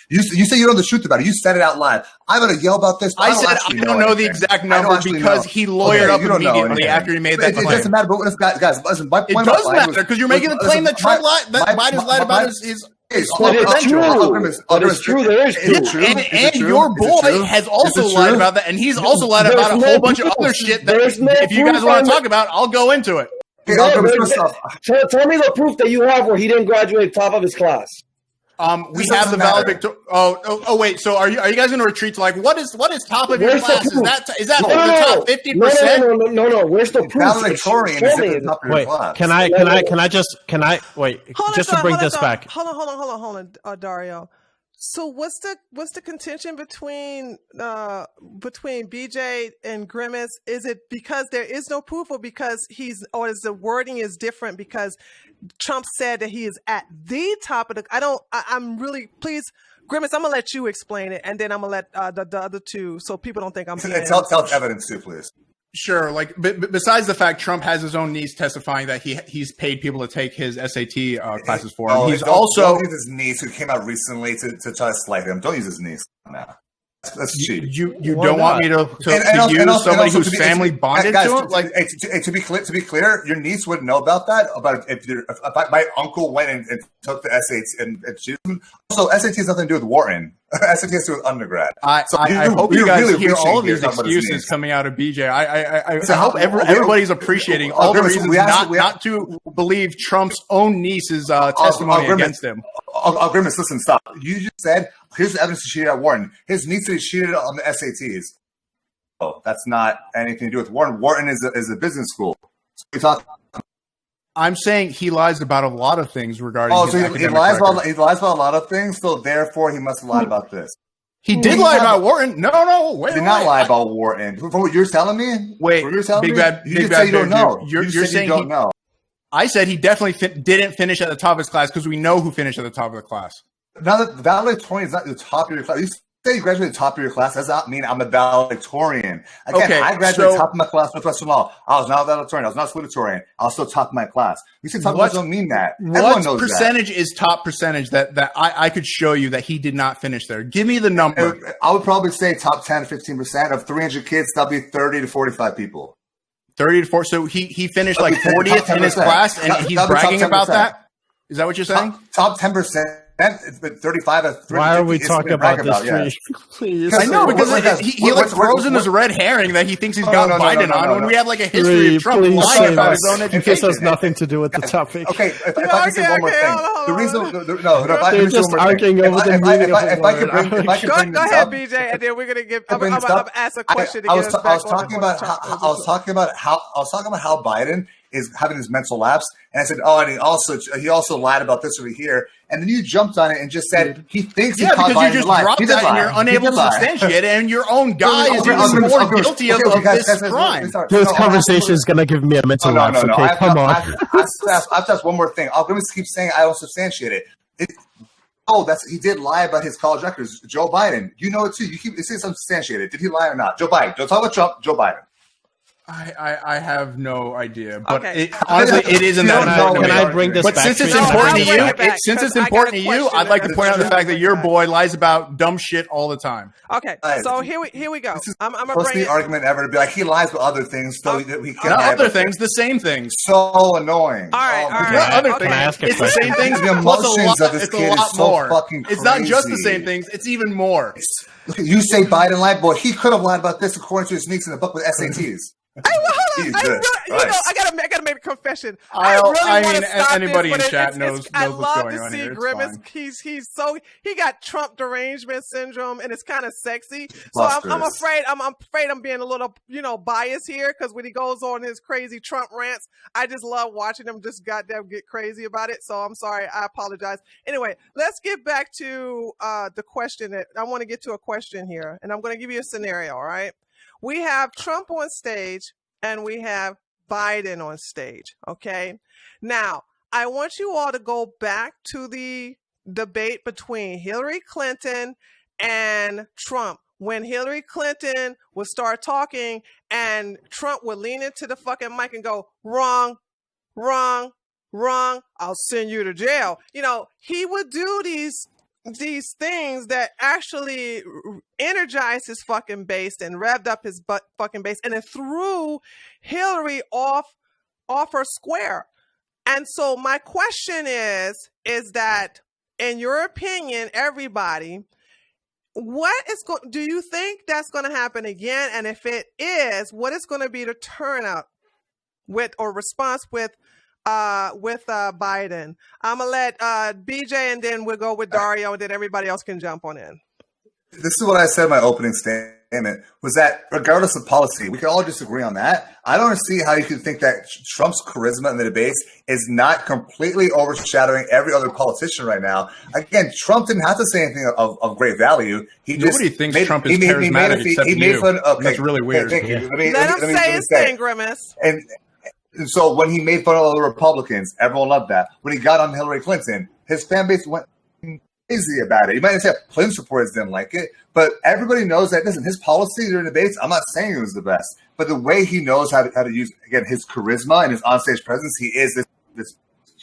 You say you don't know the truth about it. You said it out loud. I'm gonna yell about this. I said I don't know the exact number because he lawyered up immediately after he made that claim. It doesn't matter. But guys, listen. My point it does matter because you're making the claim that Trump lied, that Biden's lied about his. It's true. There is true. And your boy has also lied about that, and he's also lied about a whole bunch of other shit that if you guys want to talk about, I'll go into it. Tell me the proof that you have where he didn't graduate top of his class. We have the valedictorian. Oh, wait. So are you guys going to retreat to like what is top of your class? Is that the top 50%? No. Where's the proof? Valedictorian is at the top of your class. Can I wait? Just to bring this back. Hold on, Dario. So what's the contention between BJ and Grimace? Is it because there is no proof, or is the wording is different because Trump said that he is at the top of the? I'm really please, Grimace. I'm gonna let you explain it, and then I'm gonna let the other two, so people don't think I'm. Tell evidence too, please. Sure. Like, besides the fact Trump has his own niece testifying that he's paid people to take his SAT classes for him. He's also don't use his niece who came out recently to try to slight him. Don't use his niece now. That's cheap. You don't want me to use somebody whose family bonded guys, to him? Like, to be clear, your niece wouldn't know about that. About if my uncle went and took the SAT and also SAT has nothing to do with Wharton. SAT has to do with undergrad. I hope you guys really hear all of these excuses coming out of BJ. I hope everybody's appreciating all the reasons not to believe Trump's own niece's testimony against him. Grimace, listen, stop. You just said, here's the evidence he cheated at Wharton. His niece said he cheated on the SATs. Oh, that's not anything to do with Wharton. Wharton is a business school. So we talk. I'm saying he lies about a lot of things regarding. Oh, so he lies about a lot of things. So therefore, he must have lied about this. He did lie about Wharton. No, wait. He did not lie about Wharton. From what you're telling me. Wait, what you're telling Big me? Bad. You just say you don't know. You're saying you don't know. I said he definitely didn't finish at the top of his class because we know who finished at the top of the class. Now that valedictorian is not the top of your class. You say you graduated the top of your class. That does not mean I'm a valedictorian. Again, okay, I graduated top of my class with Western Law. I was not a valedictorian. I was not a salutatorian. I was still top of my class. You say top of my class don't mean that. Everyone knows percentage is top percentage that I could show you that he did not finish there? Give me the number. I would probably say top 10 to 15% of 300 kids. That'll be 30 to 45 people. 30 to 40. So he finished like 40th in his class, and he's bragging about that. Is that what you're saying? Top 10%. It's been 35 of 3. Why are we talking about this? Please. I know because he like throws in this red herring that he thinks he's got Biden on when we have like a history of Trump lying about his own education. This has nothing to do with the topic. Okay, if I can say one more thing, the reason they're just arguing over the meaning of the word. Go ahead, BJ, and then we're gonna give. I'm gonna ask a question to get us back. I was talking about how Biden is having his mental lapse, and I said, and he also lied about this over here, and then you jumped on it and just said he thinks he caught Biden in lie. Dropped that and you're unable to substantiate it, and your own guy is more guilty of this crime. This conversation is going to give me a mental lapse. Okay, come on. I have to ask one more thing. I'm going to keep saying I don't substantiate it. He did lie about his college records. Joe Biden, you know it too. You keep saying substantiated. Did he lie or not? Joe Biden. Don't talk about Trump. Joe Biden. I have no idea, but honestly, it isn't that important. Can I bring this back? But since it's important to you, I'd like to point out the fact that your boy lies about dumb shit all the time. Okay, so here we go. I'm gonna bring the argument ever to be like he lies about other things, so he can't. Not other things, the same things. So annoying. All right. Not other things. It's the same things. The emotions of this kid is so fucking crazy. It's not just the same things. It's even more. You say Biden lied, boy. He could have lied about this according to his sneaks in the book with SATs. Hey, well, hold on. I gotta make a confession. Anybody in chat knows what's going on here. I love to see Grimace. He got Trump derangement syndrome, and it's kind of sexy. So I'm afraid I'm being a little biased here because when he goes on his crazy Trump rants, I just love watching him just goddamn get crazy about it. So I'm sorry. I apologize. Anyway, let's get back to the question that I want to get to a question here, and I'm going to give you a scenario. All right. We have Trump on stage and we have Biden on stage. Okay. Now, I want you all to go back to the debate between Hillary Clinton and Trump. When Hillary Clinton would start talking and Trump would lean into the fucking mic and go, wrong, I'll send you to jail. He would do these things that actually energized his fucking base and revved up his fucking base, and it threw Hillary off her square. And so my question is that, in your opinion, everybody, do you think that's going to happen again? And if it is, what is going to be the turnout response with Biden? I'm gonna let BJ, and then we'll go with Dario, and then everybody else can jump on in. This is what I said in my opening statement, was that regardless of policy, we can all disagree on that. I don't see how you can think that Trump's charisma in the debates is not completely overshadowing every other politician right now. Again, Trump didn't have to say anything of great value. Nobody thinks Trump is charismatic except you. That's really weird. Let him say his thing, Grimace. And so when he made fun of the Republicans, everyone loved that. When he got on Hillary Clinton, his fan base went crazy about it. You might say Clinton supporters didn't like it, but everybody knows that, listen, his policy during debates, I'm not saying it was the best, but the way he knows how to use, again, his charisma and his onstage presence, he is this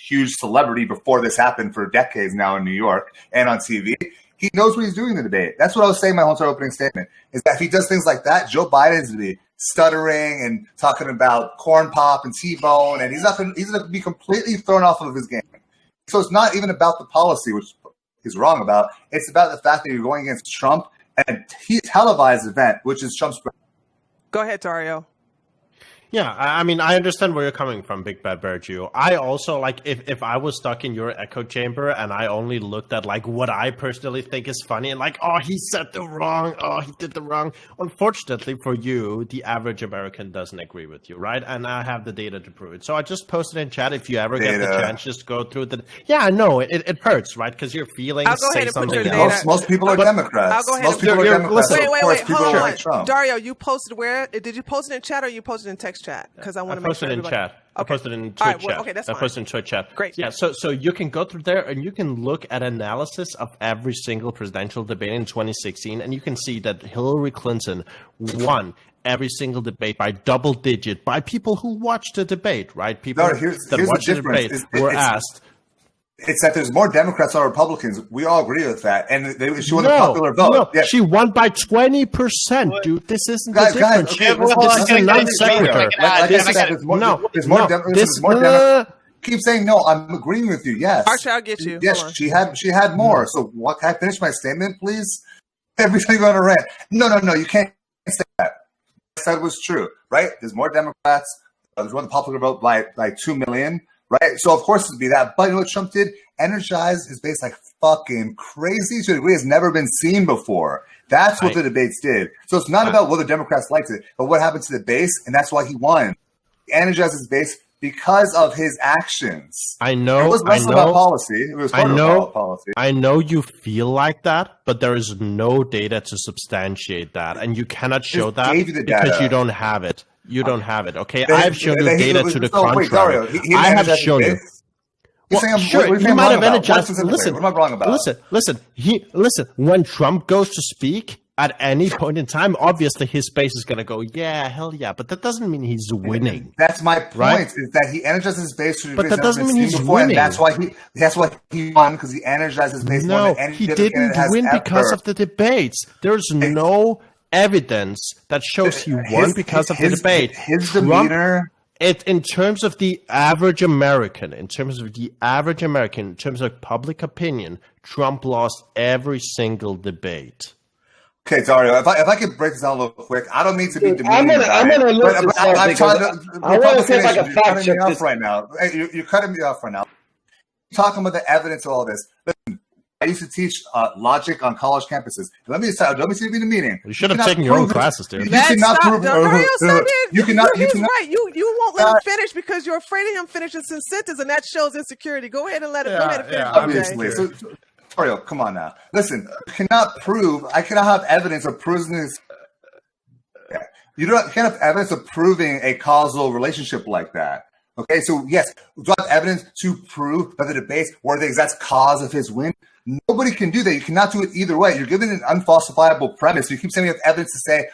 huge celebrity before this happened for decades now in New York and on TV. He knows what he's doing in the debate. That's what I was saying in my whole entire opening statement, is that if he does things like that, Joe Biden is going to be stuttering and talking about corn pop and T-bone, and he's going to be completely thrown off of his game. So it's not even about the policy, which he's wrong about. It's about the fact that you're going against Trump and he televised event, which is Trump's. Go ahead, Dario. Yeah, I mean, I understand where you're coming from, Big Bad Bear Jew. I also, like, if I was stuck in your echo chamber and I only looked at, like, what I personally think is funny and, like, oh, he said the wrong, oh, he did the wrong. Unfortunately for you, the average American doesn't agree with you, right? And I have the data to prove it. So I just posted in chat if you ever get the chance, just go through the... Yeah, I know, it hurts, right? Because your feelings say something else. Most people are Democrats. I'll go ahead most people are Democrats. Wait, hold on. Like Dario, you posted where? Did you post it in chat or you posted in text chat? Because I want to make sure everybody... chat. Okay. I posted in Twitch chat. Okay, that's I fine. posted in Twitch chat. Great. Yeah, so you can go through there and you can look at analysis of every single presidential debate in 2016, and you can see that Hillary Clinton won every single debate by double digit by people who watched the debate, right? People that watched the debate were asked. It's that there's more Democrats than Republicans. We all agree with that. And she won the popular vote. No, yeah. She won by 20%, dude. This isn't the difference. This is a non-sequitur. There's more Democrats. Keep saying no. I'm agreeing with you. Yes. Archie, I'll get you. Yes, she had more. So what? Can I finish my statement, please? Every time you go on a rant. No. You can't say that. What I said was true, right? There's more Democrats. There's won the popular vote by 2 million. Right, so of course it'd be that. But you know what Trump did? Energized his base like fucking crazy to a degree has never been seen before. That's what the debates did. So it's not about whether Democrats liked it, but what happened to the base, and that's why he won. He energized his base because of his actions. I know. It was less about policy. It was about policy. I know you feel like that, but there is no data to substantiate that, and you cannot show that because you don't have it. You don't have it, okay? I've shown you data to the contrary. Dario, I have shown you. Well, sure, he might have energized. Listen, what am I wrong about? Listen. When Trump goes to speak at any point in time, obviously his base is going to go, yeah, hell yeah. But that doesn't mean he's winning. That's my point. Right? Is that he energizes his base to but that doesn't mean he's winning. That's why he won, because he energized his base. No, he didn't win because of the debates. There's no evidence that shows he won because of the debate. His demeanor. In terms of the average American, in terms of public opinion, Trump lost every single debate. Okay, Dario, if I could break this down a little quick, I don't mean to be demeaning. I'm going to look this up I want to say if I can fact check this right now. You're cutting me off right now. You're talking about the evidence of all this. Listen, I used to teach logic on college campuses. Let me see if you're meeting. You should have taken your own classes, dude. You cannot prove it. You cannot. He's right. You won't let him finish because you're afraid of him finishing his sentence, and that shows insecurity. Go ahead and let him. Go ahead and finish. Obviously. So, Dario, come on now. Listen, I cannot have evidence of proving this. You can't have evidence of proving a causal relationship like that. Okay, so yes, we have evidence to prove that the debates were the exact cause of his win. Nobody can do that. You cannot do it either way. You're given an unfalsifiable premise. You keep saying you have evidence to say,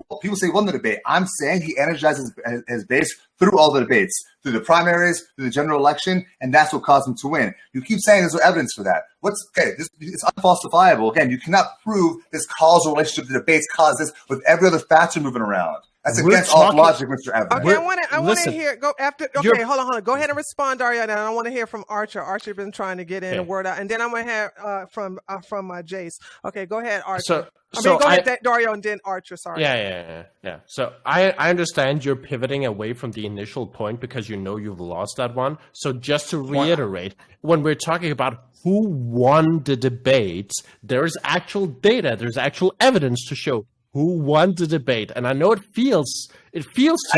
well, people say he won the debate. I'm saying he energized his base through all the debates, through the primaries, through the general election, and that's what caused him to win. You keep saying there's no evidence for that. It's unfalsifiable. Again, you cannot prove this causal relationship. The debates caused this with every other factor moving around. That's against all logic, Mr. Evans. Okay, I want to hear. Go after. Okay, hold on. Go ahead and respond, Dario. And I want to hear from Archer. Archer's been trying to get in a word out, and then I'm going to hear from Jace. Okay, go ahead, Archer. Go ahead, Dario, and then Archer. Sorry. Yeah. So I understand you're pivoting away from the initial point because you know you've lost that one. So just to reiterate, when we're talking about who won the debates, there's actual data. There's actual evidence to show who won the debate. And I know it feels to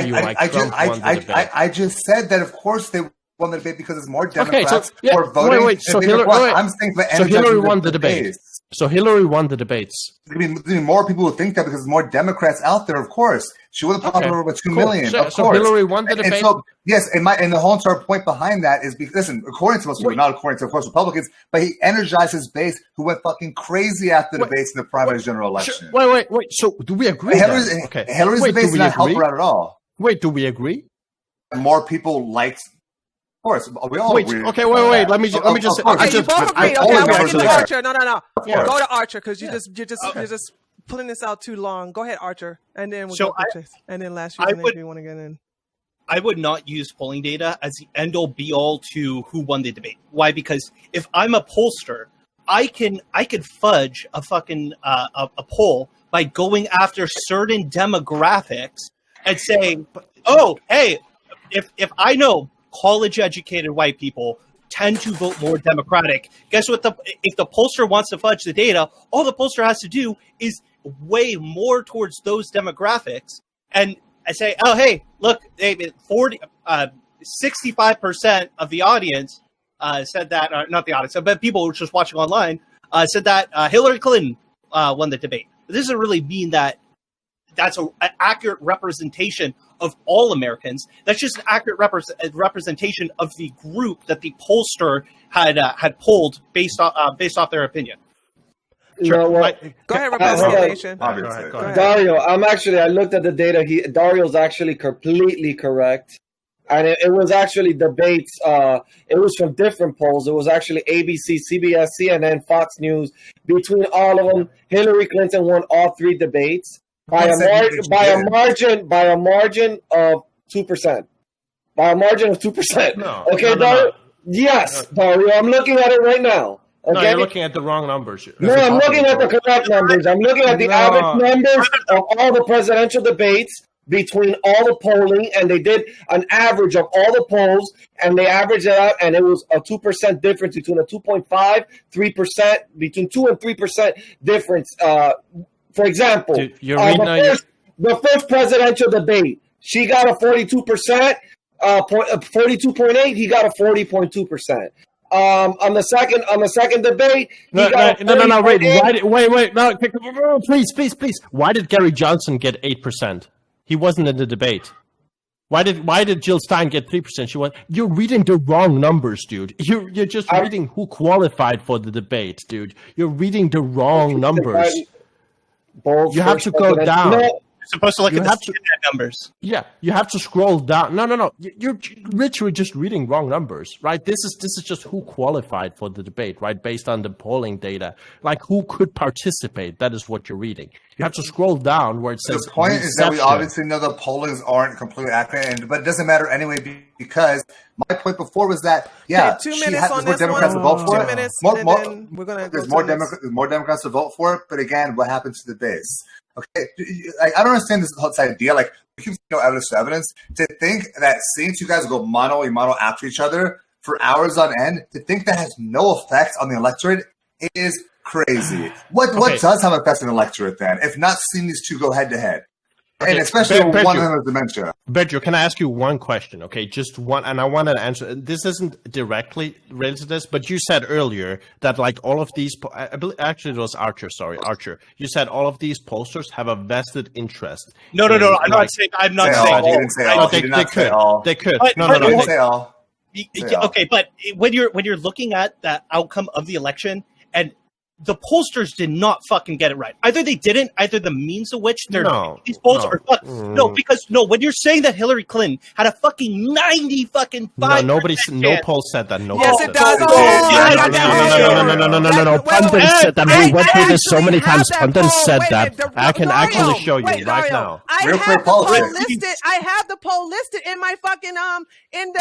you like Trump won the debate. I just said that, of course, they won the debate because there's more Democrats who are voting. Wait. So Hillary won the debate. So Hillary won the debates. I mean, more people will think that because there's more Democrats out there, of course. She won the popular vote by 2 million, of course. So Hillary won the debate? And so, yes, and the whole entire point behind that is because, listen, according to most people, not according to, of course, Republicans, but he energized his base who went fucking crazy after the debates in the primary general election. Wait. So do we agree? Hillary's debate did not help her out at all. Wait, do we agree? More people liked course, we all Wait, agree. okay, wait. Let me just. Okay, you both agree. Okay, I want to get to Archer. No. course. Go to Archer because you're just pulling this out too long. Go ahead, Archer, and then we'll go to Chase, and then last year, if you want to get in. I would not use polling data as the end-all be-all to who won the debate. Why? Because if I'm a pollster, I could fudge a fucking a poll by going after certain demographics and saying, "Oh, hey, if I know college-educated white people tend to vote more Democratic, guess what? If the pollster wants to fudge the data, all the pollster has to do is weigh more towards those demographics and." I say, oh, hey, look, 65% of the audience said that, not the audience, but people who were just watching online said that Hillary Clinton won the debate. This doesn't really mean that that's an accurate representation of all Americans. That's just an accurate representation of the group that the pollster had polled based off their opinion. Sure. Go ahead, representation. Go ahead. Dario, I looked at the data. Dario's actually completely correct. And it was actually debates. It was from different polls. It was actually ABC, CBS, CNN, Fox News. Between all of them, Hillary Clinton won all three debates by a margin of 2%. By a margin of 2%. No, okay, Dario? Yes, Dario. I'm looking at it right now. Okay? No, you're looking at the wrong numbers. No, I'm looking at the correct numbers. I'm looking at the average numbers of all the presidential debates between all the polling, and they did an average of all the polls, and they averaged it out, and it was a 2% difference between a 2.5, 3%, between 2 and 3% difference. For example, Dude, the first presidential debate, she got a 42%, 42.8, he got a 40.2%. On the second debate, wait, no, please. Why did Gary Johnson get 8%? He wasn't in the debate. Why did Jill Stein get 3%? You're reading the wrong numbers, dude. You're just reading who qualified for the debate, dude. You're reading the wrong numbers. You have to go down. You're supposed to look at the numbers. Yeah, you have to scroll down. No. You're literally just reading wrong numbers, right? This is just who qualified for the debate, right? Based on the polling data, like who could participate. That is what you're reading. You have to scroll down where it says. The point is that we obviously know the pollings aren't completely accurate, but it doesn't matter anyway because my point before was that she has more Democrats to vote for it. There's more Democrats to vote for it, but again, what happens to the base? Okay, I don't understand this whole idea. Like, we keep no evidence to evidence. To think that seeing two guys go mano a mano after each other for hours on end, to think that has no effect on the electorate is crazy. What does have effect on the electorate then, if not seeing these two go head to head? And especially one of them has dementia. Bedro, can I ask you one question? Okay, just one, and I want to answer. This isn't directly related to this, but you said earlier that like all of these, I believe, actually it was Archer. Sorry, Archer. You said all of these posters have a vested interest. No. I'm not saying. I'm not saying. He didn't say all. They could. No. He didn't say all. Okay, but when you're looking at the outcome of the election and the pollsters did not fucking get it right. Either they didn't, either the means of which these polls are fucked. No, when you're saying that Hillary Clinton had a fucking 90 fucking 5%. No poll said that. No. Yes, poll it does. No. Pundits said that. We went through this so many times. Pundits said that. I can actually show you right now. Real clear politics. I have the poll listed in my fucking in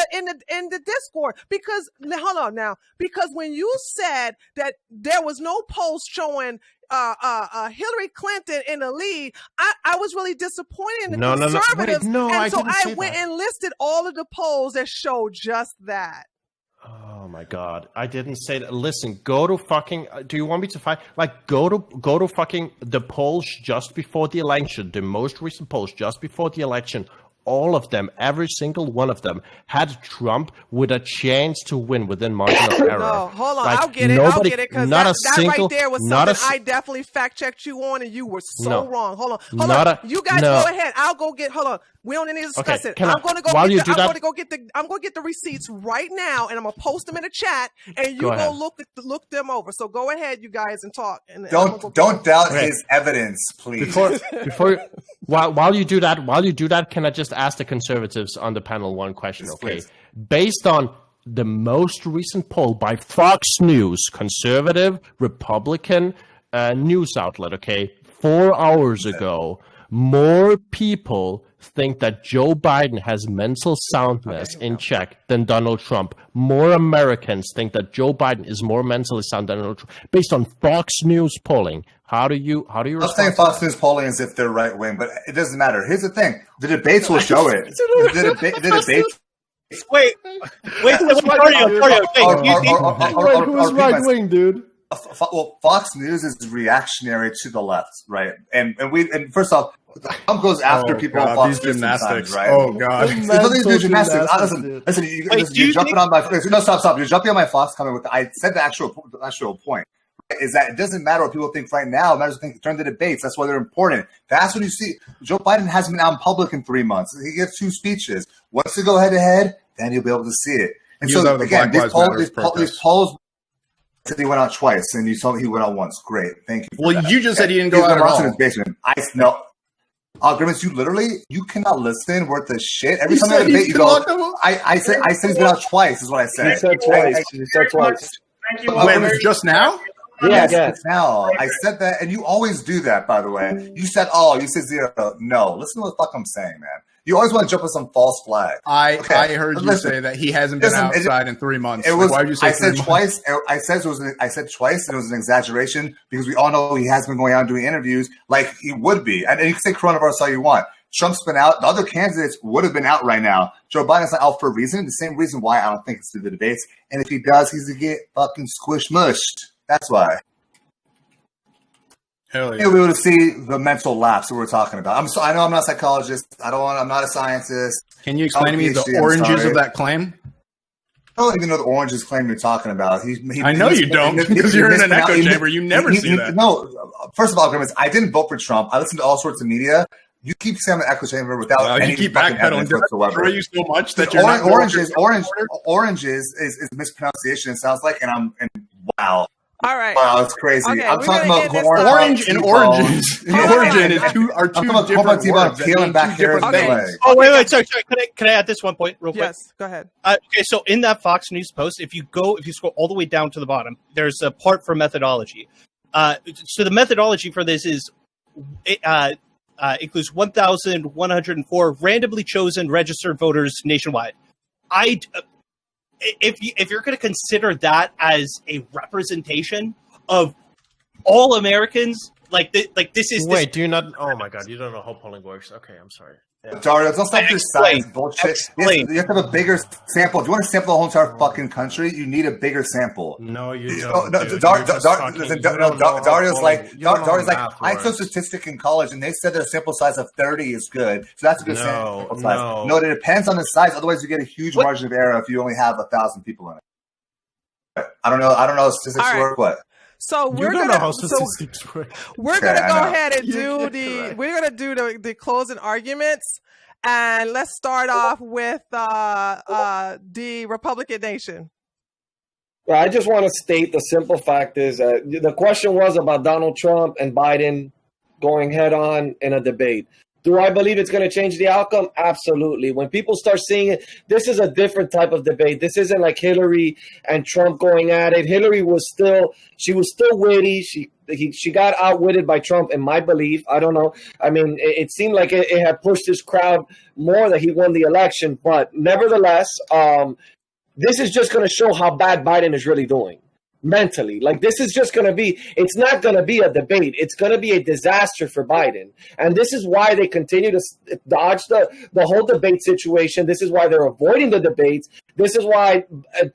the Discord because hold on now, because when you said that there was no polls showing Hillary Clinton in the lead, I was really disappointed in the conservatives. I went and listed all of the polls that showed just that. Oh my God! I didn't say that. Listen, go to fucking. Do you want me to find? Like, go to fucking the polls just before the election. The most recent polls just before the election. All of them, every single one of them, had Trump with a chance to win within margin of error. No, hold on, I'll get it, because that right there was something I definitely fact-checked you on, and you were wrong. Hold on. You guys go ahead. I'll go get, hold on. We don't need to discuss it. I'm going to go get the receipts right now, and I'm going to post them in the chat, and you go look them over. So go ahead, you guys, and talk. And don't doubt his evidence, please. While you do that, can I just ask the conservatives on the panel one question? Okay, based on the most recent poll by Fox News, conservative Republican news outlet, okay, 4 hours ago, more people think that Joe Biden has mental soundness in check than Donald Trump. More Americans think that Joe Biden is more mentally sound than Donald Trump, based on Fox News polling. How do you I'm not saying Fox News polling as if they're right wing, but it doesn't matter. Here's the thing: the debates will show it. The debates. Wait, Who's right wing, dude? Well, Fox News is reactionary to the left, right? And first off, Trump goes after people on Fox News sometimes, right? Oh God, there's nothing to do gymnastics. Listen, you're jumping on my. No, stop. You're jumping on my Fox comment with. I said the actual point. Is that it doesn't matter what people think right now. It matters what they think during the debates. That's why they're important. That's when you see Joe Biden hasn't been out in public in 3 months. He gives 2 speeches. Once they go head to head, then you'll be able to see it. And so again, these polls said he went out twice, and you saw he went out once. Great, thank you. Well, you just said he didn't go out at all. In his basement. Grimace, you cannot listen worth the shit. Every time I debate, you go. I said he's been out twice. Is what I said. He said twice. Thank you. When was just now? Yes, now. I said that, and you always do that, by the way. You said, you said 0. No, listen to what the fuck I'm saying, man. You always want to jump on some false flag. I heard you say that he hasn't been outside in 3 months. Why did you say I said twice. I said twice, and it was an exaggeration because we all know he has been going out and doing interviews like he would be. And you can say coronavirus all you want. Trump's been out. The other candidates would have been out right now. Joe Biden's not out for a reason. The same reason why I don't think it's through the debates. And if he does, he's going to get fucking squish mushed. That's why. Hell yeah. You'll be able to see the mental lapse that we're talking about. I know I'm not a psychologist. I'm not a scientist. Can you explain to me the oranges of that claim? I don't even know the oranges claim you're talking about. I know you don't because you're in an echo chamber. You never see that. No, first of all, Grimace, I didn't vote for Trump. I listened to all sorts of media. You keep saying I'm an echo chamber without any fucking evidence whatsoever. You so much that you're orange is mispronunciation. It sounds like, and wow. All right. Wow, it's crazy. Okay, I'm talking about orange and oranges. Origin is two different words. Peeling back hair things. Oh, wait. Sorry. Can I add this one point real quick? Yes, go ahead. Okay, so in that Fox News post, if you scroll all the way down to the bottom, there's a part for methodology. So the methodology for this is includes 1,104 randomly chosen registered voters nationwide. If you're going to consider that as a representation of all Americans, this is. Wait, do you not? Oh my God, you don't know how polling works. Okay, I'm sorry. Yeah. Dario, don't stop your science bullshit. You have to have a bigger sample. If you want to sample the whole entire fucking country, you need a bigger sample. No, you don't. Dario's like, I took statistics in college, and they said their sample size of 30 is good. So that's a good sample size. No, it depends on the size. Otherwise, you get a huge margin of error if you only have 1,000 people in it. I don't know how statistics work. What? So we're gonna go ahead and do the closing arguments, and let's start off with the Republican Nation. Well, I just want to state the simple fact is the question was about Donald Trump and Biden going head on in a debate. Do I believe it's going to change the outcome? Absolutely. When people start seeing it, this is a different type of debate. This isn't like Hillary and Trump going at it. Hillary was still witty. She got outwitted by Trump, in my belief. I don't know. I mean, it seemed like it had pushed his crowd more that he won the election. But nevertheless, this is just going to show how bad Biden is really doing. Mentally, this is just going to be, it's not going to be a debate. It's going to be a disaster for Biden. And this is why they continue to dodge the whole debate situation. This is why they're avoiding the debates. This is why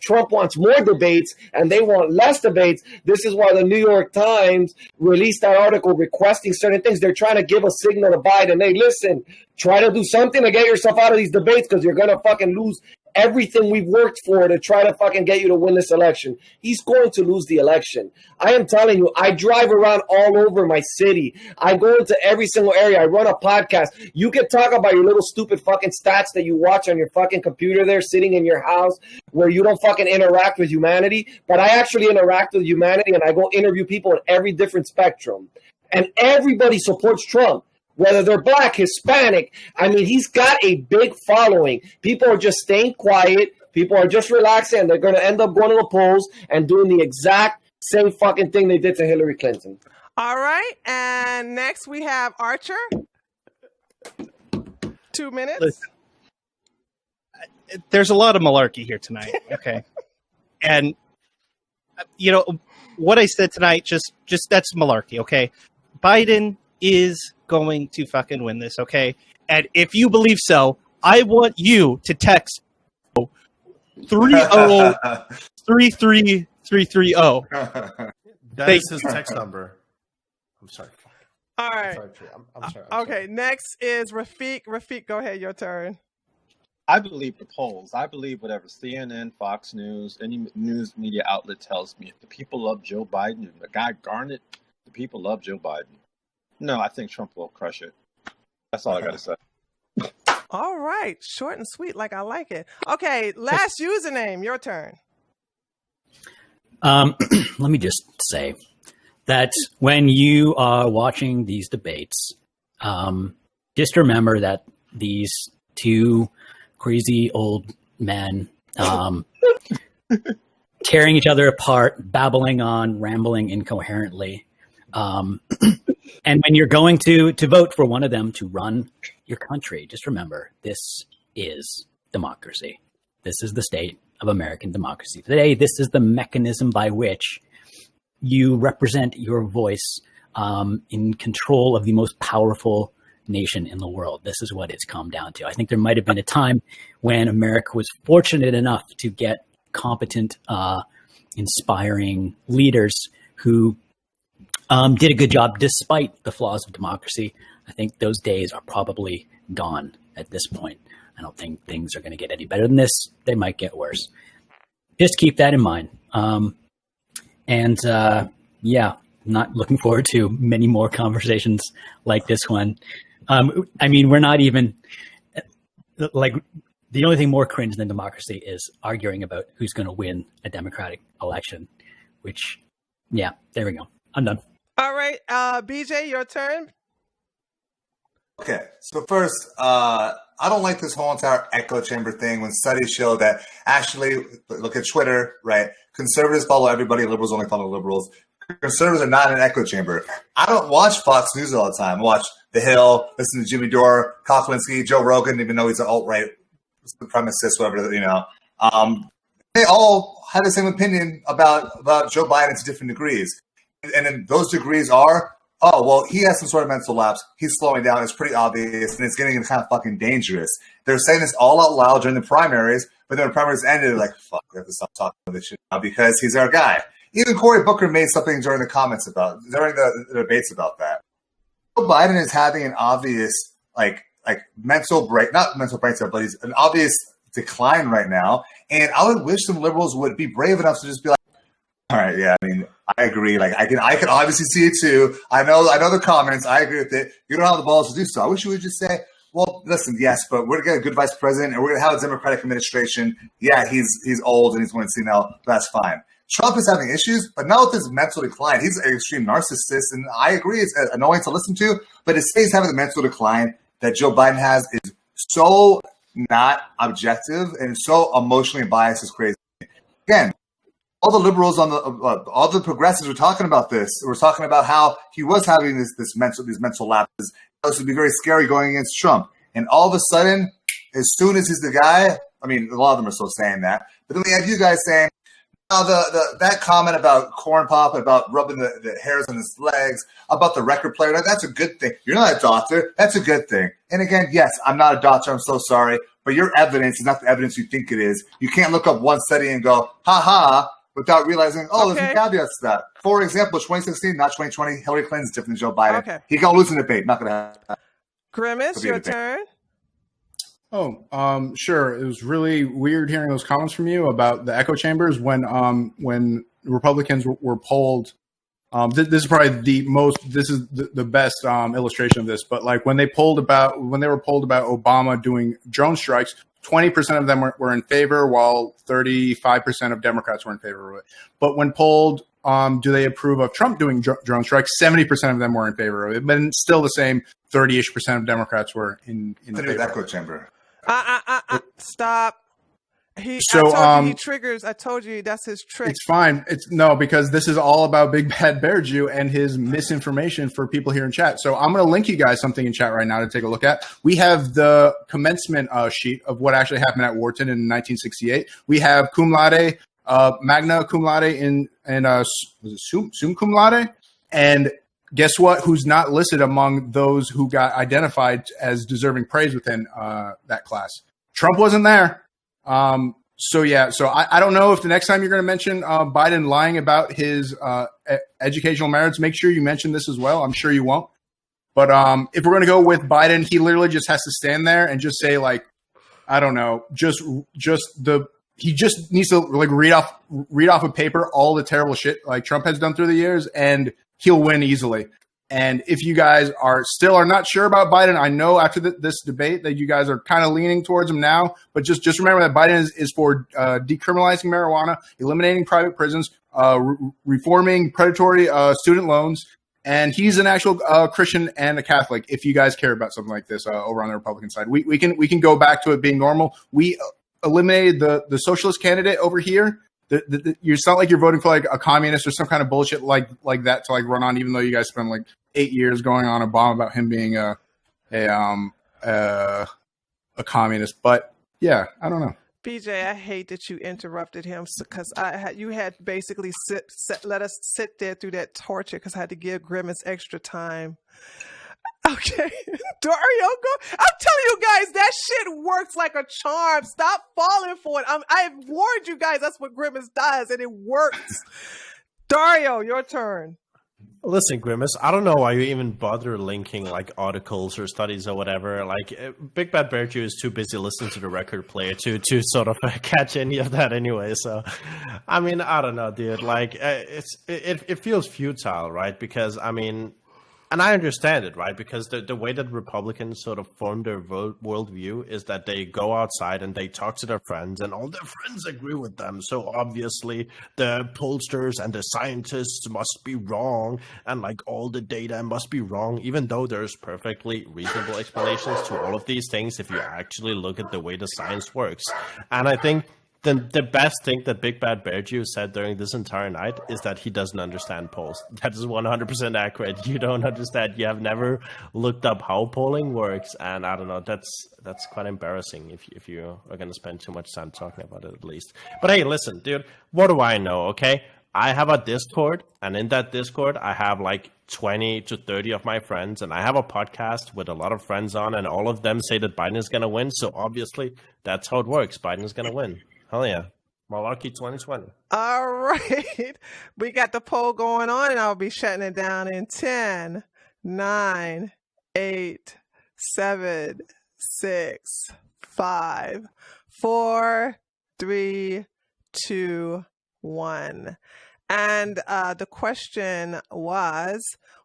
Trump wants more debates and they want less debates. This is why the New York Times released that article requesting certain things. They're trying to give a signal to Biden. Hey, listen, try to do something to get yourself out of these debates because you're going to fucking lose everything we've worked for to try to fucking get you to win this election. He's going to lose the election. I am telling you, I drive around all over my city. I go into every single area. I run a podcast. You can talk about your little stupid fucking stats that you watch on your fucking computer there sitting in your house where you don't fucking interact with humanity. But I actually interact with humanity and I go interview people in every different spectrum. And everybody supports Trump. Whether they're black, Hispanic. I mean, he's got a big following. People are just staying quiet. People are just relaxing, and they're going to end up going to the polls and doing the exact same fucking thing they did to Hillary Clinton. All right. And next we have Archer. 2 minutes. Listen, there's a lot of malarkey here tonight, okay? And, you know, what I said tonight, just that's malarkey, okay? Biden is going to fucking win this, okay? And if you believe so, I want you to text 3033330. That is his text number. I'm sorry. All right. I'm sorry. Okay, next is Rafiq. Rafiq, go ahead, your turn. I believe the polls. I believe whatever CNN, Fox News, any news media outlet tells me. If the people love Joe Biden and the guy Garnett, the people love Joe Biden. No, I think Trump will crush it. That's all I got to say. All right. Short and sweet, like I like it. Okay, last username, your turn. Let me just say that when you are watching these debates, just remember that these two crazy old men tearing each other apart, babbling on, rambling incoherently. And when you're going to vote for one of them to run your country, just remember, this is democracy. This is the state of American democracy. Today, this is the mechanism by which you represent your voice in control of the most powerful nation in the world. This is what it's come down to. I think there might have been a time when America was fortunate enough to get competent, inspiring leaders who did a good job despite the flaws of democracy. I think those days are probably gone at this point. I don't think things are going to get any better than this. They might get worse. Just keep that in mind. Yeah, not looking forward to many more conversations like this one. I mean, we're not even like the only thing more cringe than democracy is arguing about who's going to win a democratic election, which, yeah, there we go. I'm done. All right, BJ, your turn. Okay, so first, I don't like this whole entire echo chamber thing when studies show that actually, look at Twitter, right? Conservatives follow everybody, liberals only follow liberals. Conservatives are not in an echo chamber. I don't watch Fox News all the time. I watch The Hill, listen to Jimmy Dore, Kochlinski, Joe Rogan, even though he's an alt-right supremacist, whatever, you know. They all have the same opinion about Joe Biden to different degrees. And then those degrees are, oh, well, he has some sort of mental lapse. He's slowing down. It's pretty obvious, and it's getting kind of fucking dangerous. They're saying this all out loud during the primaries, but then the primaries ended, like, fuck, we have to stop talking about this shit now because he's our guy. Even Cory Booker made something during the debates about that. Joe Biden is having an obvious, like mental break, not mental breakdown, but he's an obvious decline right now. And I would wish some liberals would be brave enough to just be like, all right, yeah, I mean, I agree. Like, I can obviously see it too. I know the comments. I agree with it. You don't have the balls to do so. I wish you would just say, well, listen, yes, but we're going to get a good vice president, and we're going to have a Democratic administration. Yeah, he's old and he's going to see now. That's fine. Trump is having issues, but not with his mental decline. He's an extreme narcissist, and I agree it's annoying to listen to, but his face having the mental decline that Joe Biden has is so not objective and so emotionally biased is crazy. Again, all the liberals all the progressives were talking about this. We're talking about how he was having these mental lapses. This would be very scary going against Trump. And all of a sudden, as soon as he's the guy, I mean, a lot of them are still saying that, but then we have you guys saying, that comment about corn pop, about rubbing the hairs on his legs, about the record player, that's a good thing. You're not a doctor. That's a good thing. And again, yes, I'm not a doctor. I'm so sorry. But your evidence is not the evidence you think it is. You can't look up one study and go, ha-ha, without realizing, there's some caveats to that. For example, 2016, not 2020, Hillary Clinton's different than Joe Biden. Okay. He going to lose in the debate. Not going to happen. Grimace, your turn. Oh, sure. It was really weird hearing those comments from you about the echo chambers when Republicans were polled. This is probably the best illustration of this. But like when they were polled about Obama doing drone strikes, 20% of them were in favor, while 35% of Democrats were in favor of it. But when polled, do they approve of Trump doing drone strikes? 70% of them were in favor of it, but still the same 30-ish% of Democrats were in favor of echo it. chamber. Stop. I So, told you he triggers. I told you that's his trick. It's fine. It's no, because this is all about Big Bad Bear Jew and his misinformation for people here in chat. So I'm going to link you guys something in chat right now to take a look at. We have the commencement sheet of what actually happened at Wharton in 1968. We have cum laude, magna cum laude, and was it sum cum laude? And guess what? Who's not listed among those who got identified as deserving praise within that class? Trump wasn't there. So I don't know if the next time you're going to mention Biden lying about his educational merits, make sure you mention this as well. I'm sure you won't. But if we're going to go with Biden, he literally just has to stand there and just say, like, I don't know, he just needs to like read off of paper all the terrible shit like Trump has done through the years, and he'll win easily. And if you guys are not sure about Biden, I know after this debate that you guys are kind of leaning towards him now, but just remember that Biden is for decriminalizing marijuana, eliminating private prisons, reforming predatory student loans, and he's an actual Christian and a Catholic. If you guys care about something like this over on the Republican side, we can go back to it being normal. We eliminated the socialist candidate over here. It's not like you're voting for like a communist or some kind of bullshit like that to like run on, even though you guys spent like 8 years going on a bomb about him being a communist. But yeah, I don't know. BJ, I hate that you interrupted him because you had basically let us sit there through that torture because I had to give Grimace extra time. Okay, Dario, go. I'm telling you guys, that shit works like a charm. Stop falling for it. I've warned you guys. That's what Grimace does, and it works. Dario, your turn. Listen, Grimace, I don't know why you even bother linking like articles or studies or whatever. Like, Big Bad Bear Jew is too busy listening to the record player to sort of catch any of that anyway. So, I mean, I don't know, dude. Like, it feels futile, right? Because I mean. And I understand it, right? Because the way that Republicans sort of form their worldview is that they go outside and they talk to their friends, and all their friends agree with them. So obviously, the pollsters and the scientists must be wrong, and like all the data must be wrong, even though there's perfectly reasonable explanations to all of these things if you actually look at the way the science works. And I think the best thing that Big Bad Bear Jew said during this entire night is that he doesn't understand polls. That is 100% accurate. You don't understand. You have never looked up how polling works, and I don't know. That's quite embarrassing if you are going to spend too much time talking about it, at least. But hey, listen, dude. What do I know? Okay, I have a Discord, and in that Discord, I have like 20 to 30 of my friends, and I have a podcast with a lot of friends on, and all of them say that Biden is going to win. So obviously, that's how it works. Biden is going to win. Hell yeah. Malarkey 2020. All right. We got the poll going on, and I'll be shutting it down in 10, 9, 8, 7, 6, 5, 4, 3, 2, 1. And the question was,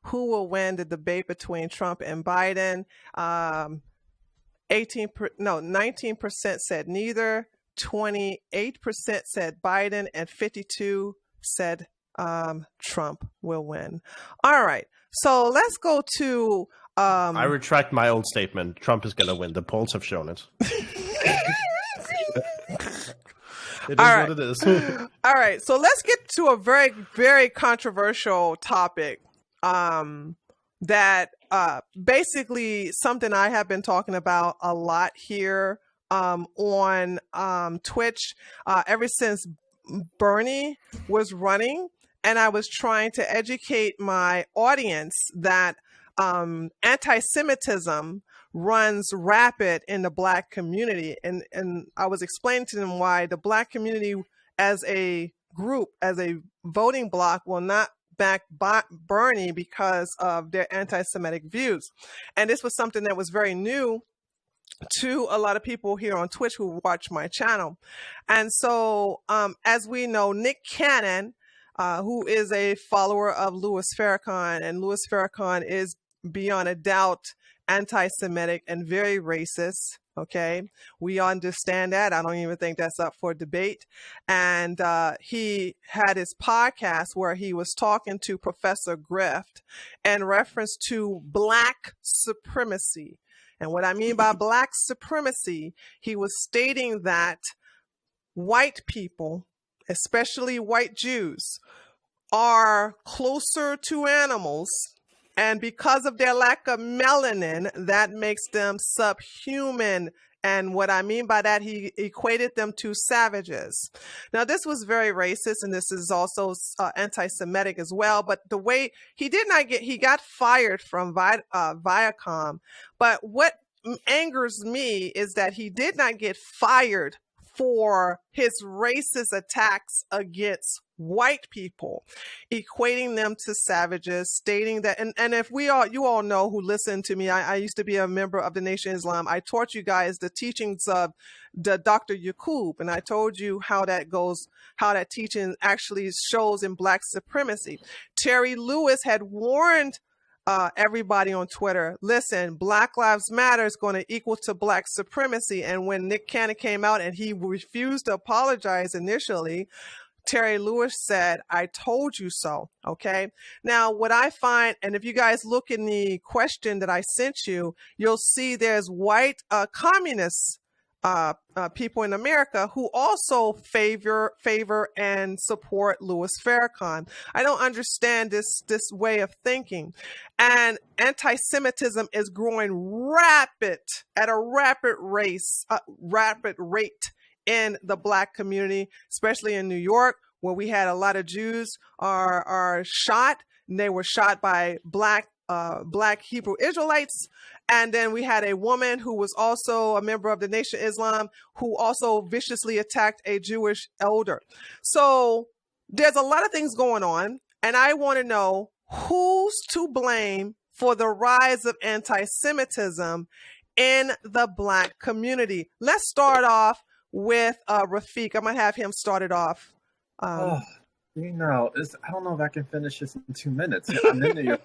who will win the debate between Trump and Biden? 19% said neither. 28% said Biden, and 52% said Trump will win. All right, so let's go to. I retract my old statement. Trump is going to win. The polls have shown it. It is what it is. All right, so let's get to a very, very controversial topic. That basically something I have been talking about a lot here. On Twitch ever since Bernie was running, and I was trying to educate my audience that anti-Semitism runs rapid in the Black community, and I was explaining to them why the Black community as a group, as a voting bloc, will not back Bernie because of their anti-Semitic views. And this was something that was very new to a lot of people here on Twitch who watch my channel. And so, as we know, Nick Cannon, who is a follower of Louis Farrakhan, and Louis Farrakhan is beyond a doubt anti-Semitic and very racist. Okay, we understand that. I don't even think that's up for debate. And he had his podcast where he was talking to Professor Grift in reference to Black supremacy. And what I mean by Black supremacy, he was stating that white people, especially white Jews, are closer to animals, and because of their lack of melanin, that makes them subhuman. And what I mean by that, he equated them to savages. Now, this was very racist, and this is also anti-Semitic as well. But the way he got fired from Viacom. But what angers me is that he did not get fired for his racist attacks against white people, equating them to savages, stating that, and if you all know who listen to me, I used to be a member of the Nation of Islam. I taught you guys the teachings of the Dr. Yaqub, and I told you how that goes, how that teaching actually shows in black supremacy. Terry Lewis had warned everybody on Twitter, listen, Black Lives Matter is going to equal to black supremacy. And when Nick Cannon came out and he refused to apologize initially, Terry Lewis said, I told you so. Okay. Now, what I find, and if you guys look in the question that I sent you, you'll see there's white communists people in America who also favor and support Louis Farrakhan. I don't understand this way of thinking. And anti-Semitism is growing at a rapid rate in the black community, especially in New York, where we had a lot of Jews are shot, and they were shot by black Hebrew Israelites. And then we had a woman who was also a member of the Nation of Islam who also viciously attacked a Jewish elder. So there's a lot of things going on, and I want to know who's to blame for the rise of anti-Semitism in the black community. Let's start off with Rafiq. I'm going to have him start it off. I don't know if I can finish this in 2 minutes. I'm into you.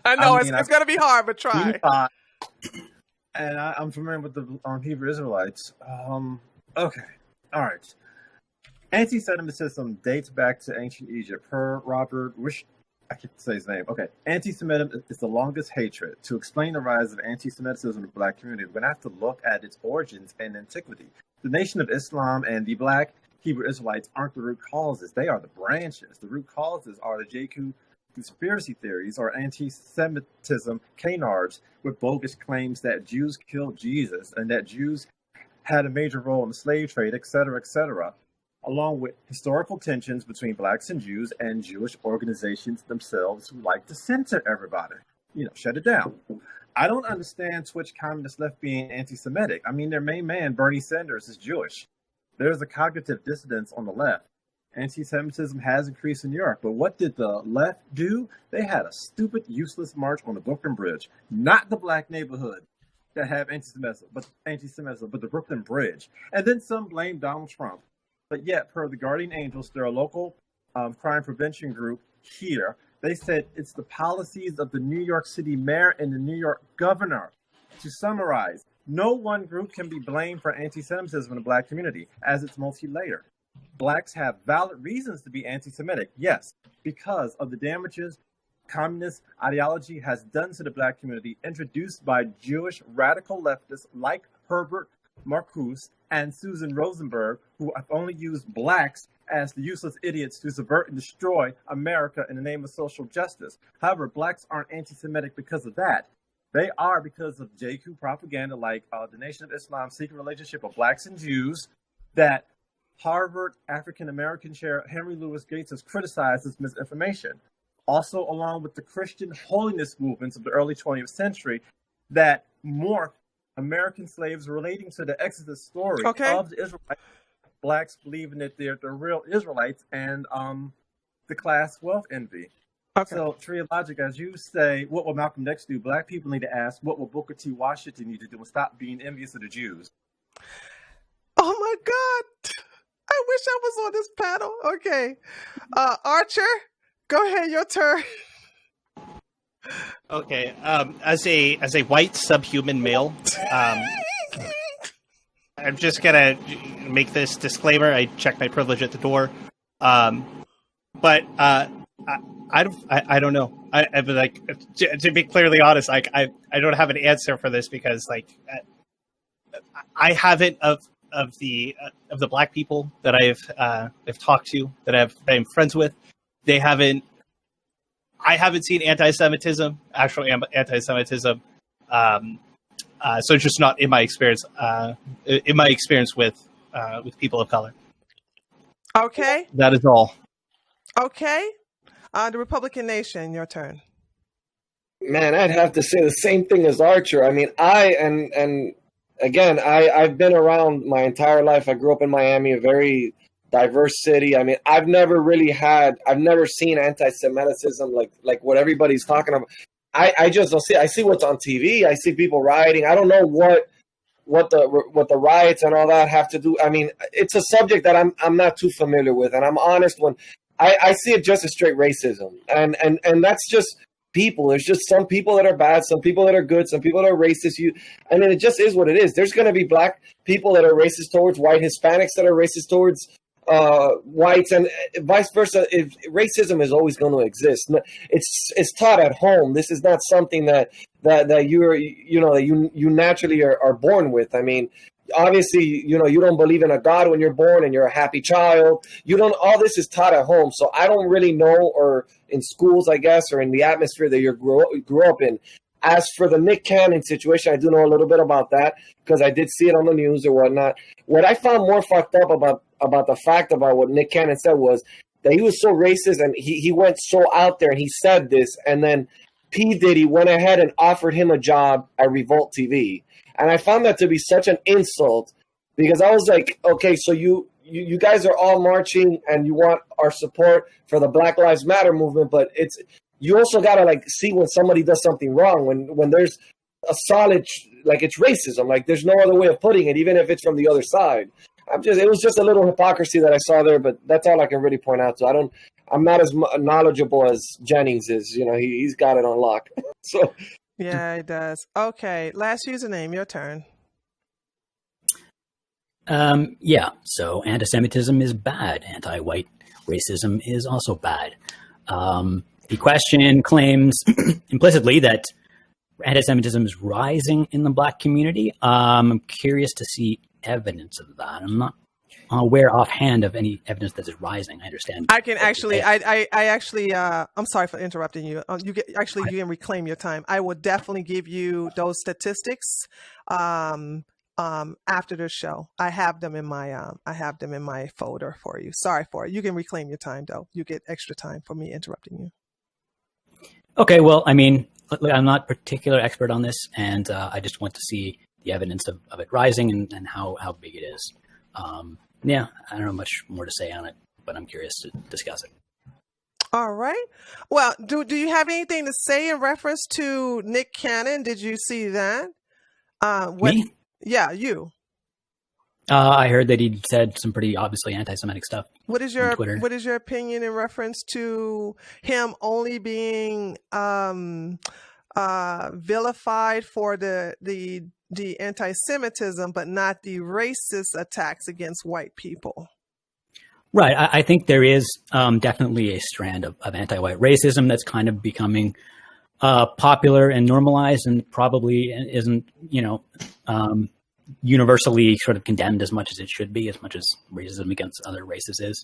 I know it's going to be hard, but try. And I'm familiar with the Hebrew Israelites. Okay. All right. Anti-Semitism dates back to ancient Egypt. Per Robert, I can't say his name. Okay. Anti-Semitism is the longest hatred. To explain the rise of anti-Semitism in the black community, we're going to have to look at its origins and antiquity. The Nation of Islam and the black Hebrew Israelites aren't the root causes. They are the branches. The root causes are the JQ conspiracy theories or anti-Semitism canards with bogus claims that Jews killed Jesus and that Jews had a major role in the slave trade, etc., along with historical tensions between blacks and Jews and Jewish organizations themselves who like to censor everybody. Shut it down. I don't understand Twitch communist left being anti-Semitic. I mean, their main man, Bernie Sanders, is Jewish. There's a cognitive dissonance on the left. Anti-Semitism has increased in Europe, but what did the left do? They had a stupid, useless march on the Brooklyn Bridge, not the black neighborhood that have anti-Semitism, but the Brooklyn Bridge. And then some blame Donald Trump. But yet, per the Guardian Angels, they're a local crime prevention group here. They said it's the policies of the New York City mayor and the New York governor. To summarize, no one group can be blamed for anti-Semitism in the black community, as it's multi-layered. Blacks have valid reasons to be anti-Semitic, yes, because of the damages communist ideology has done to the black community, introduced by Jewish radical leftists like Herbert Marcuse and Susan Rosenberg, who have only used blacks as the useless idiots to subvert and destroy America in the name of social justice. However, blacks aren't anti-Semitic because of that. They are because of JQ propaganda like the Nation of Islam secret relationship of blacks and Jews that Harvard African-American chair Henry Louis Gates has criticized as misinformation. Also, along with the Christian holiness movements of the early 20th century that morphed American slaves relating to the Exodus story of the Israelites, blacks believing that they're the real Israelites, and the class wealth envy. Okay. So, Treehouse, as you say, what will Malcolm X do? Black people need to ask, what will Booker T. Washington need to do and stop being envious of the Jews? Oh my God. I wish I was on this panel. Okay. Archer, go ahead, your turn. Okay. As a white subhuman male, I'm just gonna make this disclaimer. I checked my privilege at the door. But I don't know. I'd be like, to be clearly honest, like I don't have an answer for this because like I haven't of the black people that I've talked to, that I'm friends with, I haven't seen anti-Semitism, actual anti-Semitism. So it's just not in my experience. In my experience with people of color. Okay. That is all. Okay. The Republican Nation, your turn. Man, I'd have to say the same thing as Archer. I mean, I've been around my entire life. I grew up in Miami, a very diverse city. I mean, I've never seen anti-Semitism like what everybody's talking about. I just don't see. I see what's on TV. I see people rioting. I don't know what the riots and all that have to do. I mean, it's a subject that I'm not too familiar with, and I'm honest when I see it just as straight racism, and that's just people. There's just some people that are bad, some people that are good, some people that are racist. I mean, it just is what it is. There's going to be black people that are racist towards white, Hispanics that are racist towards whites, and vice versa. If racism is always going to exist, it's taught at home. This is not something that you naturally are born with. I mean, obviously, you don't believe in a God when you're born and you're a happy child. All this is taught at home. So I don't really know, or in schools, I guess, or in the atmosphere that you grew up in. As for the Nick Cannon situation, I do know a little bit about that because I did see it on the news or whatnot. What I found more fucked up about the fact about what Nick Cannon said was that he was so racist, and he went so out there and he said this, and then P. Diddy went ahead and offered him a job at Revolt TV. And I found that to be such an insult because I was like, okay, so you guys are all marching and you want our support for the Black Lives Matter movement, but you also got to see when somebody does something wrong, when there's a solid, it's racism, there's no other way of putting it, even if it's from the other side. It was just a little hypocrisy that I saw there, but that's all I can really point out to. I'm not as knowledgeable as Jennings is. He's got it on lock. So. Yeah, it does. Okay, last username, your turn. Yeah, so anti-Semitism is bad. Anti-white racism is also bad. The question claims implicitly that anti-Semitism is rising in the black community. I'm curious to see evidence of that. I'm not aware offhand of any evidence that is rising. I understand. I can actually, I'm sorry for interrupting you. You can reclaim your time. I will definitely give you those statistics after the show. I have them in my folder for you. Sorry for it. You can reclaim your time though. You get extra time for me interrupting you. Okay. Well, I mean, I'm not particular expert on this, and I just want to see the evidence of it rising and how big it is. Yeah, I don't know much more to say on it, but I'm curious to discuss it. All right. Well, do you have anything to say in reference to Nick Cannon? Did you see that? Me? Yeah, you. I heard that he said some pretty obviously anti-Semitic stuff. What is your opinion in reference to him only being vilified for the anti-Semitism, but not the racist attacks against white people? Right. I think there is definitely a strand of anti-white racism that's kind of becoming popular and normalized, and probably isn't, universally sort of condemned as much as it should be, as much as racism against other races is.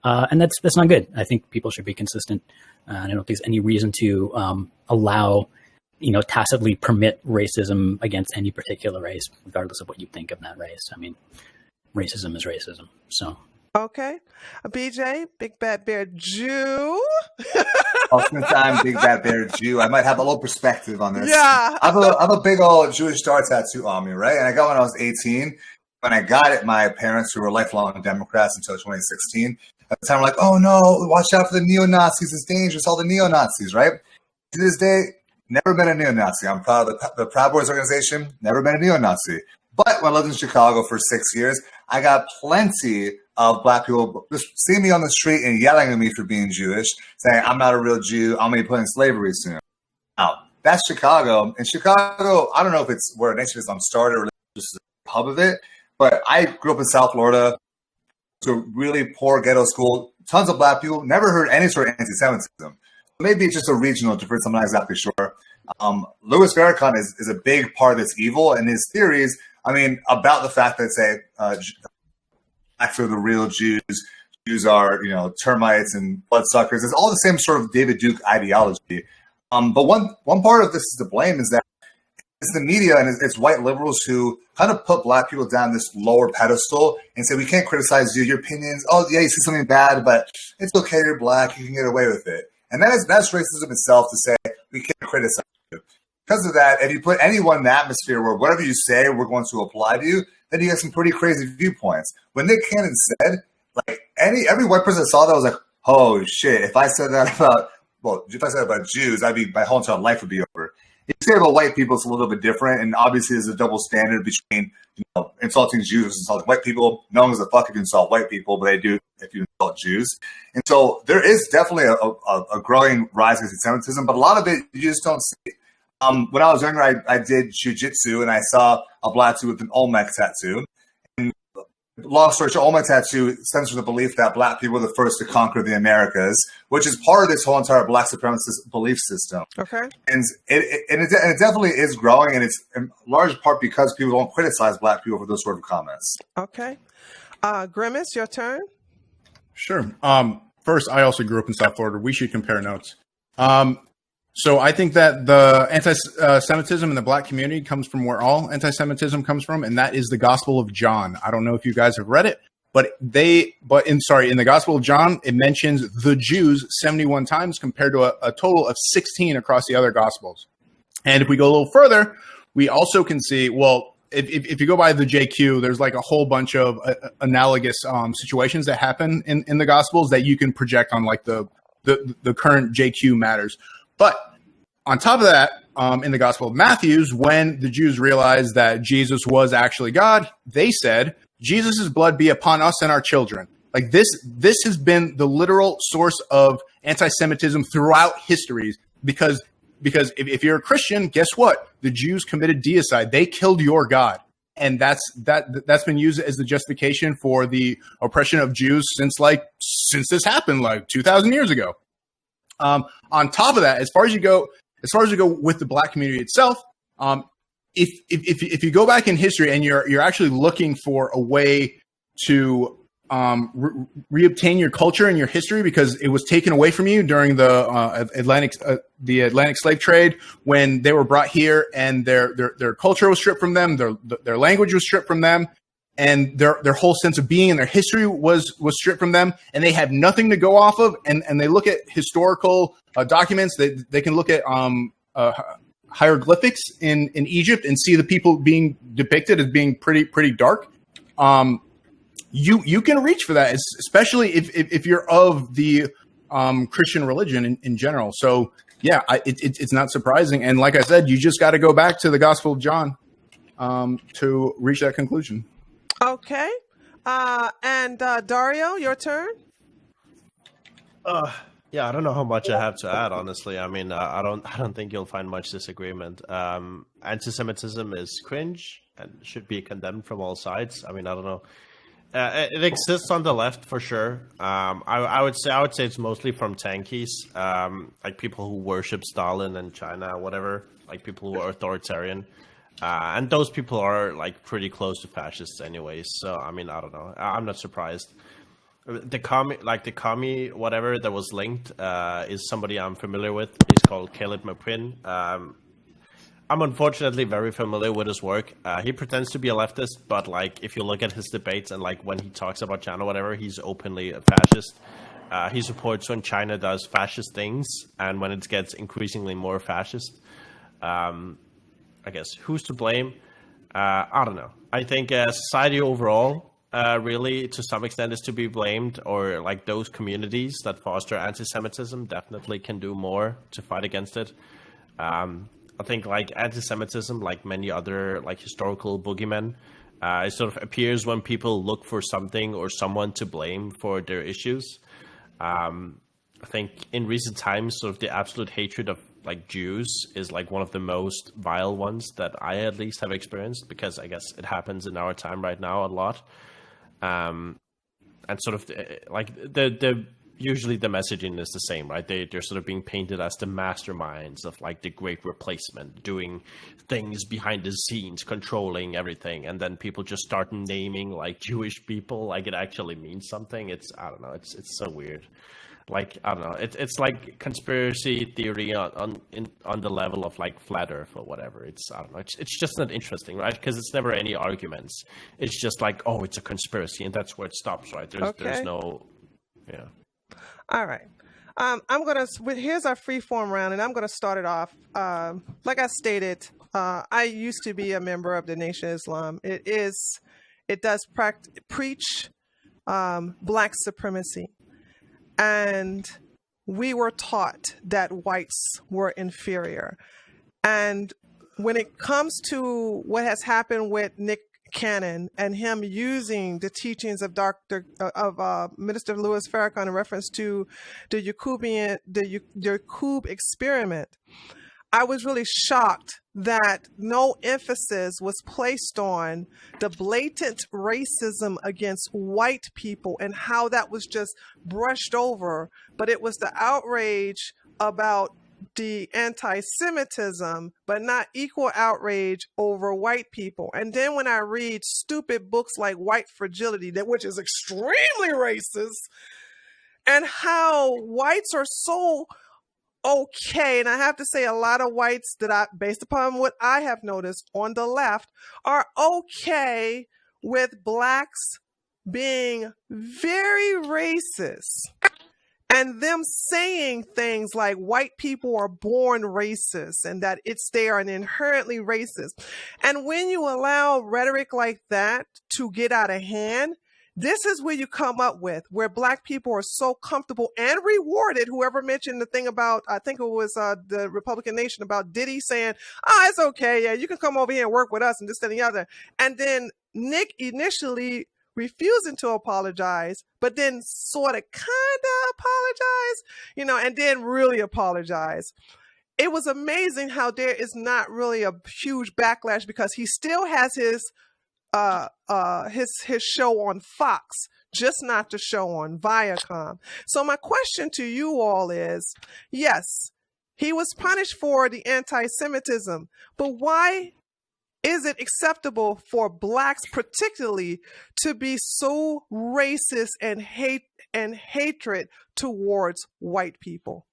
And that's not good. I think people should be consistent. And I don't think there's any reason to allow, tacitly permit racism against any particular race, regardless of what you think of that race. I mean, racism is racism. So. Okay. BJ, Big Bad Bear Jew. Since I'm Big Bad Bear Jew, I might have a little perspective on this. Yeah. I have a big old Jewish star tattoo on me, right? And I got when I was 18. When I got it, my parents, who were lifelong Democrats until 2016, at the time were like, oh no, watch out for the neo-Nazis. It's dangerous, all the neo-Nazis, right? To this day, never been a neo-Nazi. I'm proud of the Proud Boys organization, never been a neo-Nazi. But when I lived in Chicago for 6 years, I got plenty of black people just seeing me on the street and yelling at me for being Jewish, saying, I'm not a real Jew, I'm going to be put in slavery soon. Now, that's Chicago. In Chicago, I don't know if it's where Nation Islam started or just a hub of it, but I grew up in South Florida, to a really poor ghetto school, tons of black people, never heard any sort of anti-Semitism. Maybe it's just a regional difference, I'm not exactly sure. Louis Farrakhan is a big part of this evil, and his theories I mean, about the fact that say blacks are the real Jews, Jews are termites and bloodsuckers. It's all the same sort of David Duke ideology. But one part of this is to blame is that it's the media and it's white liberals who kind of put black people down this lower pedestal and say, we can't criticize you, your opinions. Oh, yeah, you see something bad, but it's okay, you're black, you can get away with it. And that's racism itself to say, we can't criticize you. Because of that, if you put anyone in the atmosphere where whatever you say, we're going to apply to you, then you get some pretty crazy viewpoints. When Nick Cannon said, like, every white person that saw that was like, oh, shit, if I said that about Jews, my whole entire life would be over. If you say about white people, it's a little bit different, and obviously there's a double standard between insulting Jews and insulting white people. No one gives a fuck if you insult white people, but they do if you insult Jews. And so there is definitely a growing rise in anti-Semitism, but a lot of it you just don't see. When I was younger, I did jiu-jitsu, and I saw a black dude with an Olmec tattoo. And long story short, Olmec tattoo stems from the belief that black people were the first to conquer the Americas, which is part of this whole entire black supremacist belief system. Okay. And it definitely is growing, and it's in large part because people don't criticize black people for those sort of comments. Okay. Grimace, your turn. Sure. First, I also grew up in South Florida. We should compare notes. So I think that the anti-Semitism in the black community comes from where all anti-Semitism comes from, and that is the Gospel of John. I don't know if you guys have read it, but in the Gospel of John, it mentions the Jews 71 times compared to a total of 16 across the other Gospels. And if we go a little further, we also can see, well, if you go by the JQ, there's like a whole bunch of analogous situations that happen in the Gospels that you can project on like the current JQ matters. But on top of that, in the Gospel of Matthew, when the Jews realized that Jesus was actually God, they said, Jesus' blood be upon us and our children. Like this has been the literal source of anti-Semitism throughout history because if you're a Christian, guess what? The Jews committed deicide. They killed your God. And that's been used as the justification for the oppression of Jews since this happened like 2,000 years ago. On top of that, as far as you go with the black community itself, if you go back in history and you're actually looking for a way to reobtain your culture and your history because it was taken away from you during the Atlantic slave trade when they were brought here and their culture was stripped from them, their language was stripped from them, and their whole sense of being and their history was stripped from them, and they have nothing to go off of. And they look at historical documents. They can look at hieroglyphics in Egypt and see the people being depicted as being pretty dark. You can reach for that, especially if you're of the Christian religion in general. So yeah, it's not surprising. And like I said, you just got to go back to the Gospel of John to reach that conclusion. Okay. And Dario, your turn. Yeah, I don't know how much I have to add, honestly. I mean, I don't think you'll find much disagreement. Anti-Semitism is cringe and should be condemned from all sides. I mean, I don't know. It exists on the left for sure. I would say it's mostly from tankies, like people who worship Stalin and China, whatever, like people who are authoritarian. And those people are like pretty close to fascists anyways. So, I mean, I don't know. I'm not surprised. The commie, whatever that was linked, is somebody I'm familiar with. He's called Caleb McPrin. I'm unfortunately very familiar with his work. He pretends to be a leftist, but like if you look at his debates and like when he talks about China or whatever, he's openly a fascist. He supports when China does fascist things and when it gets increasingly more fascist. I guess who's to blame? I don't know. I think society overall, really, to some extent, is to be blamed, or like those communities that foster anti-Semitism definitely can do more to fight against it. I think like anti-Semitism, like many other like historical boogeymen, it sort of appears when people look for something or someone to blame for their issues. I think in recent times, sort of the absolute hatred of like Jews is like one of the most vile ones that I at least have experienced, because I guess it happens in our time right now a lot. And sort of like the usually the messaging is the same, right? They're sort of being painted as the masterminds of like the great replacement, doing things behind the scenes, controlling everything, and then people just start naming like Jewish people like it actually means something. I don't know, it's so weird. Like, I don't know, it's like conspiracy theory on the level of like flat Earth or whatever. I don't know, it's just not interesting, right? Because it's never any arguments. It's just like, oh, it's a conspiracy, and that's where it stops, right? There's no, yeah. All right. Here's our free form round, and I'm gonna start it off. Like I stated, I used to be a member of the Nation of Islam. It does preach black supremacy. And we were taught that whites were inferior. And when it comes to what has happened with Nick Cannon and him using the teachings of Minister Louis Farrakhan in reference to the Yakub experiment, I was really shocked that no emphasis was placed on the blatant racism against white people and how that was just brushed over, but it was the outrage about the anti-Semitism, but not equal outrage over white people. And then when I read stupid books like White Fragility, which is extremely racist, and how whites are so okay, and I have to say a lot of whites based upon what I have noticed on the left, are okay with blacks being very racist and them saying things like white people are born racist and that they are inherently racist. And when you allow rhetoric like that to get out of hand, this is where you come up with where black people are so comfortable and rewarded. Whoever mentioned the thing about, I think it was the Republican Nation, about Diddy saying, it's okay. Yeah, you can come over here and work with us and this and the other. And then Nick initially refusing to apologize, but then sort of kind of apologize, and then really apologize. It was amazing how there is not really a huge backlash because he still has his show on Fox, just not the show on Viacom. So my question to you all is, yes, he was punished for the anti-Semitism, but why is it acceptable for blacks particularly to be so racist and hatred towards white people?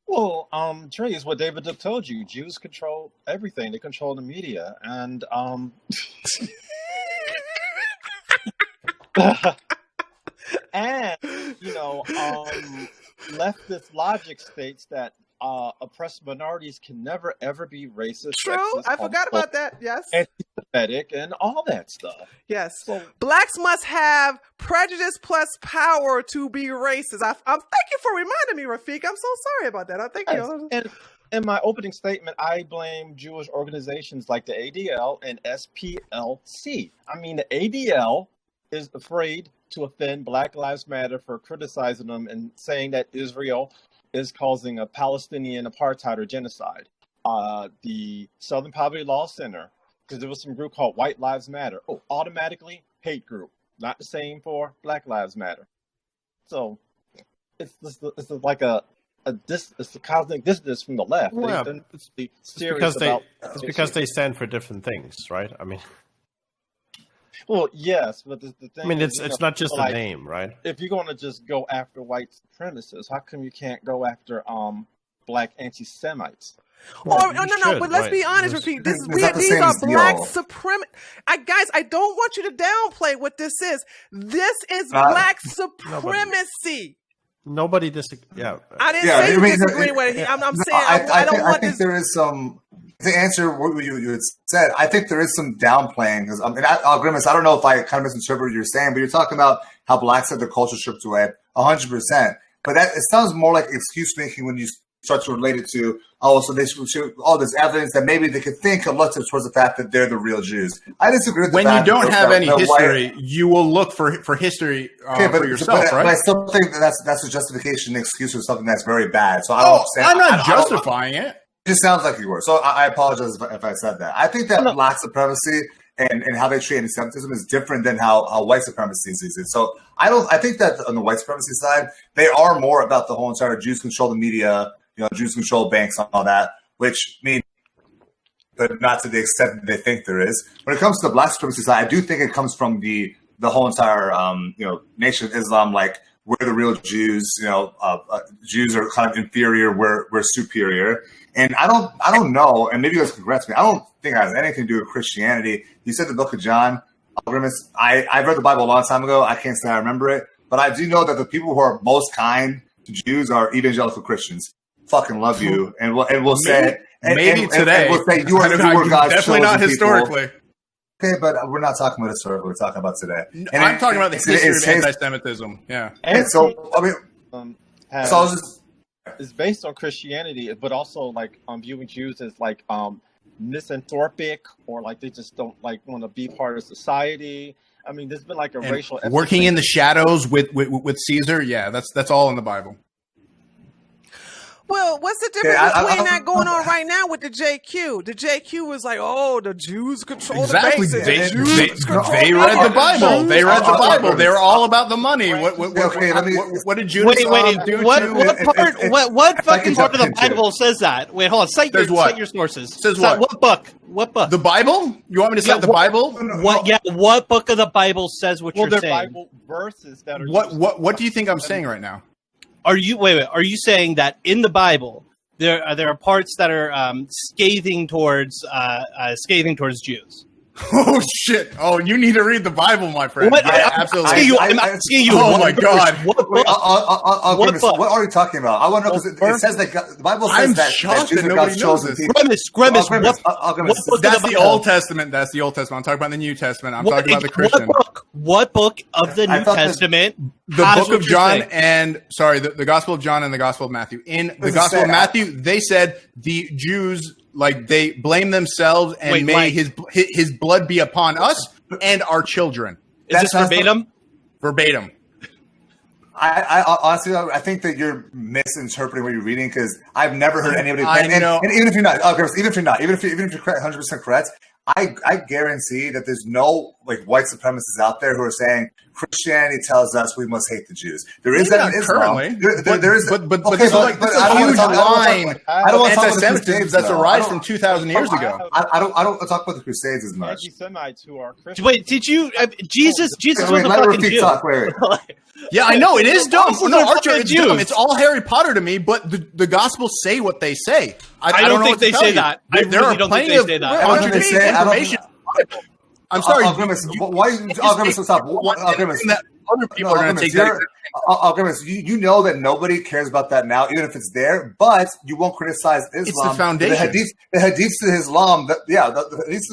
Well, Trey, is what David Duke told you. Jews control everything. They control the media. And and leftist logic states that oppressed minorities can never ever be racist. True, sexist, I forgot about that. Yes, anti-Semitic, and all that stuff. Yes, so, blacks must have prejudice plus power to be racist. I'm thank you for reminding me, Rafiq. I'm so sorry about that. I thank you. And in my opening statement, I blame Jewish organizations like the ADL and SPLC. I mean, the ADL is afraid to offend Black Lives Matter for criticizing them and saying that Israel is causing a Palestinian apartheid or genocide. The Southern Poverty Law Center, because there was some group called White Lives Matter. Automatically hate group. Not the same for Black Lives Matter. So it's like it's a cosmic dissonance from the left. Well, it's because they stand for different things, right? I mean. Well, yes, but the thing. I mean, it's not just a name, right? If you're going to just go after white supremacists, how come you can't go after black anti-Semites? Well, no, but let's be honest, Rafiq. These are black supremacists. Guys, I don't want you to downplay what this is. This is black supremacy. Nobody disagrees. Yeah, I didn't say you disagree with it. I'm saying I think there is some. To answer what you had said, I think there is some downplaying. Because Grimace, I don't know if I kind of misinterpreted what you're saying, but you're talking about how blacks had their culture stripped away, 100%. But it sounds more like excuse making when you start to relate it to, so they should all this evidence that maybe they could think and look towards the fact that they're the real Jews. I disagree with when you don't have any history, you will look for history for yourself, right? But I still think that's a justification, an excuse for something that's very bad. So I'm not justifying it. It just sounds like you were. So I apologize if I said that. I think that black supremacy and how they treat anti-Semitism is different than how white supremacy sees it. So I think that on the white supremacy side, they are more about the whole entire Jews control the media, Jews control banks and all that, which means, but not to the extent that they think there is. When it comes to the black supremacy side, I do think it comes from the whole entire Nation of Islam, like we're the real Jews. Jews are kind of inferior. We're superior. And I don't know. And maybe you guys can correct me. I don't think it has anything to do with Christianity. You said the Book of John. I've read the Bible a long time ago. I can't say I remember it, but I do know that the people who are most kind to Jews are evangelical Christians. Fucking love you, and we'll say maybe today. And we'll say you are God's definitely not historically. People. Okay, but we're not talking about historically. We're talking about today. And I'm talking about the history of anti-Semitism. Yeah. And so, I mean, it's based on Christianity, but also like viewing Jews as like misanthropic, or like they just don't like want to be part of society. I mean, there's been like a racial working in the shadows with Caesar. Yeah, that's all in the Bible. Well, what's the difference between that going on right now with the JQ? The JQ was like, oh, the Jews control the banks. They read the Bible. They read the Bible. They were all about the money. What did Judas do? What fucking part of the Bible says that? Wait, hold on. Cite your sources. Says what? What book? What book? The Bible? You want me to cite the Bible? What? Yeah. What book of the Bible says what you're saying? Bible verses that are. What do you think I'm saying right now? Are you Are you saying that in the Bible there are parts that are scathing towards Jews? Oh shit! Oh, you need to read the Bible, my friend. Absolutely. I'm asking you. Oh my god! What are you talking about? I want to know because it says that the Bible says that Jews are God's chosen people. Grimace. That's the Old Testament. That's the Old Testament. I'm talking about the New Testament. I'm talking about the Christian. What book of the New Testament? The Book of John the Gospel of John and the Gospel of Matthew. In the Gospel of Matthew, they said the Jews, like, they blame themselves and may his blood be upon us and our children. Is this verbatim? Verbatim. I honestly, I think that you're misinterpreting what you're reading, because I've never heard anybody. And even if you're not, even if you're 100% correct, I guarantee that there's no like white supremacists out there who are saying Christianity tells us we must hate the Jews. There is that in Islam. There is, but this is like a huge line of anti-Semitism that's arisen from 2,000 years ago. I don't talk about the Crusades as much. Anti-Semites who are Christians. Wait, did you? Jesus was a fucking Jew. Yeah, I know it is dumb. No, Archer, it's dumb. It's all Harry Potter to me, but the Gospels say what they say. I don't think they say that. I really don't think they say that. Contradicting information. I'm sorry. Other people are going to take that. You know that nobody cares about that now, even if it's there, but you won't criticize Islam. It's the foundation. The hadiths to Islam, the hadiths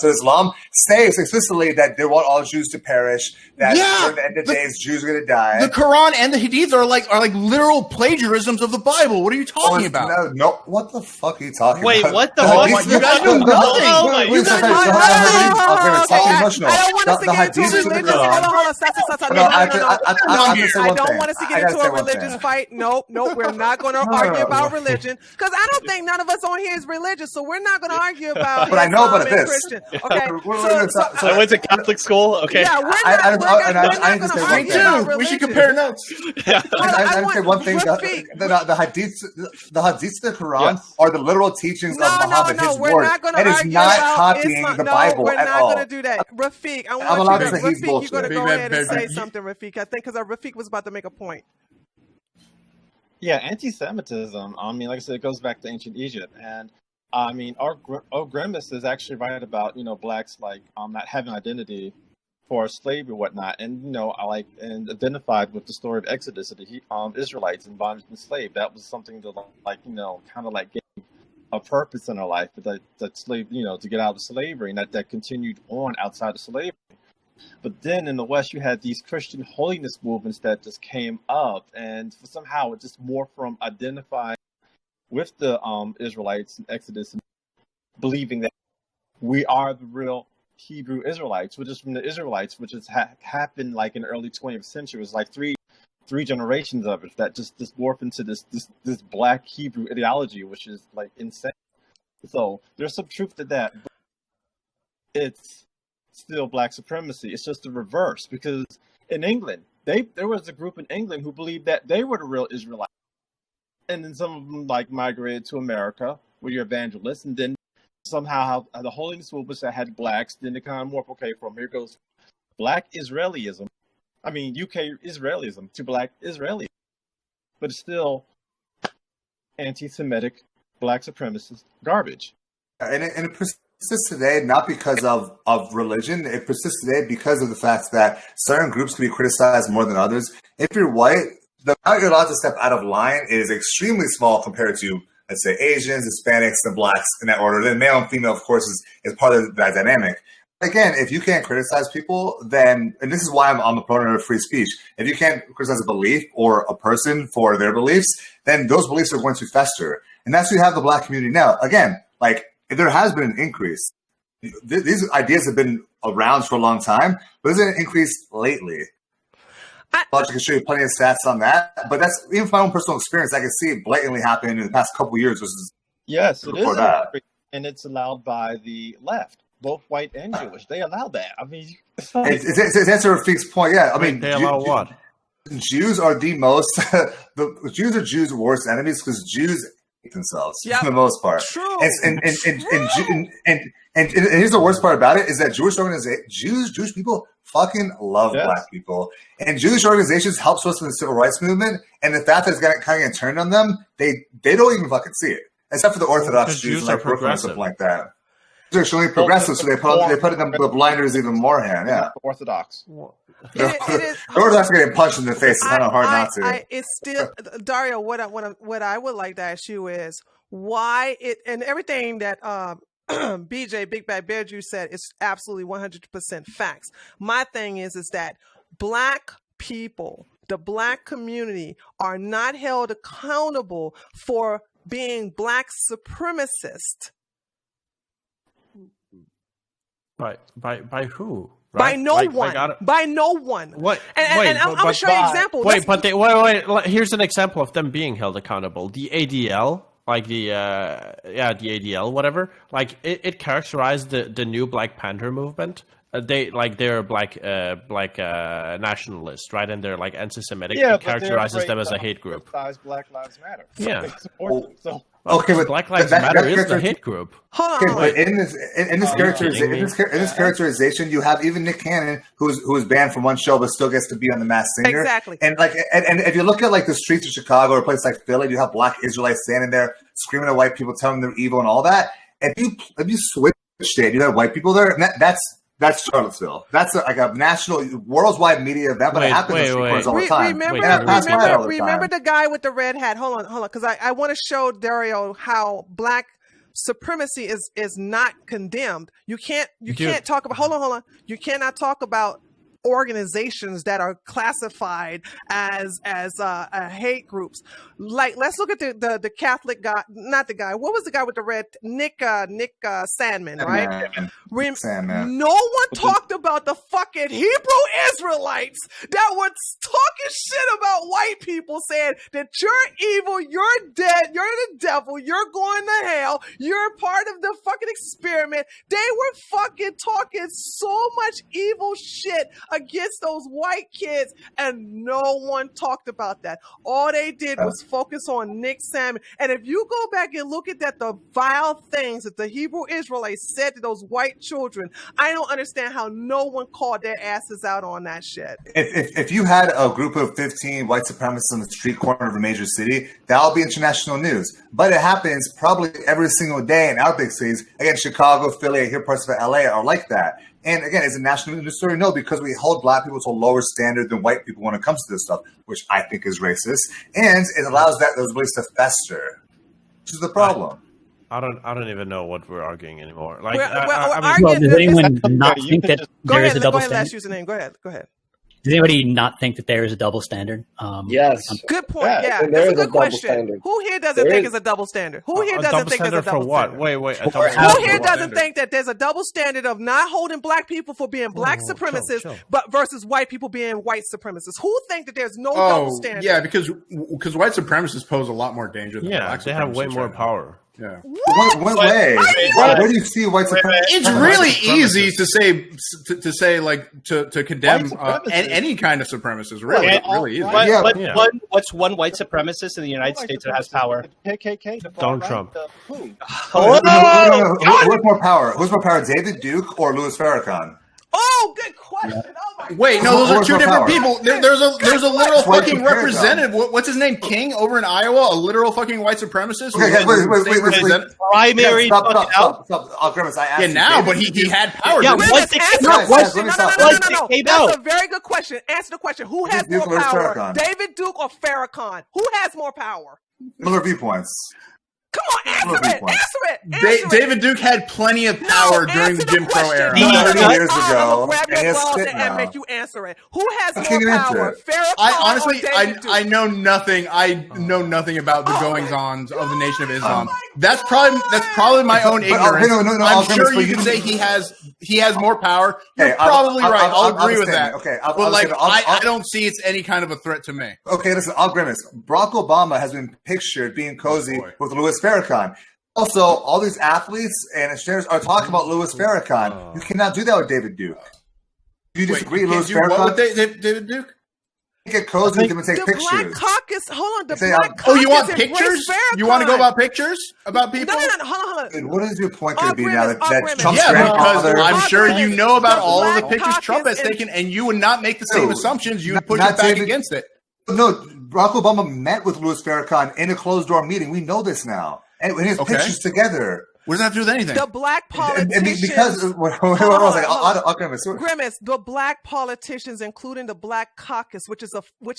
to Islam say explicitly that they want all Jews to perish, that at the end of the days, Jews are going to die. The Quran and the hadiths are like literal plagiarisms of the Bible. What are you talking about? No, what the fuck are you talking about? Wait, what the fuck? You guys know nothing. I don't want us to get into religious. Hold on. I don't want us to get into a religious fight. Nope. We're not going to argue about religion, because I don't think none of us on here is religious, so we're not going to argue about. But I know about this. Christian. Okay. So I went to Catholic school. Okay. Yeah, we're not going to argue about religion. We should compare notes. I would say one thing. The hadiths of the Quran are the literal teachings of Muhammad, his word. And it's not copying the Bible at all. We're not going to do that. Rafiq, I want you to, Rafiq, you're going to go ahead and say something, Rafiq, I think, because Rafiq was about to make a point. Yeah, anti-Semitism, I mean, like I said, it goes back to ancient Egypt. And, I mean, our Grimace is actually right about, blacks, like, not having identity for slavery and whatnot. And, and identified with the story of Exodus of the Israelites and bondage and slave. That was something to, kind of like gave a purpose in our life, that slave, to get out of slavery, and that continued on outside of slavery. But then in the West, you had these Christian holiness movements that just came up, and somehow it just morphed from identifying with the Israelites in Exodus and believing that we are the real Hebrew Israelites, which is from the Israelites, which has happened like in the early 20th century. It was like three generations of it that just morphed into this black Hebrew ideology, which is like insane. So there's some truth to that. it's still black supremacy. It's just the reverse, because in England, there was a group in England who believed that they were the real Israelites. And then some of them like migrated to America where you're evangelists, and then somehow the holiness movements that had blacks, then they kind of morph, okay, from here goes black Israelism, UK Israelism to black Israelism. But it's still anti-Semitic, black supremacist garbage. And it persists today not because of religion. It persists today because of the fact that certain groups can be criticized more than others. If you're white, the amount you're allowed to step out of line is extremely small compared to, let's say, Asians, Hispanics, and blacks in that order. Then male and female, of course, is part of that dynamic. Again, if you can't criticize people, then, and this is why I'm a proponent of free speech, if you can't criticize a belief or a person for their beliefs, then those beliefs are going to fester. And that's why you have the black community now. Again, like, there has been an increase. These ideas have been around for a long time, but there's an increase lately. I can show you plenty of stats on that, but that's even from my own personal experience. I can see it blatantly happen in the past couple of years versus yes, it is, that. And it's allowed by the left, both white and Jewish. They allow that. I mean, it's answer Rafiq's point. Yeah, I mean, they allow what? Jews are the most. The Jews are Jews' worst enemies because Jews hate themselves for the most part. True. And here's the worst part about it is that Jewish people fucking love black people, and Jewish organizations helped us in the civil rights movement. And the fact that it's kind of turned on them, they don't even fucking see it, except for the Orthodox Jews like Brooklyn and stuff like that. They're extremely progressive, so they put in the blinders even more. Yeah, Orthodox. The Orthodox are getting punched in the face. It's kind of hard not to. It's still Dario. What I would like to ask you is why it and everything that BJ Big Bad Bear Juice said is absolutely 100% facts. My thing is that black people, the black community, are not held accountable for being black supremacist. By who? Right? By no one. By no one. What? And I'm going to show you an example. Wait. Here's an example of them being held accountable. The ADL, like the ADL, whatever. Like it characterized the new Black Panther movement. They're black nationalists, right? And they're like anti-Semitic. Yeah, it characterizes them as a hate group. Black Lives Matter. Yeah. Okay, but Black Lives Matter is the hate group. Hold on. But in this characterization, you have even Nick Cannon, who was banned from one show but still gets to be on The Masked Singer. Exactly. And if you look at like the streets of Chicago or a place like Philly, you have black Israelites standing there screaming at white people, telling them they're evil and all that. If you switched it, you have white people there. That's Charlottesville. That's like a national, worldwide media event, but it happens in street corners all the time. Remember the guy with the red hat? Hold on, because I want to show Dario how black supremacy is not condemned. You can't talk about. Hold on. You cannot talk about organizations that are classified as hate groups. Like, let's look at the Catholic guy, not the guy. What was the guy with the red? Nick Sandman, right? Sandman. No one talked about the fucking Hebrew Israelites that were talking shit about white people, saying that you're evil, you're dead, you're the devil, you're going to hell, you're part of the fucking experiment. They were fucking talking so much evil shit against those white kids, and no one talked about that. All they did was focus on Nick Salmon. And if you go back and look at the vile things that the Hebrew Israelites said to those white children, I don't understand how no one called their asses out on that shit. If you had a group of 15 white supremacists on the street corner of a major city, that'll be international news. But it happens probably every single day in our big cities. Again, Chicago, Philly, I hear parts of LA are like that. And again, is it national news story? No, because we hold black people to a lower standard than white people when it comes to this stuff, which I think is racist. And it allows those beliefs to fester, which is the problem. I don't even know what we're arguing anymore. Like, does anyone not think that there is a double standard? Last username. Go ahead. Does anybody not think that there is a double standard? Yes. Good point. Yeah, that's a good question. Standard. Who here doesn't think it's a double standard? Who here doesn't think it's a double standard? Wait. Who here doesn't think that there's a double standard of not holding black people for being black supremacists, but versus white people being white supremacists? Who think that there's no double standard? Yeah, because white supremacists pose a lot more danger than black supremacists. They have way more power. Yeah. What way? Where do you see white supremacy? It's really easy to say like to condemn any kind of supremacist. Really easy. What's one white supremacist in the United States that has power? KKK. Donald Trump. Who's more power? Who's more power, David Duke or Louis Farrakhan? Oh, good question. Oh my Wait, no, those are two different people. There's a literal White fucking supremacist. representative. What's his name? King over in Iowa, a literal fucking white supremacist. Okay, wait. Primary. Stop. Grimace, I asked Yeah, now, but he had power. Yeah, didn't he? once it came out, No. came out. That's a very good question. Answer the question. Who has Duke more or power, Farrakhan? David Duke or Farrakhan? Who has more power? Similar viewpoints. Come on, answer it. David Duke had plenty of power during the Jim Crow era. 30 years ago, Grab and your it's balls spit and now. make you answer it. Who has How can you more answer power, it? Farrakhan I honestly, or David Duke? I know nothing. I know nothing about the goings-ons of the Nation of Islam. That's probably my own ignorance. No, I'm sure you can say he has more power. You're probably right. I'll agree with that. Okay, but like, I don't see it's any kind of a threat to me. Okay, listen, I'll grimace. Barack Obama has been pictured being cozy with Louis Farrakhan. Also, all these athletes and engineers are talking about Louis Farrakhan. You cannot do that with David Duke. Do you disagree, Louis Farrakhan? What with David Duke? Get cozy with him and take The pictures. Black Caucus. Hold on. The Say, Black oh, Caucus. you want embraced pictures? Farrakhan. You want to go about pictures about people? No. Hold on. Dude, what is your point going to be Grimace, now that Grimace. Trump's Yeah, because grandfather? I'm sure you know about all of the Black pictures Trump has Caucus taken, and you would not make the same No, assumptions. You would not- push not it back David- against it. No, Barack Obama met with Louis Farrakhan in a closed-door meeting. We know this now. And his pictures together. What does that have to do with anything? The black politicians. Because Grimace, the black politicians, including the Black Caucus, which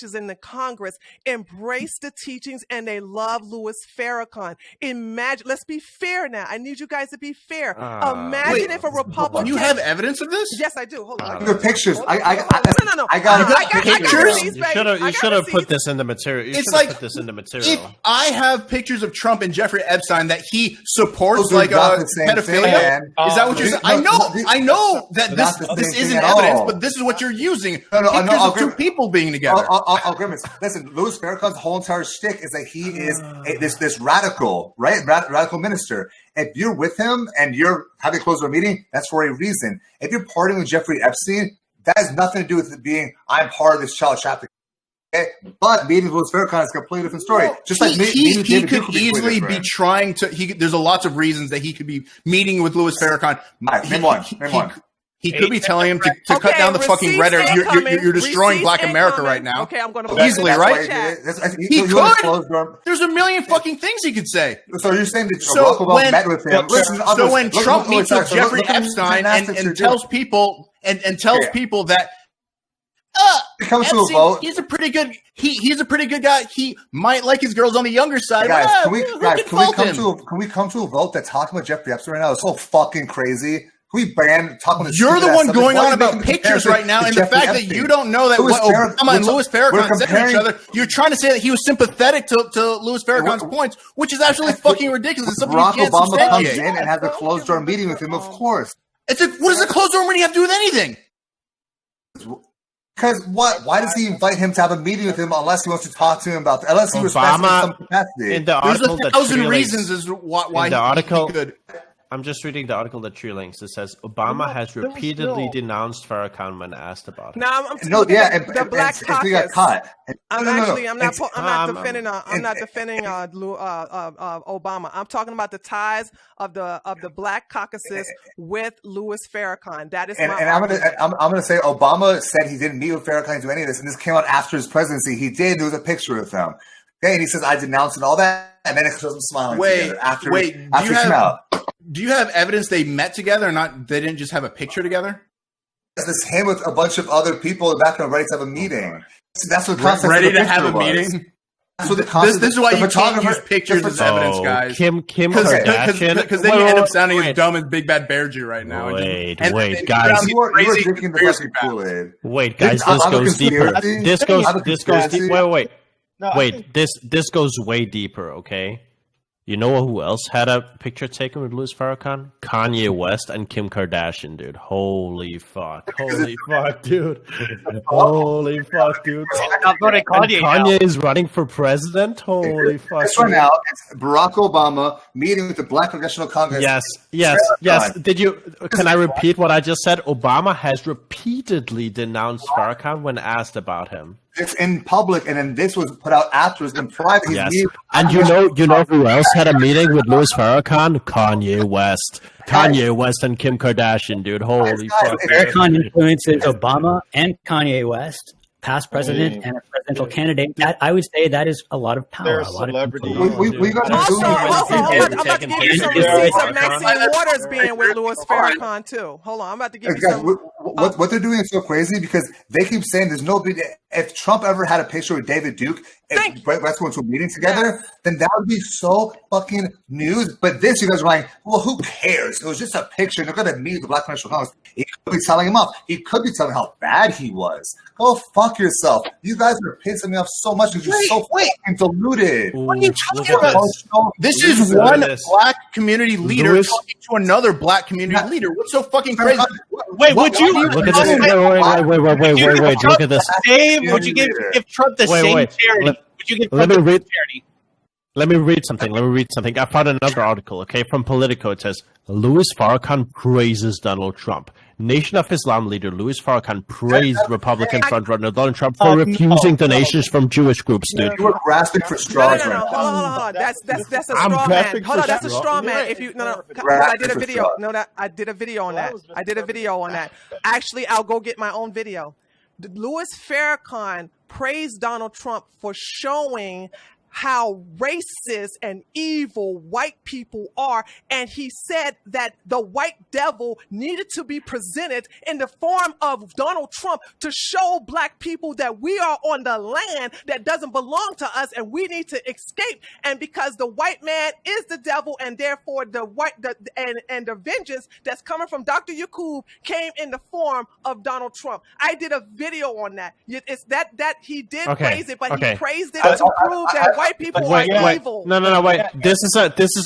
is in the Congress, embrace the teachings and they love Louis Farrakhan. Imagine. Let's be fair now. I need you guys to be fair. Imagine if a Republican. You have evidence of this? Yes, I do. Hold on. the pictures. No. I got pictures? You should have put this in the material. You It's should have like put this in the material. if I have pictures of Trump and Jeffrey Epstein that he supports, Those are like not the same pedophilia, thing, man. is that what you're saying? I know that not the this same isn't thing at evidence, all. but this is what you're using. No, Pictures of two people being together. I'll grimace. Listen, Louis Farrakhan's whole entire shtick is that he is this radical, right? Radical minister. If you're with him and you're having a closed door meeting, that's for a reason. If you're partying with Jeffrey Epstein, that has nothing to do with it being I'm part of this child trafficking. Okay? But meeting with Louis Farrakhan is a completely different story. Just like he could easily be trying to. There's a lots of reasons that he could be meeting with Louis Farrakhan. Name one. He could be telling him to cut down the fucking rhetoric. You're destroying Black America right now. Okay, I'm going to easily, right? He could. There's a million fucking things he could say. So you're saying that Barack Obama met with him? So when Trump meets with Jeffrey Epstein and tells people that. Comes Epstein, to a vote. He's a pretty good. He's a pretty good guy. He might like his girls on the younger side. Guys, but, can we come to a vote that's talking about Jeffrey Epstein right now? It's so fucking crazy. Can we ban talking about? You're the one going on about pictures right now, and the fact that you don't know that what Obama and Louis Farrakhan said to each other. You're trying to say that he was sympathetic to Louis Farrakhan's points, which is absolutely fucking ridiculous. It's something Barack you can't Obama comes substantiate. in and has a closed door meeting with him. Of course. What does a closed door meeting have to do with anything? Because what? Why does he invite him to have a meeting with him unless he wants to talk to him about unless he respects him in some capacity? In the article, there's 1,000 reasons as why in the article, he could. I'm just reading the article that Treehouse. It says Obama has repeatedly denounced Farrakhan when asked about it. Now I'm the Black Caucus. He got caught. I'm not defending Obama. I'm talking about the ties of the Black Caucuses with Louis Farrakhan. That is I'm gonna say Obama said he didn't meet with Farrakhan to do any of this, and this came out after his presidency. He did. There was a picture with him. Okay, and he says I denounced and all that, and then it shows him smiling together after he came out. Do you have evidence they met together or not? They didn't just have a picture together? This him with a bunch of other people back and ready to have a meeting. See, that's what concept ready of the to have a was. meeting. That's what the concept. This is why you can't use pictures as evidence, guys. Kim Kardashian. Because then you end up sounding as dumb as Big Bad Bear Jew right now. Wait, guys. You are drinking the fucking Kool-Aid. Wait, guys. This goes deeper. This goes deep. Wait. Wait, this goes way deeper. Okay. You know who else had a picture taken with Louis Farrakhan? Kanye West and Kim Kardashian, dude. Holy fuck. Holy fuck, dude. Holy fuck, dude. I'm voting Kanye. Kanye is running for president? Holy fuck. This one now, it's Barack Obama meeting with the Black Congressional Congress. Yes. Can I repeat what I just said? Obama has repeatedly denounced Farrakhan when asked about him. It's in public, and then this was put out afterwards in private. Yes, and you know who else had a meeting with Louis Farrakhan? Kanye West. Kanye West and Kim Kardashian, dude. Holy fuck. Farrakhan influences Obama and Kanye West, past president and a presidential candidate. That, I would say that is a lot of power. They're A lot celebrities. of We got Also, I'm about to give you some receipts of Maxine Farrakhan. Waters being with Louis Farrakhan too. Hold on, I'm about to give you Guys, some. what they're doing is so crazy because they keep saying there's no big. If Trump ever had a picture with David Duke, if let's go into a meeting together, then that would be so fucking news. But this, you guys are like, well, who cares? It was just a picture. They're going to meet the Black National Congress. He could be telling him off. He could be telling how bad he was. Go fuck yourself. You guys are pissing me off so much because you're so fucking deluded. What are you talking about? This is one black community leader talking to another black community leader. What's so fucking crazy? Wait, would you Look at this. Wait. Look at this. Dave, would you give Trump the same charity? Would you give Trump the same charity? Let me read something. I found another article, okay, from Politico. It says, Louis Farrakhan praises Donald Trump. Nation of Islam leader Louis Farrakhan praised Republican frontrunner Donald Trump for refusing donations from Jewish groups, dude. You were grasping for straws. No. Hold on. That's a straw man. Hold on, that's a straw man. If you I did a video. I did a video on that. Actually, I'll go get my own video. Louis Farrakhan praised Donald Trump for showing how racist and evil white people are, and he said that the white devil needed to be presented in the form of Donald Trump to show black people that we are on the land that doesn't belong to us and we need to escape. And because the white man is the devil, and therefore the vengeance that's coming from Dr. Yakub came in the form of Donald Trump. I did a video on that. It's that he did praise it, but he praised it to prove that white people are evil. No, wait. This is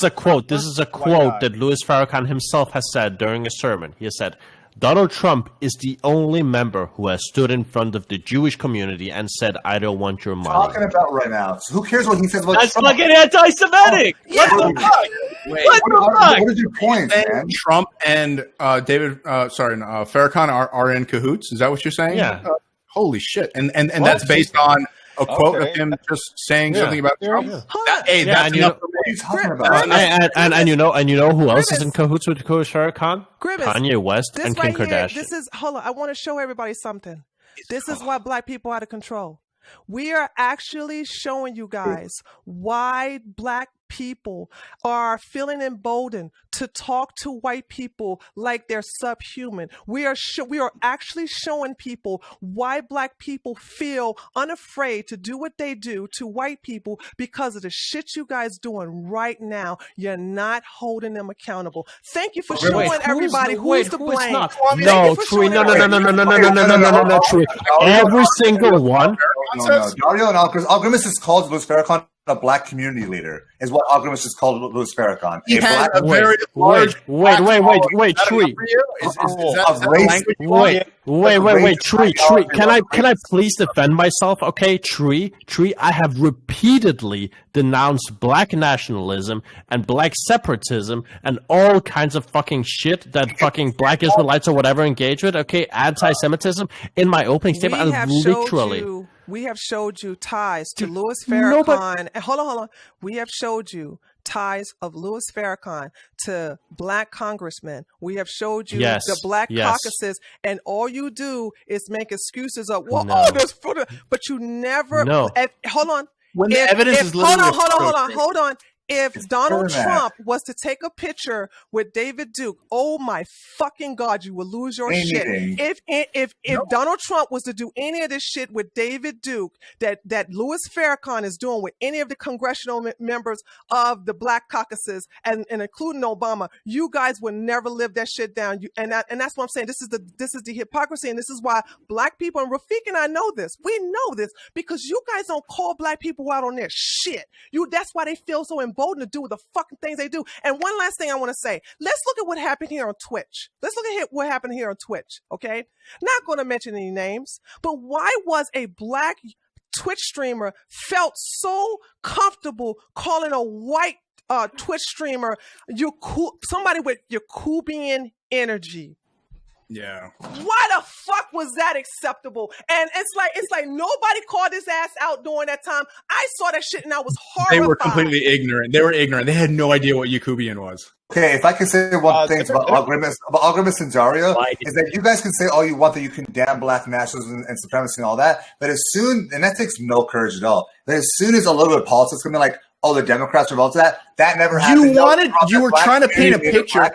a quote. This is a quote that Louis Farrakhan himself has said during a sermon. He has said, Donald Trump is the only member who has stood in front of the Jewish community and said, I don't want your money. Talking about right now. So who cares what he says about That's Trump? fucking anti-Semitic. What the fuck? What is your point, man? Trump and Farrakhan are in cahoots. Is that what you're saying? Yeah. Holy shit! And that's based on a quote of him just saying something about Trump. That's enough. What are you talking about? And you know who else is in cahoots with Louis Farrakhan? Grimace, Kanye West and Kim Kardashian. Hold on. I want to show everybody something. This is why black people are out of control. We are actually showing you guys why black people are feeling emboldened to talk to white people like they're subhuman. We are actually showing people why black people feel unafraid to do what they do to white people because of the shit you guys doing right now. You're not holding them accountable. Thank you for showing everybody who's to blame. No, Tree. No, Tree. Every single one. No. Dario and Al-Grimace is called Louis Farrakhan a black community leader, is what Al-Grimace is called Louis Farrakhan. He has a very large. Wait, Tree. Wait, Tree. Can I please defend myself? Okay, Tree. I have repeatedly denounced black nationalism and black separatism and all kinds of fucking shit that fucking black Israelites or whatever engage with. Okay, anti-Semitism in my opening statement. We have showed you ties to Louis Farrakhan. Hold on. We have showed you ties of Louis Farrakhan to black congressmen. We have showed you the black caucuses, and all you do is make excuses of, but you never. No. Hold on. When the evidence is literally hold on. If Donald Trump was to take a picture with David Duke, oh my fucking God, you will lose your shit. If Donald Trump was to do any of this shit with David Duke that Louis Farrakhan is doing with any of the congressional members of the black caucuses and including Obama, you guys would never live that shit down. And that's what I'm saying. This is the hypocrisy, and this is why black people, and Rafiq and I know this. We know this because you guys don't call black people out on their shit. That's why they feel so embarrassed emboldened to do the fucking things they do. And one last thing I want to say. Let's look at what happened here on Twitch. Let's look at what happened here on Twitch, okay? Not going to mention any names, but why was a black Twitch streamer felt so comfortable calling a white Twitch streamer somebody with Yakubian energy? Yeah. Why the fuck was that acceptable? And it's like nobody called his ass out during that time. I saw that shit and I was horrified. They were completely ignorant. They had no idea what Yakubian was. Okay, if I can say one thing about Algrimus and Dario, is that you guys can say all you want that you condemn black nationalism and supremacy and all that, but and that takes no courage at all, but as soon as a little bit of politics come in, like, oh, the Democrats are involved to that never happened. You were trying to paint a picture.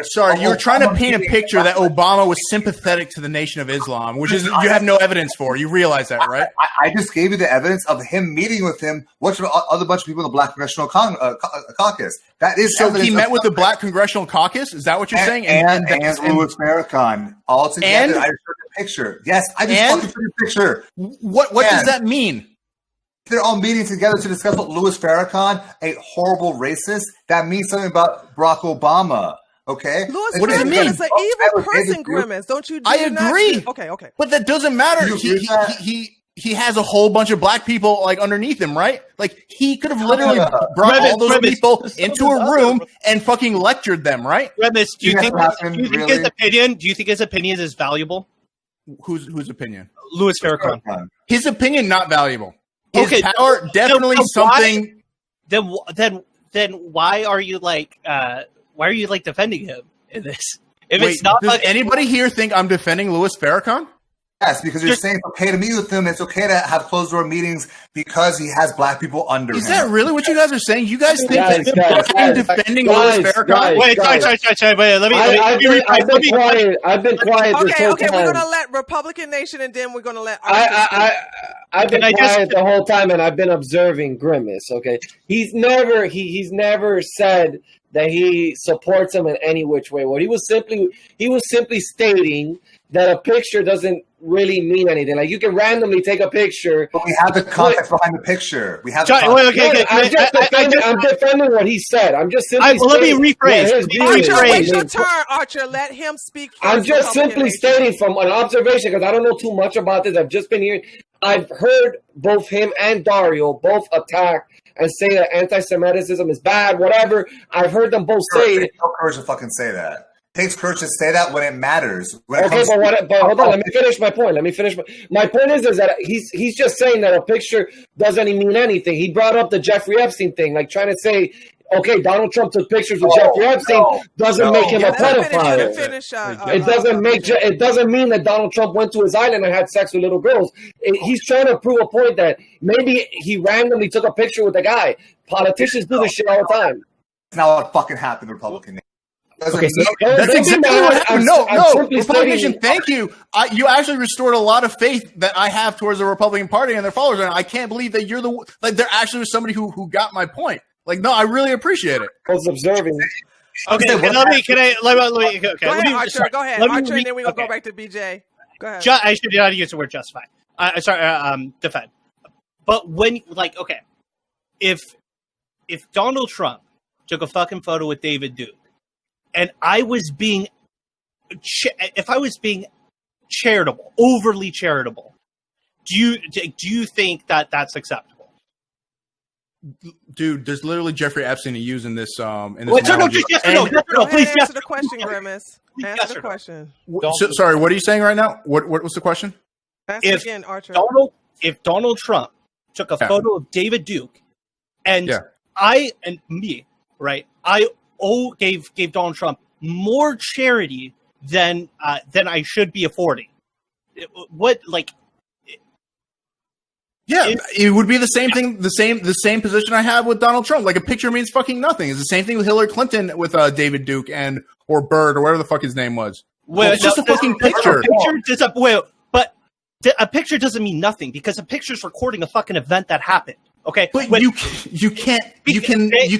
Sorry, you were trying to paint a picture that Obama was sympathetic to the Nation of Islam, which is you have no evidence for. You realize that, right? I just gave you the evidence of him meeting with him, which other bunch of people in the Black Congressional Caucus. That is so he met with the Black Congressional Caucus. Is that what you're saying? And Louis Farrakhan all together. I just took a picture. Yes, I just fucking took a picture. What does that mean? They're all meeting together to discuss what Louis Farrakhan, a horrible racist, that means something about Barack Obama. Okay. Louis Farrakhan is an evil person, Grimace. Don't you? I agree. Okay. But that doesn't matter. He has a whole bunch of black people like underneath him, right? Like he could have literally brought all those people into a room and fucking lectured them, right? Grimace, do you think his opinion is valuable? Whose opinion? Louis Farrakhan. His opinion not valuable. His power definitely something. Then why are you like defending him in this? If it's not, does anybody here think I'm defending Louis Farrakhan? Yes, because you're saying it's okay to meet with him. It's okay to have closed door meetings because he has black people under him. Is that really what you guys are saying? You guys think that I'm defending Louis Farrakhan? Wait, let me. I've been quiet this whole time. We're gonna let Republican Nation, and then we're gonna let. I've been quiet the whole time, and I've been observing Grimace. Okay, he's never said that he supports him in any which way. What he was simply stating that a picture doesn't really mean anything. Like you can randomly take a picture, but we have the context behind the picture. We have. I'm defending what he said. I'm just simply. Let me rephrase. Archer, your turn. Archer, let him speak. I'm just simply stating from an observation because I don't know too much about this. I've just been hearing. I've heard both him and Dario both attack and say that anti-Semitism is bad. Whatever. I've heard them both say. It takes no courage to fucking say that. It takes courage to say that when it matters. But hold on. Let me finish my point. My point is that he's just saying that a picture doesn't mean anything. He brought up the Jeffrey Epstein thing, like trying to say, okay, Donald Trump took pictures with Jeffrey Epstein doesn't make him a pedophile. It doesn't mean that Donald Trump went to his island and had sex with little girls. He's trying to prove a point that maybe he randomly took a picture with a guy. Politicians do this shit all the time. That's not what fucking happened, Republican. Okay, that's exactly what happened. No, Republican, thank you. You actually restored a lot of faith that I have towards the Republican Party and their followers, and I can't believe that you're there actually was somebody who got my point. Like, no, I really appreciate it. I was observing. Okay, let me. Okay, go ahead, Archer. Go ahead, Archer, and then we're gonna go back to BJ. Go ahead. I should not use the word justify. Defend. But when, if Donald Trump took a fucking photo with David Duke, and I was being, if I was being charitable, overly charitable, do you think that that's acceptable? Dude, there's literally Jeffrey Epstein to use in this. No, please answer the question, Grimace. Answer the question. Sorry, what are you saying right now? What was the question? Ask again, Archer. If Donald Trump took a photo of David Duke, and I gave Donald Trump more charity than I should be affording. It would be the same thing, the same position I have with Donald Trump. Like a picture means fucking nothing. It's the same thing with Hillary Clinton with David Duke or Bird or whatever the fuck his name was. It's just a fucking picture. But a picture doesn't mean nothing because a picture's recording a fucking event that happened. Okay, but you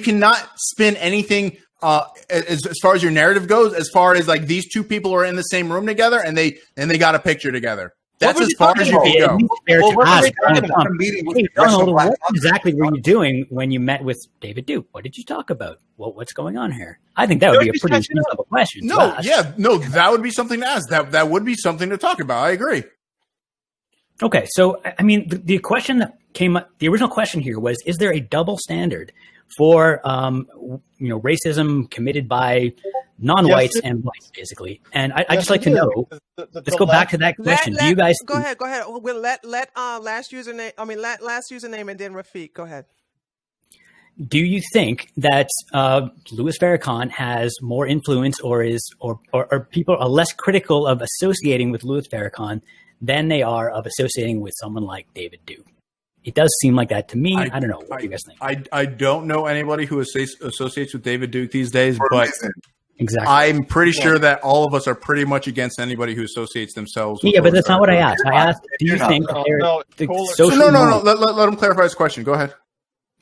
cannot spin anything as far as your narrative goes. As far as like these two people are in the same room together and they got a picture together. That's as far as you can go. Hey, Donald, what exactly were you doing when you met with David Duke? What did you talk about? What's going on here? I think that would be a pretty reasonable question. That would be something to ask. That would be something to talk about. I agree. Okay, so I mean, the question that came up, the original question here was: is there a double standard for racism committed by non-whites and whites, basically? And I just like to know. Let's go back to that question. Do you guys go ahead? We'll let last username, and then Rafiq. Go ahead. Do you think that Louis Farrakhan has more influence, or people are less critical of associating with Louis Farrakhan than they are of associating with someone like David Duke? It does seem like that to me. I don't know. What do you guys think? I don't know anybody who associates with David Duke these days, but exactly. I'm pretty sure that all of us are pretty much against anybody who associates themselves with but that's not what I asked. I asked, do you think No. Let him clarify his question. Go ahead.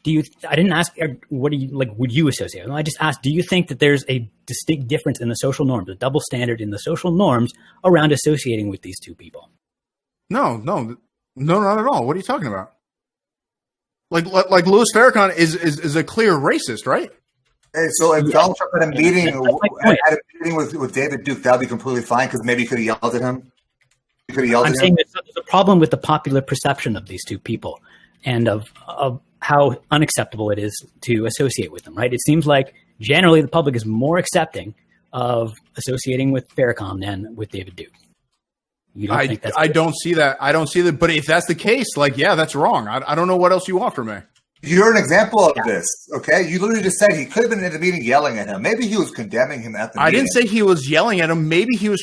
I didn't ask, what do you, like, would you associate? I just asked, do you think that there's a distinct difference in the social norms, a double standard in the social norms around associating with these two people? No, not at all. What are you talking about? Like Louis Farrakhan is a clear racist, right? Hey, so if Donald Trump had a meeting with David Duke, that would be completely fine because maybe he could have yelled at him. I'm saying there's a problem with the popular perception of these two people and of how unacceptable it is to associate with them, right? It seems like generally the public is more accepting of associating with Farrakhan than with David Duke. You don't think that's I don't see that. But if that's the case, that's wrong. I don't know what else you want from me. You're an example of this, okay? You literally just said he could have been in the meeting yelling at him. Maybe he was condemning him at the meeting. I didn't say he was yelling at him. Maybe he was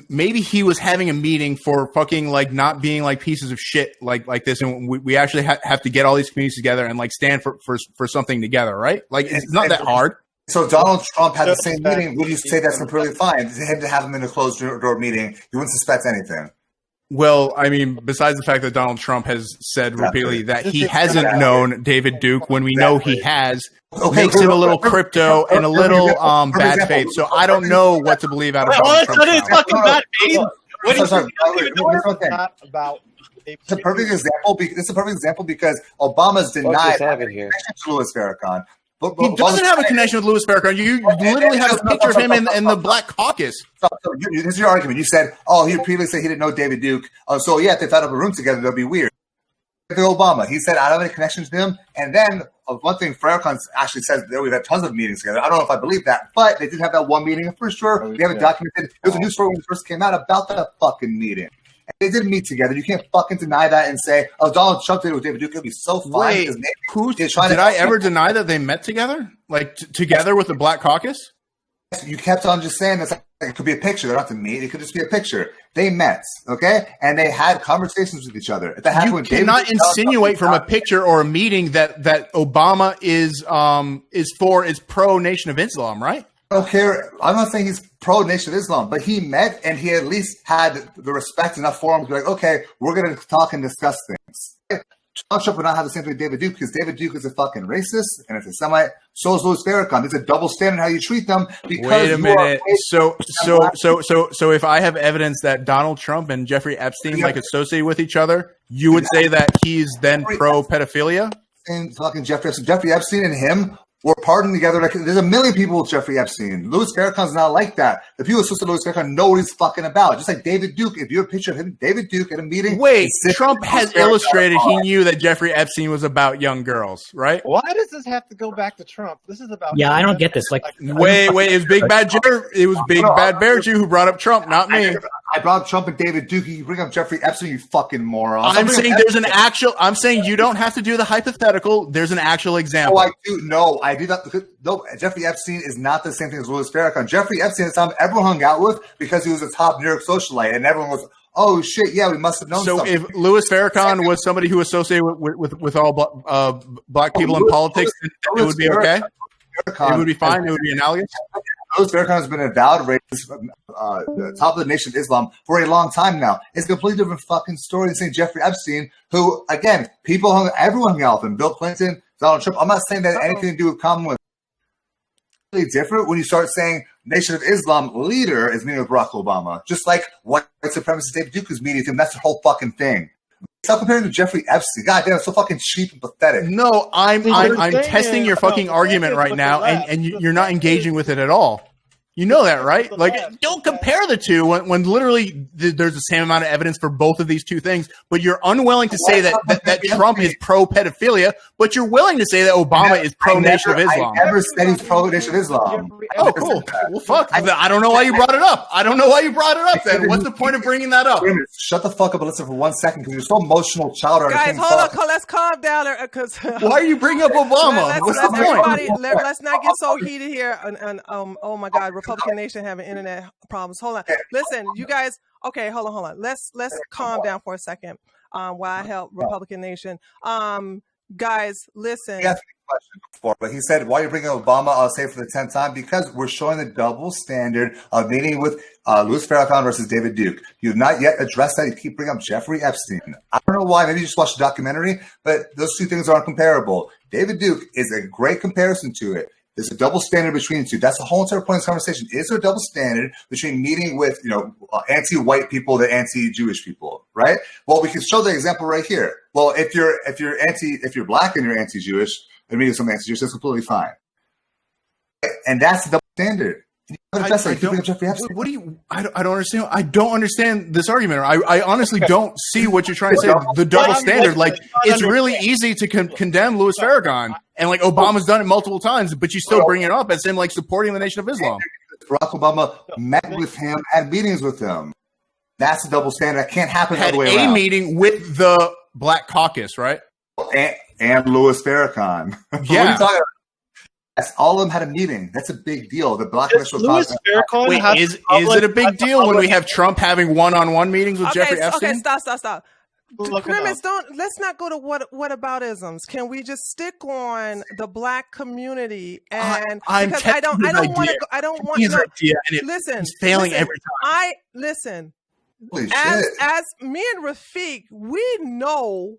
maybe he was having a meeting for fucking not being pieces of shit like this, and we actually have to get all these communities together and stand for something together, right? It's not that hard. So Donald Trump had the same meeting. Would you say that's completely fine? Him to have him in a closed door meeting, you wouldn't suspect anything. Well, I mean, besides the fact that Donald Trump has said repeatedly that he hasn't known David Duke when we know he has, makes it a little crypto and a little bad faith. So I don't know what to believe out of Donald Trump. It's fucking bad faith. It's a perfect example. This is a perfect example because Obama's denied connection to Louis Farrakhan. He doesn't have a connection with Louis Farrakhan. You literally have a picture of him in the Black Caucus. This is your argument. You said, he previously said he didn't know David Duke. So, if they found up a room together, that'd be weird. Obama, he said, I don't have any connections to him. And then one thing Farrakhan actually says that we've had tons of meetings together. I don't know if I believe that, but they did have that one meeting for sure. We have it documented. It was a news story when it first came out about that fucking meeting. They did meet together. You can't fucking deny that and say, Donald Trump did it with David Duke. It'd be so fine. Wait, did I ever deny that they met together? Together with the Black Caucus? You kept on just saying that it could be a picture. They don't have to meet. It could just be a picture. They met, okay? And they had conversations with each other. You cannot insinuate from a picture or a meeting that Obama is pro Nation of Islam, right? I don't care. I'm not saying he's pro Nation of Islam, but he met and he at least had the respect enough for him to be like, okay, we're going to talk and discuss things. Donald Trump would not have the same thing with David Duke because David Duke is a fucking racist and it's a Semite. So is Louis Farrakhan. There's a double standard how you treat them. Because wait a minute. So if I have evidence that Donald Trump and Jeffrey Epstein associate with each other, you would say that he's then pro pedophilia? And fucking Jeffrey Epstein and him were partying together. There's a million people with Jeffrey Epstein. Louis Farrakhan's not like that. The people associated with Louis Farrakhan know what he's fucking about. Just like David Duke. If you're a picture of him, David Duke at a meeting. Wait, Trump has illustrated he knew that Jeffrey Epstein was about young girls, right? Why does this have to go back to Trump? This is about. Yeah, I don't get this. Wait, it was Big Bad Jer. It was Big Bad Bear Jew who brought up Trump, not me. I brought up Trump and David Duke. You bring up Jeffrey Epstein, you fucking moron. I'm saying you don't have to do the hypothetical. There's an actual example. Oh, I do. No, I do not. No, Jeffrey Epstein is not the same thing as Louis Farrakhan. Jeffrey Epstein is someone everyone hung out with because he was a top New York socialite, and everyone was, oh shit, yeah, we must have known. So something. if Louis Farrakhan was somebody who associated with all black people in politics, it would be okay. It would be fine. It would be analogous. Louis Farrakhan has been a avowed racist, the top of the Nation of Islam for a long time now. It's a completely different fucking story than saying Jeffrey Epstein, who, again, everyone hung out with him. Bill Clinton, Donald Trump. I'm not saying that anything to do with Commonwealth. different when you start saying Nation of Islam leader is meeting with Barack Obama, just like white supremacist David Duke is meeting with him. That's the whole fucking thing. Stop comparing to Jeffrey Epstein. God damn, it's so fucking cheap and pathetic. No, I'm testing your fucking argument right now, and you're not engaging with it at all. You know that, right? Like, don't compare the two when literally there's the same amount of evidence for both of these two things, but you're unwilling to say that Trump is pro-pedophilia, but you're willing to say that Obama is pro-Nation of Islam. I never said he's pro-Nation of Islam. Oh, cool. Well, fuck. I don't know why you brought it up. Then. What's the point of bringing that up? Shut the fuck up and listen for 1 second because you're so emotional, child. Guys, hold on. Let's calm down. Because why are you bringing up Obama? What's the point? Let's not get so heated here. And oh my God, Republican Nation having internet problems. Hold on. Listen, you guys. Okay, hold on. Let's calm down for a second. While I help Republican Nation. Guys, listen. He asked me a question before, but he said, "Why are you bringing Obama?" I'll say for the 10th time because we're showing the double standard of meeting with Louis Farrakhan versus David Duke. You have not yet addressed that. You keep bringing up Jeffrey Epstein. I don't know why. Maybe you just watched the documentary, but those two things aren't comparable. David Duke is a great comparison to it. There's a double standard between the two. That's the whole entire point of this conversation. Is there a double standard between meeting with, anti-white people than anti-Jewish people, right? Well, we can show the example right here. Well, if you're black and you're anti-Jewish, and meeting with some anti-Jewish, that's completely fine. And that's the double standard. I don't understand. I don't understand this argument. I honestly don't see what you're trying to say. The double standard, like it's really easy to condemn Louis Farrakhan, and like Obama's done it multiple times, but you still bring it up as him like supporting the Nation of Islam. Barack Obama met with him, had meetings with him. That's a double standard. That can't happen the other way around. A meeting with the Black Caucus, right? And Louis Farrakhan. Yeah. What are you talking about? Yes, all of them had a meeting. That's a big deal. The Black National Louis Farrakhan. Wait, is it a big deal when we have Trump having one-on-one meetings with Jeffrey Epstein? Okay, stop. Premise, let's not go to whataboutisms. Can we just stick on the black community? And because I don't want to. I don't want to. Listen, he's failing every time. Listen. As me and Rafiq, we know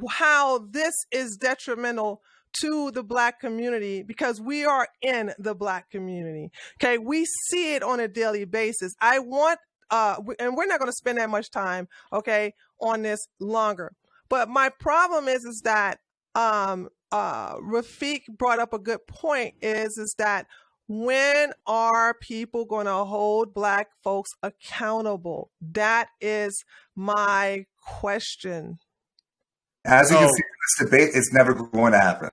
how this is detrimental to the black community because we are in the black community. Okay, we see it on a daily basis. I want, and we're not going to spend that much time, okay, on this longer. But my problem is that Rafiq brought up a good point. Is that when are people going to hold black folks accountable? That is my question. As you can see in this debate, it's never going to happen.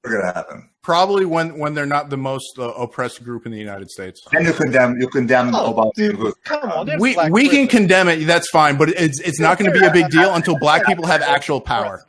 Going to happen. Probably when they're not the most oppressed group in the United States. Then you condemn Obama. Dude, come on, we can condemn it. That's fine, but it's not going to be a big deal until black people have actual power.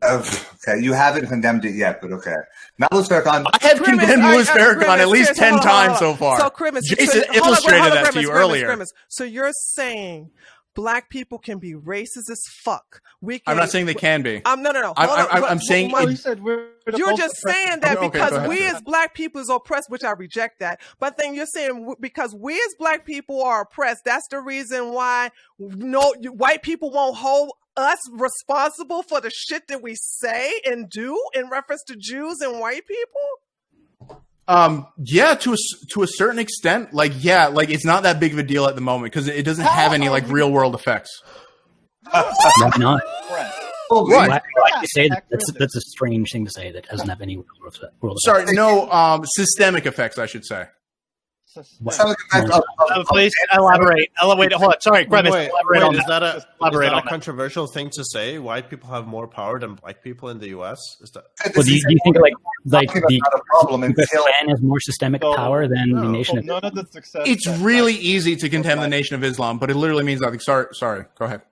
Okay, you haven't condemned it yet, but okay. Now Louis Farrakhan. I have condemned Louis Farrakhan at least 10 times so far. So, Jason illustrated that to you earlier. So you're saying black people can be racist as fuck. I'm not saying they can be. No. I'm saying you're just saying that because we as black people is oppressed, which I reject that. But then you're saying because we as black people are oppressed, that's the reason why white people won't hold us responsible for the shit that we say and do in reference to Jews and white people. Yeah, to a certain extent, like it's not that big of a deal at the moment because it doesn't have any like real world effects. Maybe not. What? Why you say that? That's a strange thing to say that doesn't have any world effects. Sorry, no systemic effects, I should say. Please elaborate. Hold on. Sorry, elaborate on is that a that. controversial thing to say? White people have more power than black people in the U.S. Is that? Well, do you think like the Klan has more systemic power than the Nation of Islam? It's really easy to condemn the Nation of Islam, but it literally means nothing. Sorry. Go ahead.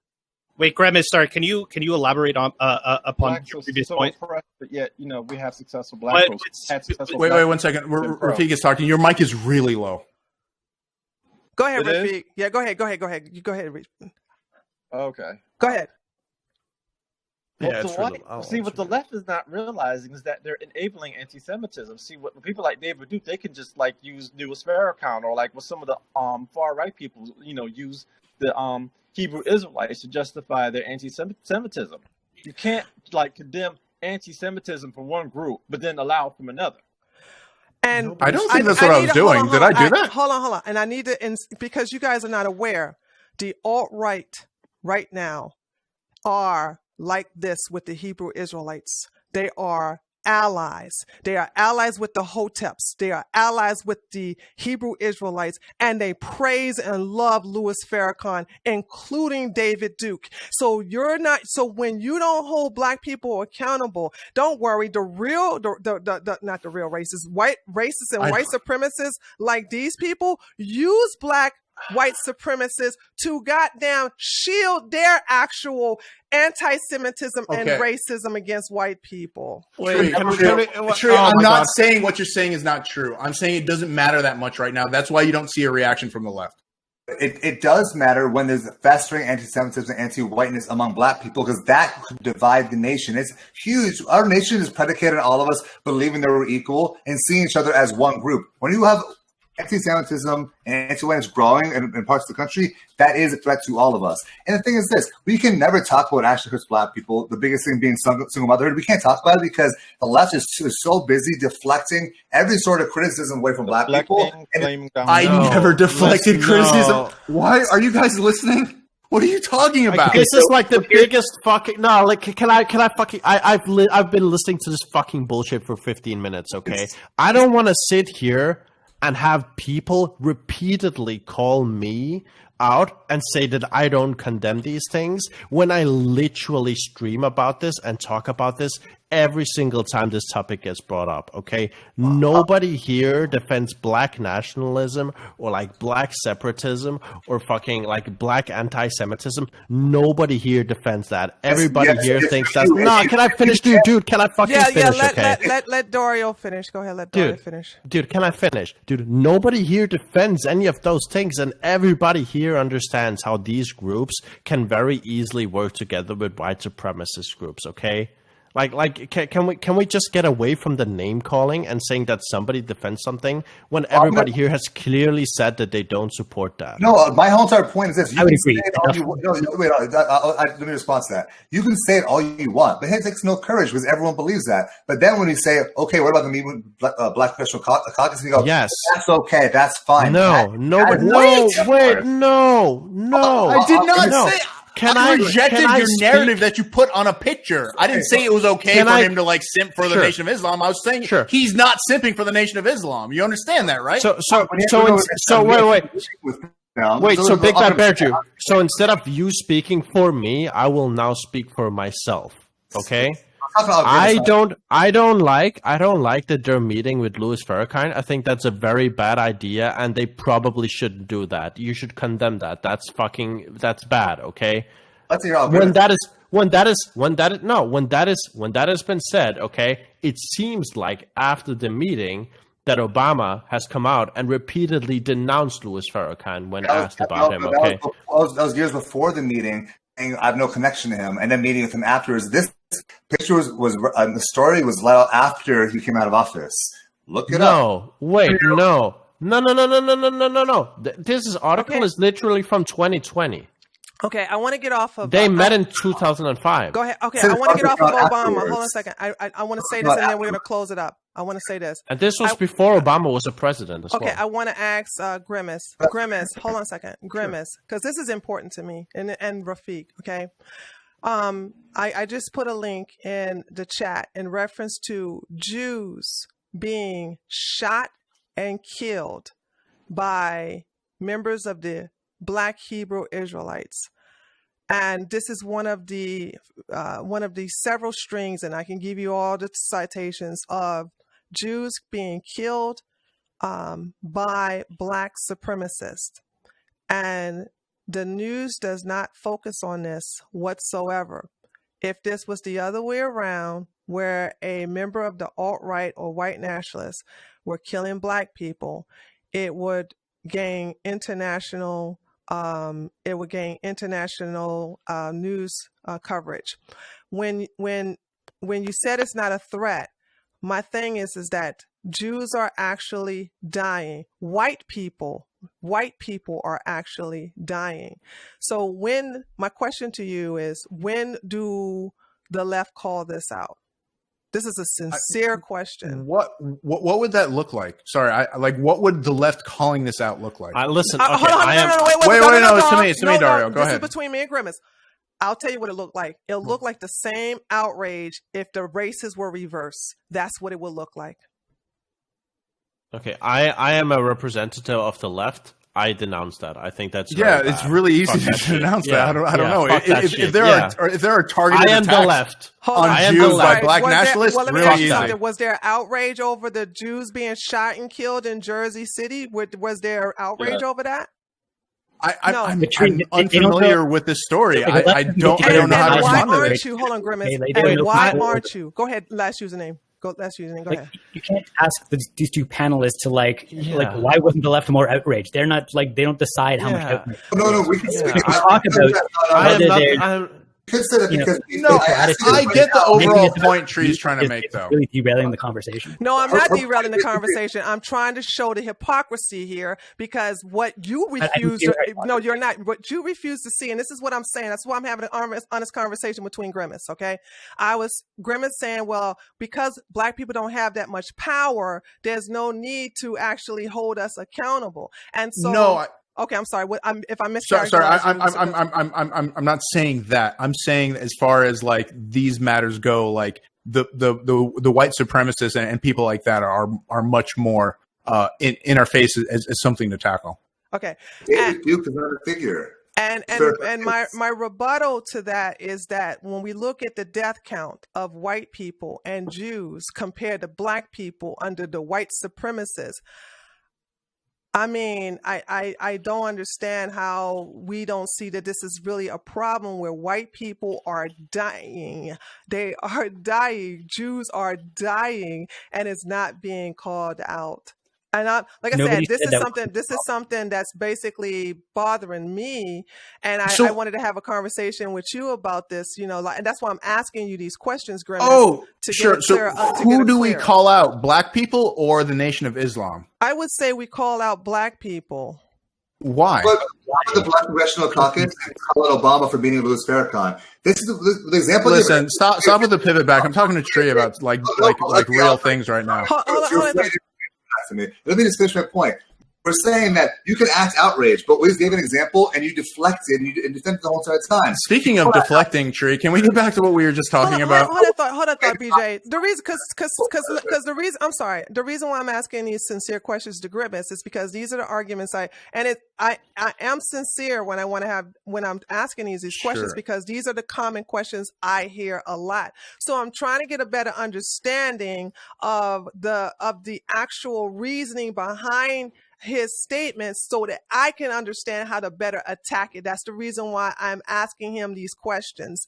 Wait, Grimace, sorry. Can you elaborate on upon your previous point? But yet, we have successful black folks. Wait, 1 second. Rafiq is talking. Your mic is really low. Go ahead, Rafiq. Yeah, go ahead. You go ahead, Rafiq. Okay. Go ahead. What the left is not realizing is that they're enabling anti-Semitism. See, what people like David Duke, they can just like use Louis Farrakhan or like what some of the far right people, use the Hebrew Israelites to justify their anti-Semitism. You can't like condemn anti-Semitism from one group, but then allow from another. And I don't think that's what I was doing. Did I do that? Hold on. And I need to, because you guys are not aware, the alt-right right now are like this with the Hebrew Israelites. They are allies. They are allies with the Hoteps. They are allies with the Hebrew Israelites, and they praise and love Louis Farrakhan, including David Duke. So when you don't hold black people accountable, don't worry. The not the real racists, white racists and white supremacists like these people use black white supremacists to goddamn shield their actual anti-Semitism and racism against white people. Wait, I'm not saying what you're saying is not true. I'm saying it doesn't matter that much right now. That's why you don't see a reaction from the left. It does matter when there's festering anti-Semitism and anti-whiteness among black people, because that could divide the nation. It's huge. Our nation is predicated on all of us believing that we're equal and seeing each other as one group. When you have anti-Semitism and anti-whiteness growing in parts of the country, that is a threat to all of us. And the thing is this, we can never talk about what actually hurts black people, the biggest thing being single motherhood. We can't talk about it because the left is so busy deflecting every sort of criticism away from black people. I never deflected criticism. Why are you guys listening? What are you talking about? This is like the biggest fucking can I fucking I've been listening to this fucking bullshit for 15 minutes, okay? I don't want to sit here and have people repeatedly call me out and say that I don't condemn these things when I literally stream about this and talk about this every single time this topic gets brought up, okay? Nobody here defends black nationalism or like black separatism or fucking like black anti-Semitism. Nobody here defends that. Everybody here thinks that's... No, can I finish, dude? Can I fucking finish, okay? Let Dario finish. Go ahead, let Dario finish. Dude, can I finish? Dude, nobody here defends any of those things, and everybody here understands how these groups can very easily work together with white supremacist groups, okay? Can we just get away from the name calling and saying that somebody defends something when everybody here has clearly said that they don't support that? No, my whole entire point is this. I would agree. Let me respond to that. You can say it all you want, but it takes no courage because everyone believes that. But then when you say, okay, what about the meeting with Black Professional Caucus? And you go, yes, that's okay, that's fine. No. I did not say... I rejected your narrative that you put on a picture. I didn't say it was okay for him to like simp for the Nation of Islam. I was saying he's not simping for the Nation of Islam. You understand that, right? So wait. So Big Bad Bear Jew. So instead of you speaking for me, I will now speak for myself. Okay. I don't like that they're meeting with Louis Farrakhan. I think that's a very bad idea, and they probably shouldn't do that. You should condemn that. That's bad. Okay. Let's hear when that has been said, okay, it seems like after the meeting that Obama has come out and repeatedly denounced Louis Farrakhan when asked about him. Okay. That was years before the meeting. I have no connection to him, and then meeting with him afterwards. This picture was the story was let out after he came out of office. Look it up. No. This article is literally from 2020. Okay, I want to get off of... They met in 2005. Go ahead. Okay, I want to get off of Obama. Hold on a second. I want to say this, and then we're going to close it up. I want to say this. And this was before Obama was a president as well. Okay, I want to ask Grimace. Grimace, hold on a second. Grimace, because this is important to me, and Rafiq, okay? I just put a link in the chat in reference to Jews being shot and killed by members of the Black Hebrew Israelites. And this is one of the several strings, and I can give you all the citations of Jews being killed by Black supremacists. And the news does not focus on this whatsoever. If this was the other way around, where a member of the alt-right or white nationalists were killing Black people, it would gain international news coverage. When you said it's not a threat, my thing is that Jews are actually dying. White people are actually dying. So my question to you is, when do the left call this out? This is a sincere question. What would that look like? Sorry, what would the left calling this out look like? Listen, okay, Hold on, it's to me, Dario. Go ahead. This is between me and Grimace. I'll tell you what it looked like. It'll look like the same outrage if the races were reversed. That's what it would look like. Okay, I am a representative of the left. I denounce that. I think that's it's really easy to denounce that. I don't know if there are targeted I am attacks the left on Jews by black nationalists. Really easy. Was there outrage over the Jews being shot and killed in Jersey City? Was there outrage over that? I'm unfamiliar with this story. I don't know how to respond to it. Hold on, Grimace. And why aren't you? Go ahead. Last username. Go ahead. You can't ask these two panelists to why wasn't the left more outraged? They're not they don't decide how much outrage. No, we can talk about. I get the overall point Tree's trying to make, though. Really derailing the conversation. No, I'm not derailing the conversation. I'm trying to show the hypocrisy here because what you refuse you're not. What you refuse to see, and this is what I'm saying. That's why I'm having an honest conversation between Grimace. Okay, Grimace saying, well, because black people don't have that much power, there's no need to actually hold us accountable. And so okay, I'm sorry. If I missed, sorry. I'm not saying that. I'm saying as far as these matters go, the white supremacists and people like that are much more in our face as something to tackle. Okay, Duke is not a figure. And my rebuttal to that is that when we look at the death count of white people and Jews compared to black people under the white supremacists. I mean, I don't understand how we don't see that this is really a problem where white people are dying. They are dying. Jews are dying, and it's not being called out. And I said, this is something that's basically bothering me. And I wanted to have a conversation with you about this, and that's why I'm asking you these questions, Grimace. Oh, sure. Who do we call out? Black people or the Nation of Islam? I would say we call out black people. Why? But the Black Congressional Caucus and call out Obama for beating Louis Farrakhan. This is the example. Listen, stop with the pivot back. I'm talking to Tree about real things right now. Let me just finish my point. We're saying that you can act outraged, but we just gave an example and you deflected and you defended the whole entire time. Speaking of deflecting, Tree, can we get back to what we were just talking about? Hold on, BJ. The reason why I'm asking these sincere questions to Grimace is because these are the arguments I am sincere when I'm asking these questions because these are the common questions I hear a lot. So I'm trying to get a better understanding of the actual reasoning behind his statements so that I can understand how to better attack it. That's the reason why I'm asking him these questions.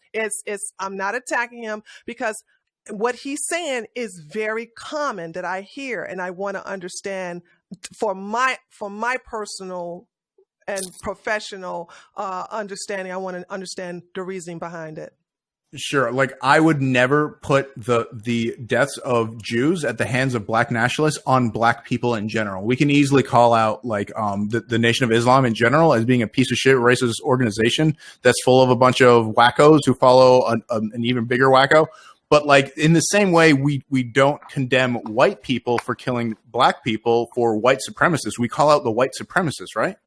I'm not attacking him because what he's saying is very common that I hear, and I want to understand for my personal and professional understanding. I want to understand the reasoning behind it. Sure. I would never put the deaths of Jews at the hands of black nationalists on black people in general. We can easily call out the Nation of Islam in general as being a piece of shit racist organization that's full of a bunch of wackos who follow an even bigger wacko. But in the same way, we don't condemn white people for killing black people for white supremacists. We call out the white supremacists, right?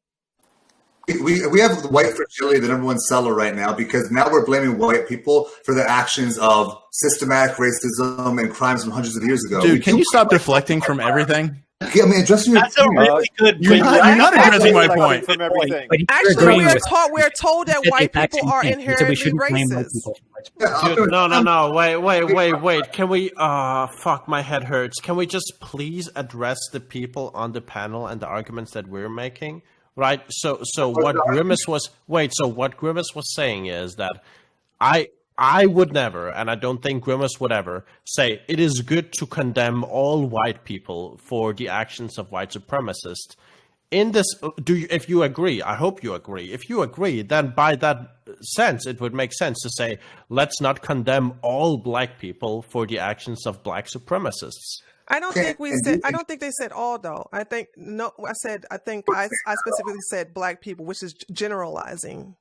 We have the white fragility, the number one seller right now, because now we're blaming white people for the actions of systematic racism and crimes from hundreds of years ago. Dude, can you stop deflecting from everything? Yeah, I mean, addressing your That's a really good. You're not addressing my point. From everything. Actually, we're told that white people are inherently racist. Dude, no. Wait. Can we? Fuck, my head hurts. Can we just please address the people on the panel and the arguments that we're making? Right. So what Grimace was saying is that I would never, and I don't think Grimace would ever, say it is good to condemn all white people for the actions of white supremacists. In this, if you agree, I hope you agree. If you agree, then by that sense, it would make sense to say, let's not condemn all black people for the actions of black supremacists. I don't think they said all though. I think I specifically said black people, which is generalizing.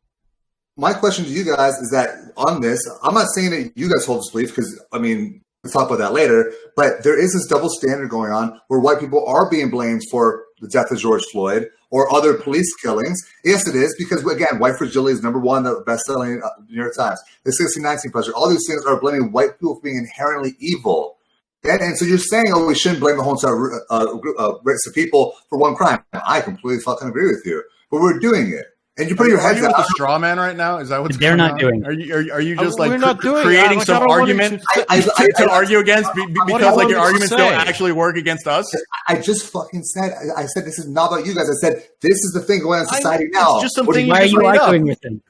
My question to you guys is that on this, I'm not saying that you guys hold this belief because, I mean, talk about that later. But there is this double standard going on where white people are being blamed for the death of George Floyd or other police killings. Yes, it is, because, again, white fragility is number one, the best-selling New York Times. The 1619 Project, all these things are blaming white people for being inherently evil. And so you're saying, we shouldn't blame the whole entire race of people for one crime. I completely fucking agree with you. But we're doing it. And you're putting your heads with a straw man right now? Is that what's they're not on? doing? Are you just We're not creating some argument to argue against because like your arguments don't say? actually work against us? I just fucking said. I said this is not about you guys. I said this is the thing going on in society now. It's just something Why are you arguing with them?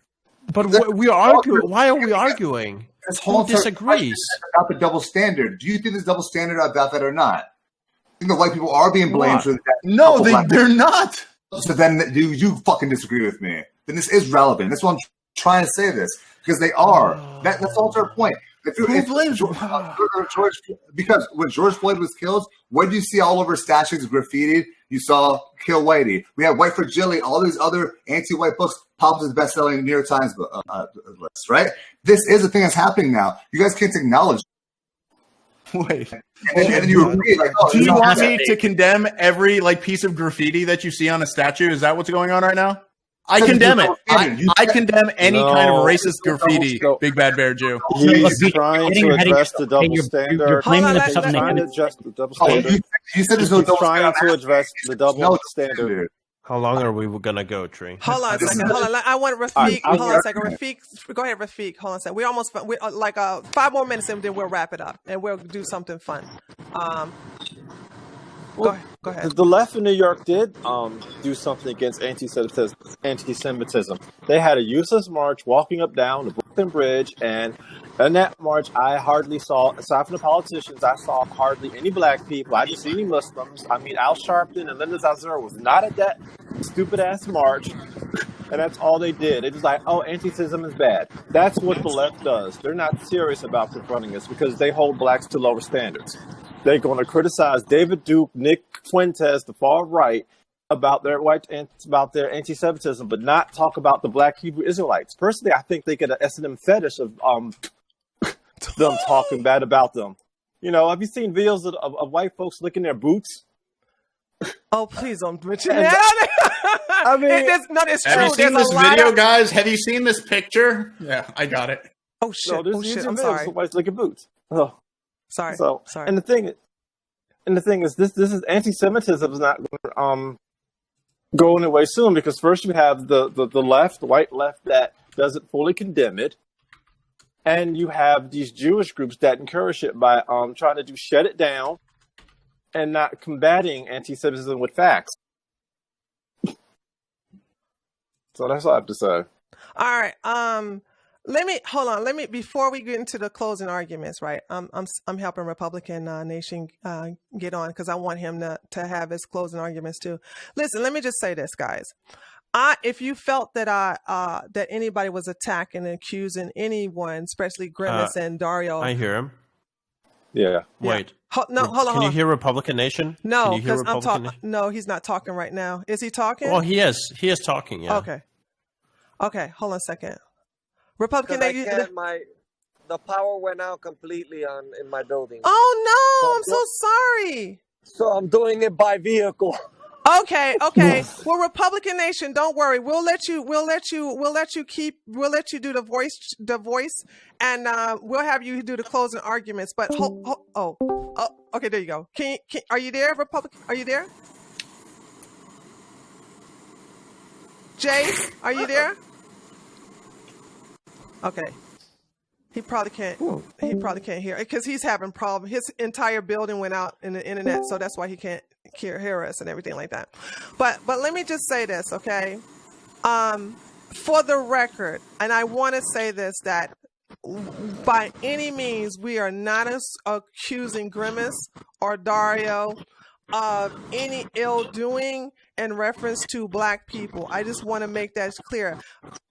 But we argue. Why are we arguing? This whole Who disagrees about the double standard. Do you think there's double standard about that or not? I think the white people are being blamed for that. No, they're not. So then you fucking disagree with me. Then this is relevant. That's why I'm trying to say this, because they are. That's also our point. Who blames George? Because when George Floyd was killed, what did you see all over statues graffitied? You saw "Kill Whitey." We had "White Fragility." All these other anti-white books popped as best-selling New York Times list. Right? This is a thing that's happening now. You guys can't acknowledge. Wait. And then you agree, like, do you want me to condemn every piece of graffiti that you see on a statue? Is that what's going on right now? I condemn it. I condemn any kind of racist graffiti, Big Bad Bear Jew. He's trying to address the double standard. You said there's no double standard. Trying to address the double standard. How long are we gonna go, Tree? Hold on a second. Hold on. I want Rafiq. Hold on a second. Rafiq, go ahead, Rafiq. Hold on a second. We 5 more minutes and then we'll wrap it up and we'll do something fun. Go ahead. The left in New York did do something against anti-Semitism. They had a useless march walking up down the Brooklyn Bridge, and in that march, I hardly saw, aside from the politicians, I saw hardly any black people. I didn't see any Muslims. I mean, Al Sharpton and Linda Zazura was not at that stupid-ass march, and that's all they did. It was like, oh, anti-Semitism is bad. That's what the left does. They're not serious about confronting us because they hold blacks to lower standards. They're going to criticize David Duke, Nick Fuentes, the far right, about their anti-Semitism, but not talk about the black Hebrew Israelites. Personally, I think they get an S&M fetish of them talking bad about them. You know, have you seen videos of white folks licking their boots? Oh, please don't mention that. I mean, it's true. Have you seen this video, guys? Have you seen this picture? Yeah, I got it. Oh shit! No, I'm sorry. White licking boots. Oh. Sorry. Sorry. And the thing is, this is anti-Semitism is not going away soon, because first you have the left, the white left, that doesn't fully condemn it, and you have these Jewish groups that encourage it by trying to shut it down and not combating anti-Semitism with facts. So that's all I have to say. All right. Let me before we get into the closing arguments, right? I'm helping Republican Nation get on because I want him to have his closing arguments too. Listen, let me just say this, guys. If you felt that that anybody was attacking and accusing anyone, especially Grimace and Dario, I hear him. Yeah. Wait. Hold on. Can you hear Republican Nation? No, because I'm talking. No, he's not talking right now. Is he talking? Well, he is. He is talking. Yeah. Okay. Hold on a second. Republican Nation. The power went out completely in my building. Oh no! I'm so sorry. So I'm doing it by vehicle. Okay. Well, Republican Nation, don't worry. We'll let you do the voice, and we'll have you do the closing arguments. But okay, there you go. Are you there, Republican? Are you there? Jay, are you there? Okay. He probably can't hear because he's having problems. His entire building went out in the internet, so that's why he can't hear us and everything like that. But let me just say this, okay? For the record, and I want to say this, that by any means we are not accusing Grimace or Dario of any ill doing. in reference to black people. I just want to make that clear.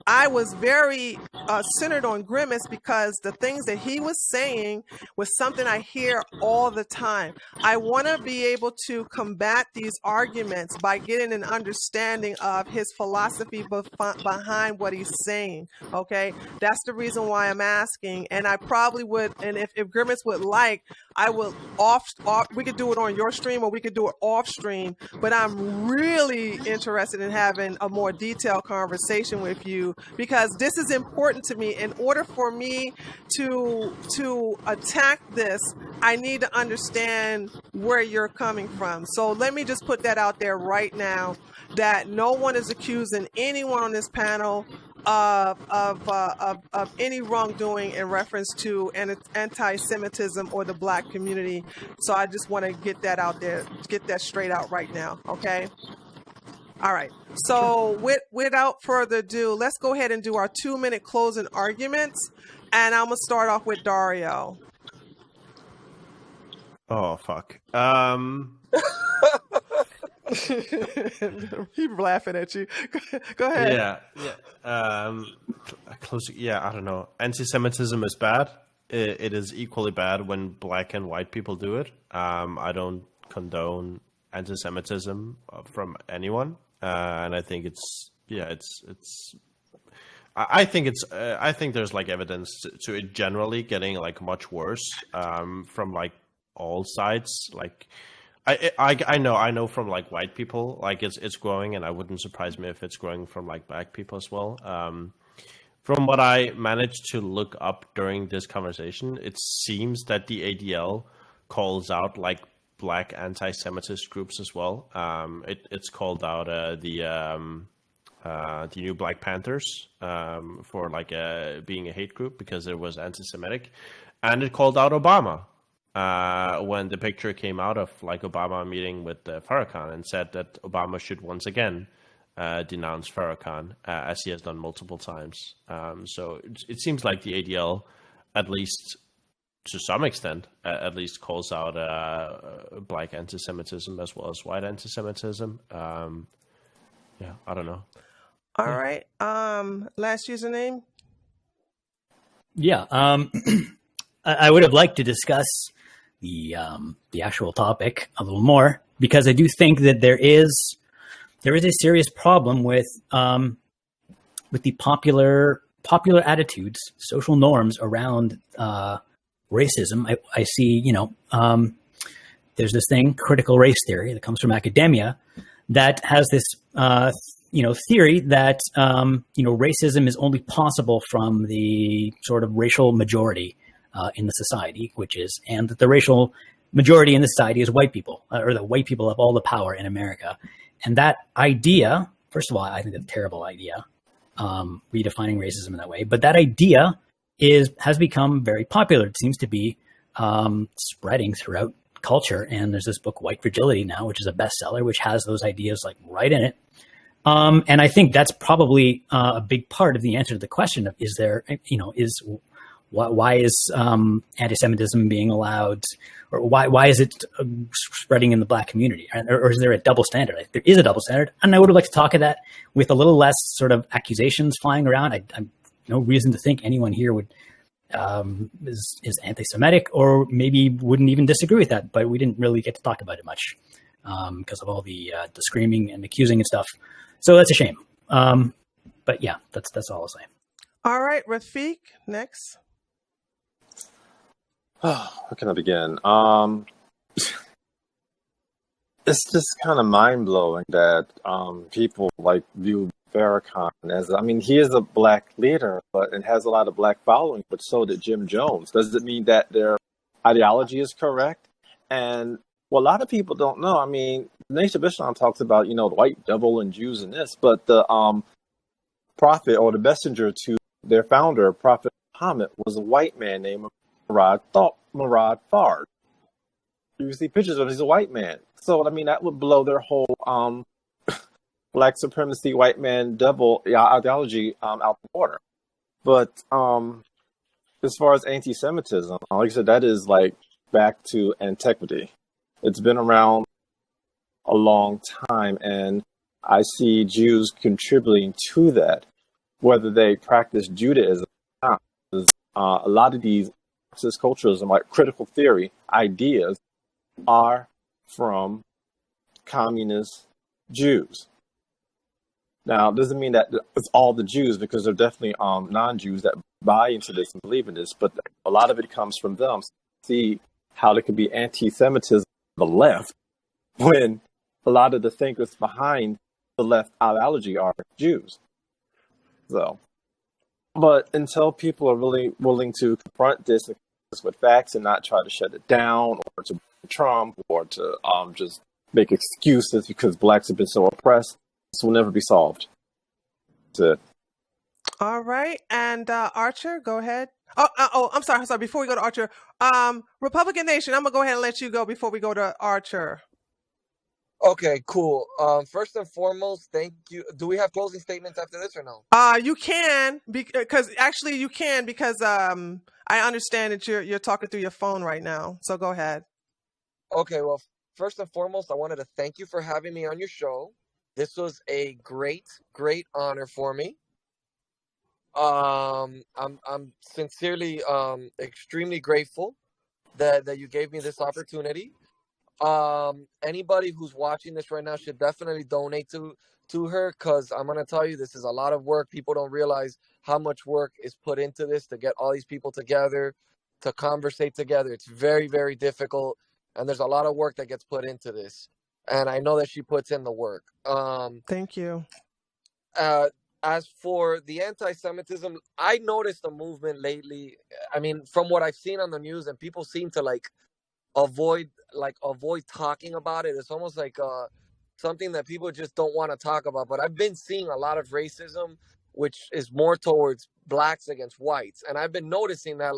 I was very centered on Grimace because the things that he was saying was something I hear all the time. I want to be able to combat these arguments by getting an understanding of his philosophy behind what he's saying. Okay, that's the reason why I'm asking. And I probably would, and if Grimace would like, I will we could do it on your stream or we could do it off stream, but I'm really interested in having a more detailed conversation with you because this is important to me. In order for me to attack this, I need to understand where you're coming from. So let me just put that out there right now, that no one is accusing anyone on this panel of any wrongdoing in reference to anti-Semitism or the black community. So I just want to get that out there, get that straight out right now. Okay. All right. So without further ado, let's go ahead and do our 2-minute closing arguments. And I'm going to start off with Dario. Oh, fuck. People laughing at you. Go ahead. Yeah. I don't know. Anti-Semitism is bad. It is equally bad when black and white people do it. I don't condone anti-Semitism from anyone, and I think I think there's like evidence to it generally getting like much worse from like all sides. Like I know from like white people, like it's growing, and I wouldn't surprise me if it's growing from like black people as well. From what I managed to look up during this conversation, it seems that the ADL calls out like black anti-Semitist groups as well. It's called out the new Black Panthers for like being a hate group because it was anti-Semitic, and it called out Obama when the picture came out of like Obama meeting with Farrakhan and said that Obama should once again denounce Farrakhan as he has done multiple times. So it seems like the ADL, at least to some extent, at least calls out black anti-Semitism as well as white anti-Semitism. Yeah, I don't know. All right. Last username. Yeah. I would have liked to discuss the actual topic a little more because I do think that there is a serious problem with the popular attitudes, social norms around racism. I see, there's this thing, critical race theory, that comes from academia that has this theory that racism is only possible from the sort of racial majority in the society, and that the racial majority in the society is white people, or that white people have all the power in America. And that idea, first of all, I think that's a terrible idea, redefining racism in that way. But that idea has become very popular. It seems to be spreading throughout culture. And there's this book, White Fragility, now, which is a bestseller, which has those ideas like right in it. And I think that's probably a big part of the answer to the question of why is anti-Semitism being allowed, or why is it spreading in the black community, or is there a double standard? There is a double standard, and I would have liked to talk of that with a little less sort of accusations flying around. I'm no reason to think anyone here would is anti-Semitic, or maybe wouldn't even disagree with that, but we didn't really get to talk about it much because of all the screaming and accusing and stuff. So that's a shame. But yeah, that's all I'll say. All right, Rafiq, next. How can I begin? It's just kind of mind-blowing that people like view Farrakhan as, he is a black leader, but it has a lot of black following, but so did Jim Jones. Does it mean that their ideology is correct? And what a lot of people don't know, the Nation of Islam talks about, the white devil and Jews and this, but the prophet or the messenger to their founder, Prophet Muhammad, was a white man named Murad Fard. You see pictures of him, he's a white man. So, that would blow their whole black supremacy, white man devil ideology out the water. But as far as anti-Semitism, like I said, that is like back to antiquity. It's been around a long time, and I see Jews contributing to that, whether they practice Judaism or not. A lot of these Marxist culturalism, like critical theory ideas, are from communist Jews. Now, it doesn't mean that it's all the Jews, because there are definitely non-Jews that buy into this and believe in this, but a lot of it comes from them. See how there could be anti-Semitism on the left when a lot of the thinkers behind the left ideology are Jews. So, but until people are really willing to confront this with facts and not try to shut it down or to Trump or to just make excuses because blacks have been so oppressed, this will never be solved. That's it. All right. And Archer, go ahead. Oh, I'm sorry. Before we go to Archer, Republican Nation, I'm going to go ahead and let you go before we go to Archer. Okay, cool. First and foremost, thank you. Do we have closing statements after this or no? You can, because actually you can, because I understand that you're talking through your phone right now. So go ahead. Okay, well, first and foremost, I wanted to thank you for having me on your show. This was a great honor for me. I'm sincerely extremely grateful that you gave me this opportunity. Anybody who's watching this right now should definitely donate to her, because I'm gonna tell you, this is a lot of work. People don't realize how much work is put into this to get all these people together, to conversate together. It's very, very difficult, and there's a lot of work that gets put into this, and I know that she puts in the work. Thank you. As for the anti-Semitism, I noticed a movement lately. I mean, from what I've seen on the news, and people seem to avoid talking about it. It's almost like something that people just don't want to talk about. But I've been seeing a lot of racism, which is more towards blacks against whites, and I've been noticing that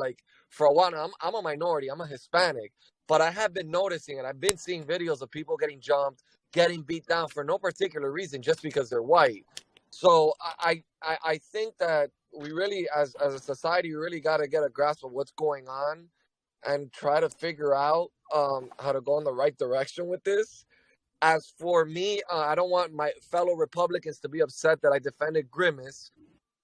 for a while now. I'm a minority. I'm a Hispanic, but I have been noticing, and I've been seeing videos of people getting jumped, getting beat down for no particular reason, just because they're white. So I think that we really, as a society, we really got to get a grasp of what's going on and try to figure out how to go in the right direction with this. As for me, I don't want my fellow Republicans to be upset that I defended Grimace,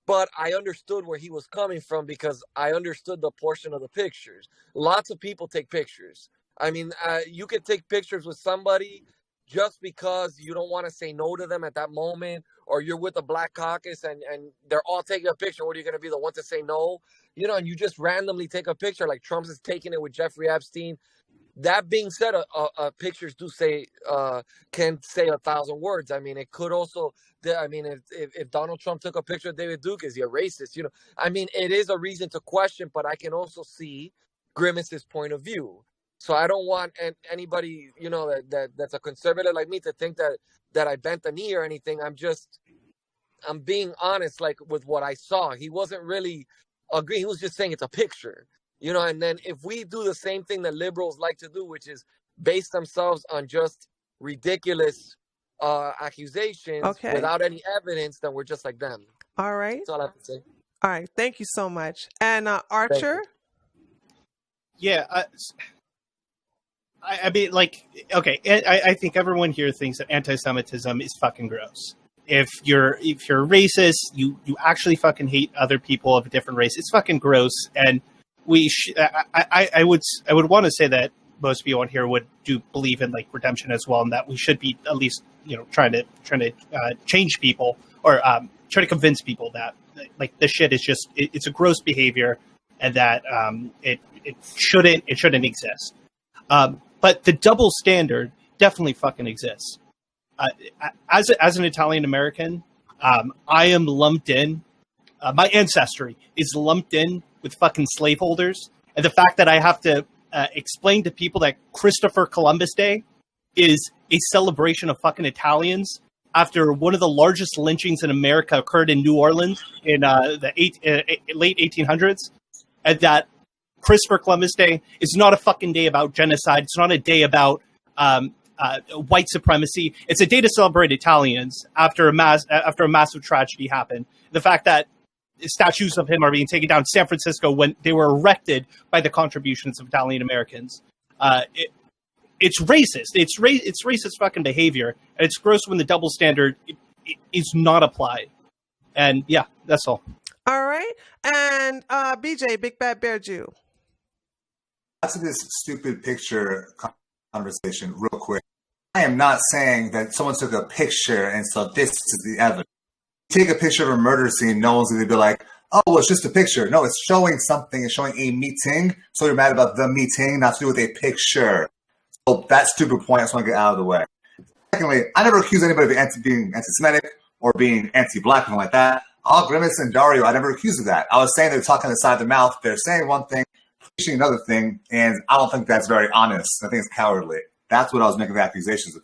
but I understood where he was coming from, because I understood the portion of the pictures. Lots of people take pictures. I mean, you could take pictures with somebody just because you don't want to say no to them at that moment, or you're with the Black Caucus and they're all taking a picture. What are you going to be, the one to say no? And you just randomly take a picture, like Trump's is taking it with Jeffrey Epstein. That being said, pictures do say can say 1,000 words. I mean, it could also. I mean, if Donald Trump took a picture of David Duke, is he a racist? I mean, it is a reason to question, but I can also see Grimace's point of view. So I don't want anybody, that's a conservative like me to think that I bent the knee or anything. I'm being honest, with what I saw. He wasn't really agreeing. He was just saying it's a picture, and then if we do the same thing that liberals like to do, which is base themselves on just ridiculous accusations without any evidence, then we're just like them. All right. That's all I have to say. All right. Thank you so much. And Archer? Yeah. I mean, okay, I think everyone here thinks that anti-Semitism is fucking gross. If you're racist, you actually fucking hate other people of a different race. It's fucking gross, and I would want to say that most people on here do believe in redemption as well, and that we should be at least trying to change people, or try to convince people that this shit is just it's a gross behavior, and that it shouldn't exist. But the double standard definitely fucking exists. As an Italian American, I am lumped in. My ancestry is lumped in with fucking slaveholders, and the fact that I have to explain to people that Christopher Columbus Day is a celebration of fucking Italians after one of the largest lynchings in America occurred in New Orleans in the late 1800s, and that Christopher Columbus Day is not a fucking day about genocide. It's not a day about white supremacy. It's a day to celebrate Italians after a massive tragedy happened. The fact that statues of him are being taken down in San Francisco when they were erected by the contributions of Italian Americans. it's racist. It's racist fucking behavior, and it's gross when the double standard is not applied. And yeah, that's all. All right. And BJ, Big Bad Bear Jew. That's this stupid picture conversation real quick. I am not saying that someone took a picture and so this is the evidence. Take a picture of a murder scene, no one's going to be like, oh, well, it's just a picture. No, it's showing something. It's showing a meeting. So you're mad about the meeting, not to do with a picture. So that stupid point, I just want to get out of the way. Secondly, I never accuse anybody of being anti-Semitic or being anti-Black, anything like that. All Grimace and Dario, I never accused of that. I was saying they're talking on the side of their mouth. They're saying one thing, preaching another thing, and I don't think that's very honest. I think it's cowardly. That's what I was making the accusations of.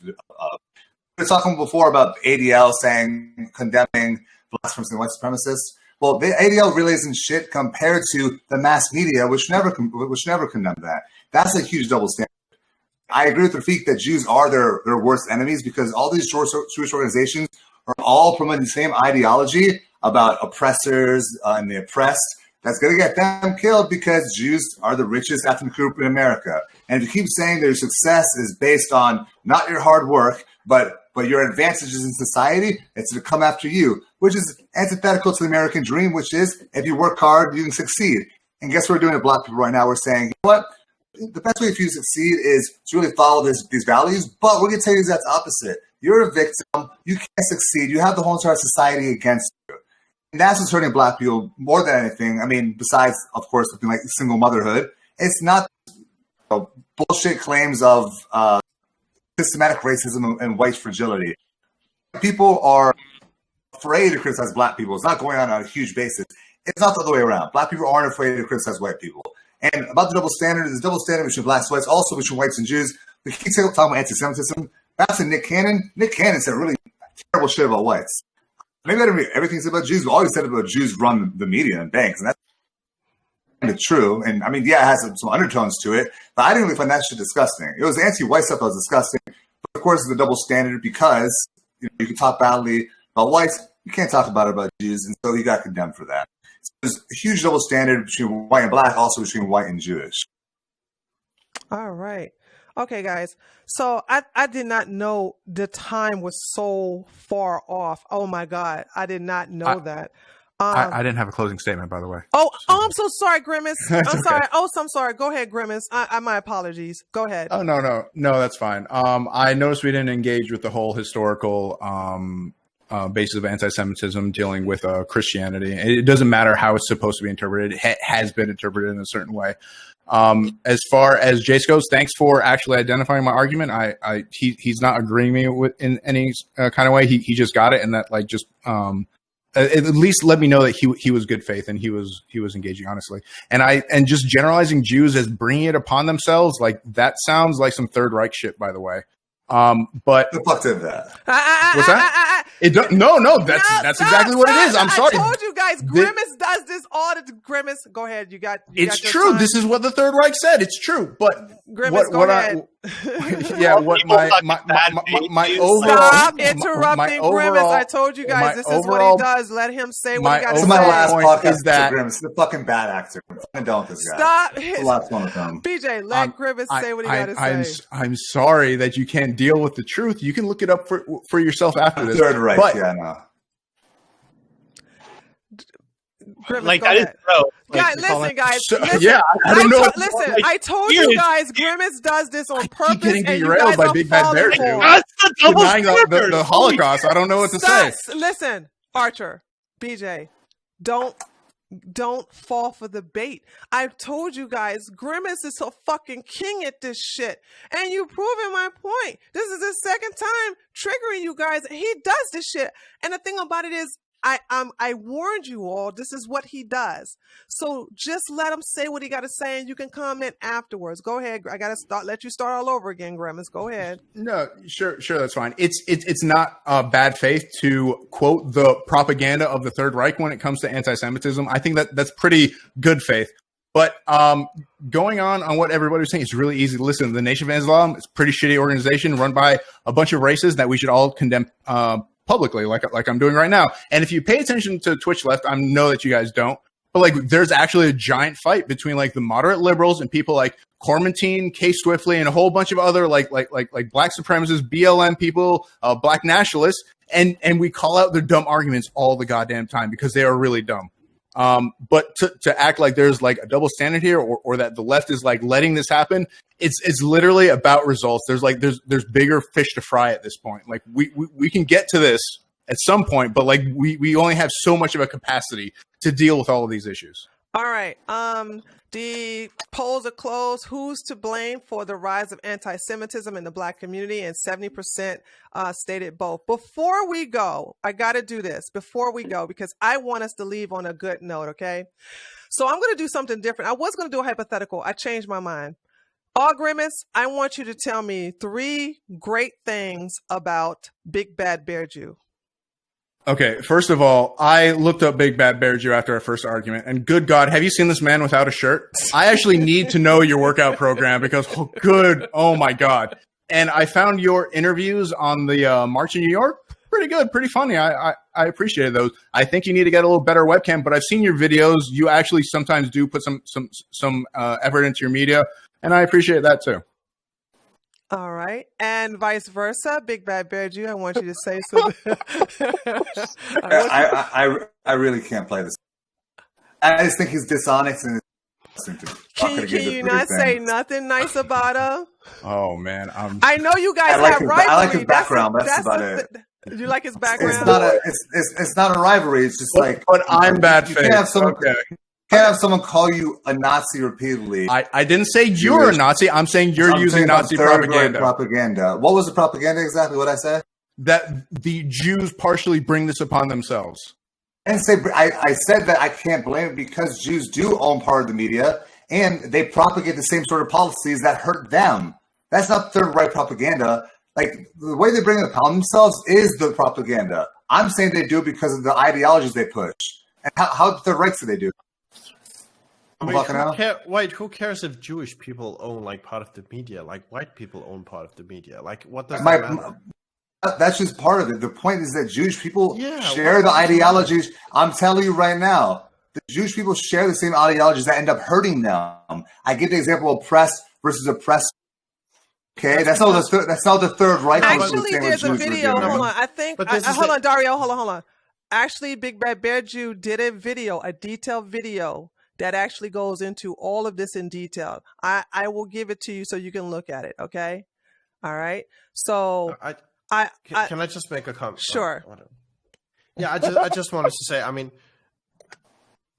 We were talking before about ADL saying, condemning Black supremacists and white supremacists. Well, the ADL really isn't shit compared to the mass media, which never condemned that. That's a huge double standard. I agree with Rafik that Jews are their worst enemies because all these Jewish organizations are all promoting the same ideology about oppressors and the oppressed. That's going to get them killed because Jews are the richest ethnic group in America. And if you keep saying their success is based on not your hard work, but your advantages in society, it's to come after you, which is antithetical to the American dream, which is if you work hard, you can succeed. And guess what we're doing to Black people right now? We're saying, you know what? The best way for you to succeed is to really follow these values, but we're going to tell you that's opposite. You're a victim. You can't succeed. You have the whole entire society against you. And that's what's hurting Black people more than anything. I mean, besides, of course, something like single motherhood, it's not bullshit claims of systematic racism and white fragility. People are afraid to criticize Black people. It's not going on a huge basis. It's not the other way around. Black people aren't afraid to criticize white people. And about the double standard, there's a double standard between Blacks and whites, also between whites and Jews. We keep talking about anti-Semitism. Back to Nick Cannon. Nick Cannon said really terrible shit about whites. Maybe I didn't read everything said about Jews, but all he said about Jews run the media and banks. And that's kind of true. And I mean, yeah, it has some undertones to it, but I didn't really find that shit disgusting. It was the anti-white stuff that was disgusting. But of course, it's the double standard because you can talk badly about whites. You can't talk about Jews. And so he got condemned for that. So there's a huge double standard between white and Black, also between white and Jewish. All right. Okay, guys. So I did not know the time was so far off. Oh my God. I did not know that. I didn't have a closing statement, by the way. Oh, I'm so sorry, Grimace. I'm okay. sorry. Oh, so I'm sorry. Go ahead, Grimace. My apologies. Go ahead. Oh, no, that's fine. I noticed we didn't engage with the whole historical basis of anti-Semitism dealing with Christianity. It doesn't matter how it's supposed to be interpreted. It has been interpreted in a certain way. As far as Jace goes, thanks for actually identifying my argument. He's not agreeing me with in any kind of way. He just got it, and that at least let me know that he was good faith and he was engaging honestly. And just generalizing Jews as bringing it upon themselves, like that sounds like some Third Reich shit, by the way. But the fuck did that? What's that? That's exactly what it is. I'm sorry. I told you guys, Grimace does this all the Grimace. Go ahead. It's true. This is what the Third Reich said. It's true. But Grimace, go ahead. My overall. Stop interrupting Grimace. I told you guys, this is what he does. Let him say what he got to say. My last podcast is that Grimace, the fucking bad actor. I don't this guy. Stop. The last one of them. BJ, let Grimace say what he got to say. I'm sorry that you can't deal with the truth. You can look it up for yourself after this. Third Reich, but, yeah, no. Grimace, like I didn't throw. Guys, listen, guys. Listen, yeah, I don't know. Listen, I told you guys, Grimace does this on purpose. Keep getting derailed by Big Bad Bear. Denying the Holocaust. I don't know what to say. Listen, Archer, BJ, don't fall for the bait. I've told you guys, Grimace is so fucking king at this shit. And you've proven my point. This is his second time triggering you guys. He does this shit. And the thing about it is, I warned you all, this is what he does. So just let him say what he got to say and you can comment afterwards. Go ahead. I got to let you start all over again, Grimace. Go ahead. No, sure. That's fine. It's not bad faith to quote the propaganda of the Third Reich when it comes to anti-Semitism. I think that's pretty good faith. But going on what everybody was saying, it's really easy to listen. The Nation of Islam is a pretty shitty organization run by a bunch of racists that we should all condemn publicly, like I'm doing right now. And if you pay attention to Twitch Left, I know that you guys don't, But like, there's actually a giant fight between like the moderate liberals and people like Cormentine, Kay Swiftly, and a whole bunch of other like black supremacists, BLM people, black nationalists, and we call out their dumb arguments all the goddamn time because they are really dumb. But to act like there's like a double standard here, or that the left is like letting this happen, it's literally about results. There's bigger fish to fry at this point. Like we can get to this at some point, but like we only have so much of a capacity to deal with all of these issues. All right. The polls are closed. Who's to blame for the rise of anti-Semitism in the black community? And 70% stated both. Before we go, I got to do this before we go because I want us to leave on a good note, okay? So I'm going to do something different. I was going to do a hypothetical. I changed my mind. All Grimace, I want you to tell me 3 great things about Big Bad Bear Jew. Okay, first of all, I looked up Big Bad Bear Jew after our first argument, and good God, have you seen this man without a shirt? I actually need to know your workout program because, oh my God. And I found your interviews on the March in New York. Pretty good, pretty funny. I appreciated those. I think you need to get a little better webcam, but I've seen your videos. You actually sometimes do put some effort into your media, and I appreciate that too. All right. And vice versa, Big Bad Bear Jew, I want you to say something. I really can't play this. I just think he's dishonest and can you not say nothing nice about him? Oh man, I know you guys have rivalry. I like his background. That's about it. You like his background? It's not a rivalry. It's just like. But I'm bad faith. Can't have someone call you a Nazi repeatedly. I didn't say you're a Nazi. I'm saying you're using Nazi propaganda. What was the propaganda exactly? What I said? That the Jews partially bring this upon themselves. And I said that I can't blame it because Jews do own part of the media and they propagate the same sort of policies that hurt them. That's not third right propaganda. Like the way they bring it upon themselves is the propaganda. I'm saying they do it because of the ideologies they push. And how third rights do they do? Who cares if Jewish people own like part of the media? Like white people own part of the media. Like what does that matter? That's just part of it. The point is that Jewish people share the ideologies. I'm telling you right now, the Jewish people share the same ideologies that end up hurting them. I give the example of oppressed versus oppressed. Okay, that's not the third right. Actually, there's a video. Hold on, hold on, Dario. Hold on. Actually, Big Bad Bear Jew did a detailed video that actually goes into all of this in detail. I will give it to you so you can look at it. Okay. All right. So can I just make a comment? Sure. Yeah, I just wanted to say, I mean,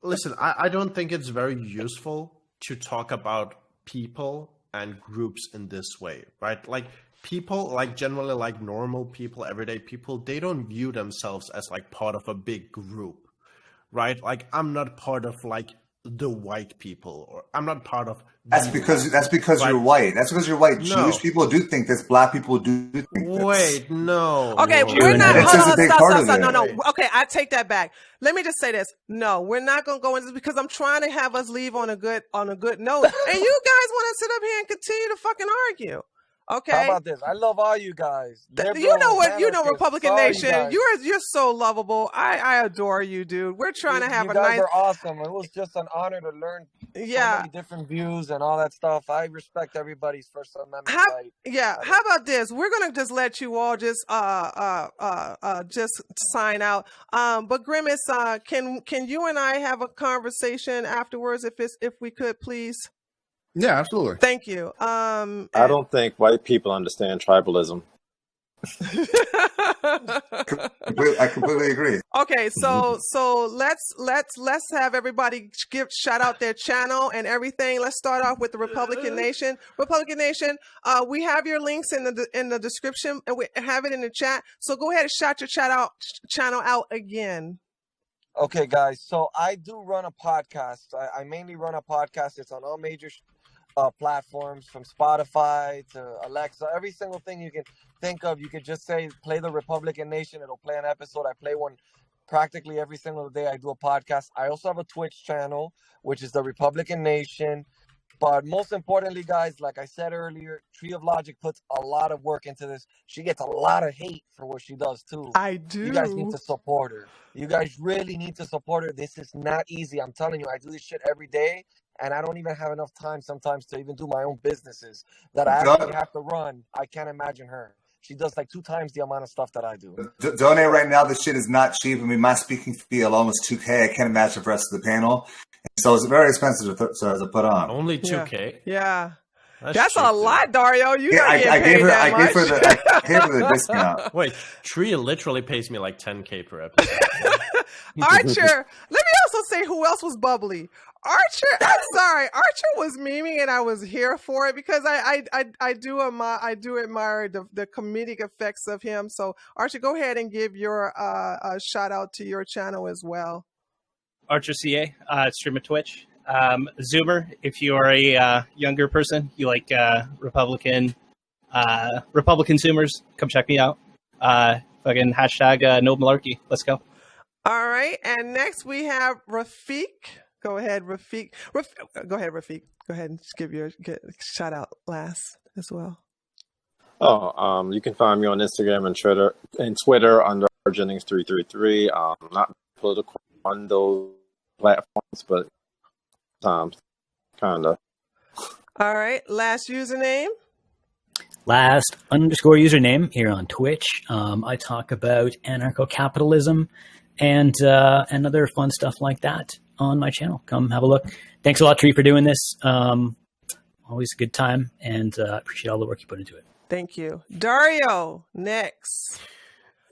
listen, I don't think it's very useful to talk about people and groups in this way, right? Like people, like generally like normal people, everyday people, they don't view themselves as like part of a big group, right? Like I'm not part of like the white people, or I'm not part of. That's because you're white. That's because you're white. No. Jewish people do think this. Black people do think this. Wait, no. Okay, we're not. No. Okay, I take that back. Let me just say this. No, we're not going to go into this because I'm trying to have us leave on a good note, and you guys want to sit up here and continue to fucking argue. Okay. How about this? I love all you guys. You know what? You know, Republican Nation. You're so lovable. I adore you, dude. We're trying to have a nice. You guys are awesome. It was just an honor to learn. So many different views and all that stuff. I respect everybody's First Amendment. How about this? We're gonna just let you all just sign out. But Grimace, can you and I have a conversation afterwards if we could, please? Yeah, absolutely. Thank you. I don't think white people understand tribalism. I completely agree. Okay, so let's have everybody shout out their channel and everything. Let's start off with the Republican Nation. Republican Nation, we have your links in the description and we have it in the chat. So go ahead and shout your channel out again. Okay, guys. So I do run a podcast. I mainly run a podcast. It's on all major platforms, from Spotify to Alexa, every single thing you can think of. You could just say, play the Republican Nation. It'll play an episode. I play one practically every single day. I do a podcast. I also have a Twitch channel, which is the Republican Nation. But most importantly, guys, like I said earlier, Tree of Logic puts a lot of work into this. She gets a lot of hate for what she does too. I You guys need do. to support her. You guys really need to support her. This is not easy. I'm telling you, I do this shit every day, and I don't even have enough time sometimes to even do my own businesses that I actually have to run. I can't imagine her. She does like 2 times the amount of stuff that I do. Donate right now. This shit is not cheap. I mean, my speaking fee alone was $2K. I can't imagine the rest of the panel. So it's very expensive to put on. Only 2K. Yeah. cheap, That's a lot, Dario. You not I getting paid that much. I gave her the discount. Wait, Tree literally pays me like 10K per episode. Archer. Let me also say who else was bubbly. Archer. I'm sorry. Archer was memeing, and I was here for it because I do admire the comedic effects of him. So Archer, go ahead and give your shout out to your channel as well. Archer CA, stream at Twitch. Zoomer, if you are a younger person, you like Republican Zoomers, come check me out. Fucking hashtag no malarkey. Let's go. All right, and next we have Rafiq. Go ahead, Rafiq. Go ahead, Rafiq. Go ahead and just give your shout out last as well. Oh, you can find me on Instagram and Twitter under Jennings333. Not political on those platforms, but kind of. All right, last username. Last _username here on Twitch. I talk about anarcho-capitalism and other fun stuff like that on my channel. Come have a look. Thanks a lot, Tree, for doing this. Always a good time, and appreciate all the work you put into it. Thank you. Dario, next.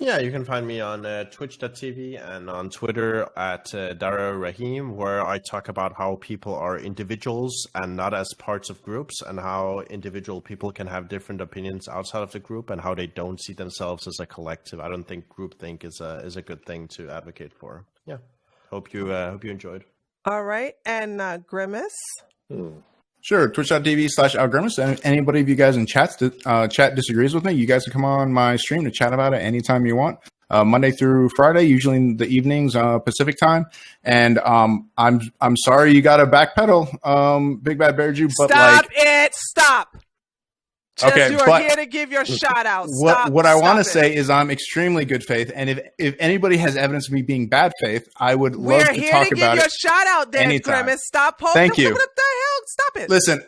Yeah, you can find me on twitch.tv and on Twitter at Dario Rahim, where I talk about how people are individuals and not as parts of groups, and how individual people can have different opinions outside of the group, and how they don't see themselves as a collective. I don't think groupthink is a good thing to advocate for. Yeah, hope you enjoyed. All right, and Grimace. Sure, twitch.tv/Algrimus. And anybody of you guys in chat disagrees with me, you guys can come on my stream to chat about it anytime you want. Monday through Friday, usually in the evenings, Pacific time. And I'm sorry you got to backpedal, Big Bad Bear Jew, but Stop. Okay, you are here to give your shout out. What I want to say is I'm extremely good faith, and if anybody has evidence of me being bad faith, I would love to talk about it. We're here to give your shout out, Dennis Grimace. Stop posting. Thank you. What the hell? Stop it. Listen.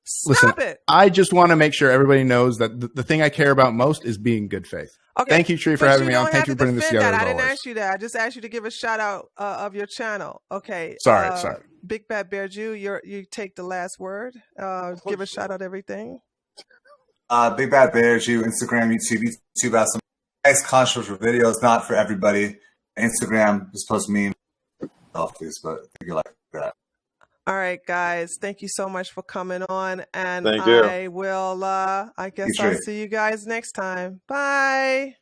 Stop it. I just want to make sure everybody knows that the thing I care about most is being good faith. Okay. Thank you, Tree, for having me on. Thank you for putting this together. I didn't ask you that. I just asked you to give a shout out of your channel. Okay. Sorry. Big Bad Bear Jew, you take the last word. Give a shout out everything. Big Bad Bear Jew, Instagram, YouTube has some nice controversial videos, not for everybody. Instagram is supposed to mean please, but I think you like that. All right, guys. Thank you so much for coming on. And Thank you. I will I guess I'll see you guys next time. Bye.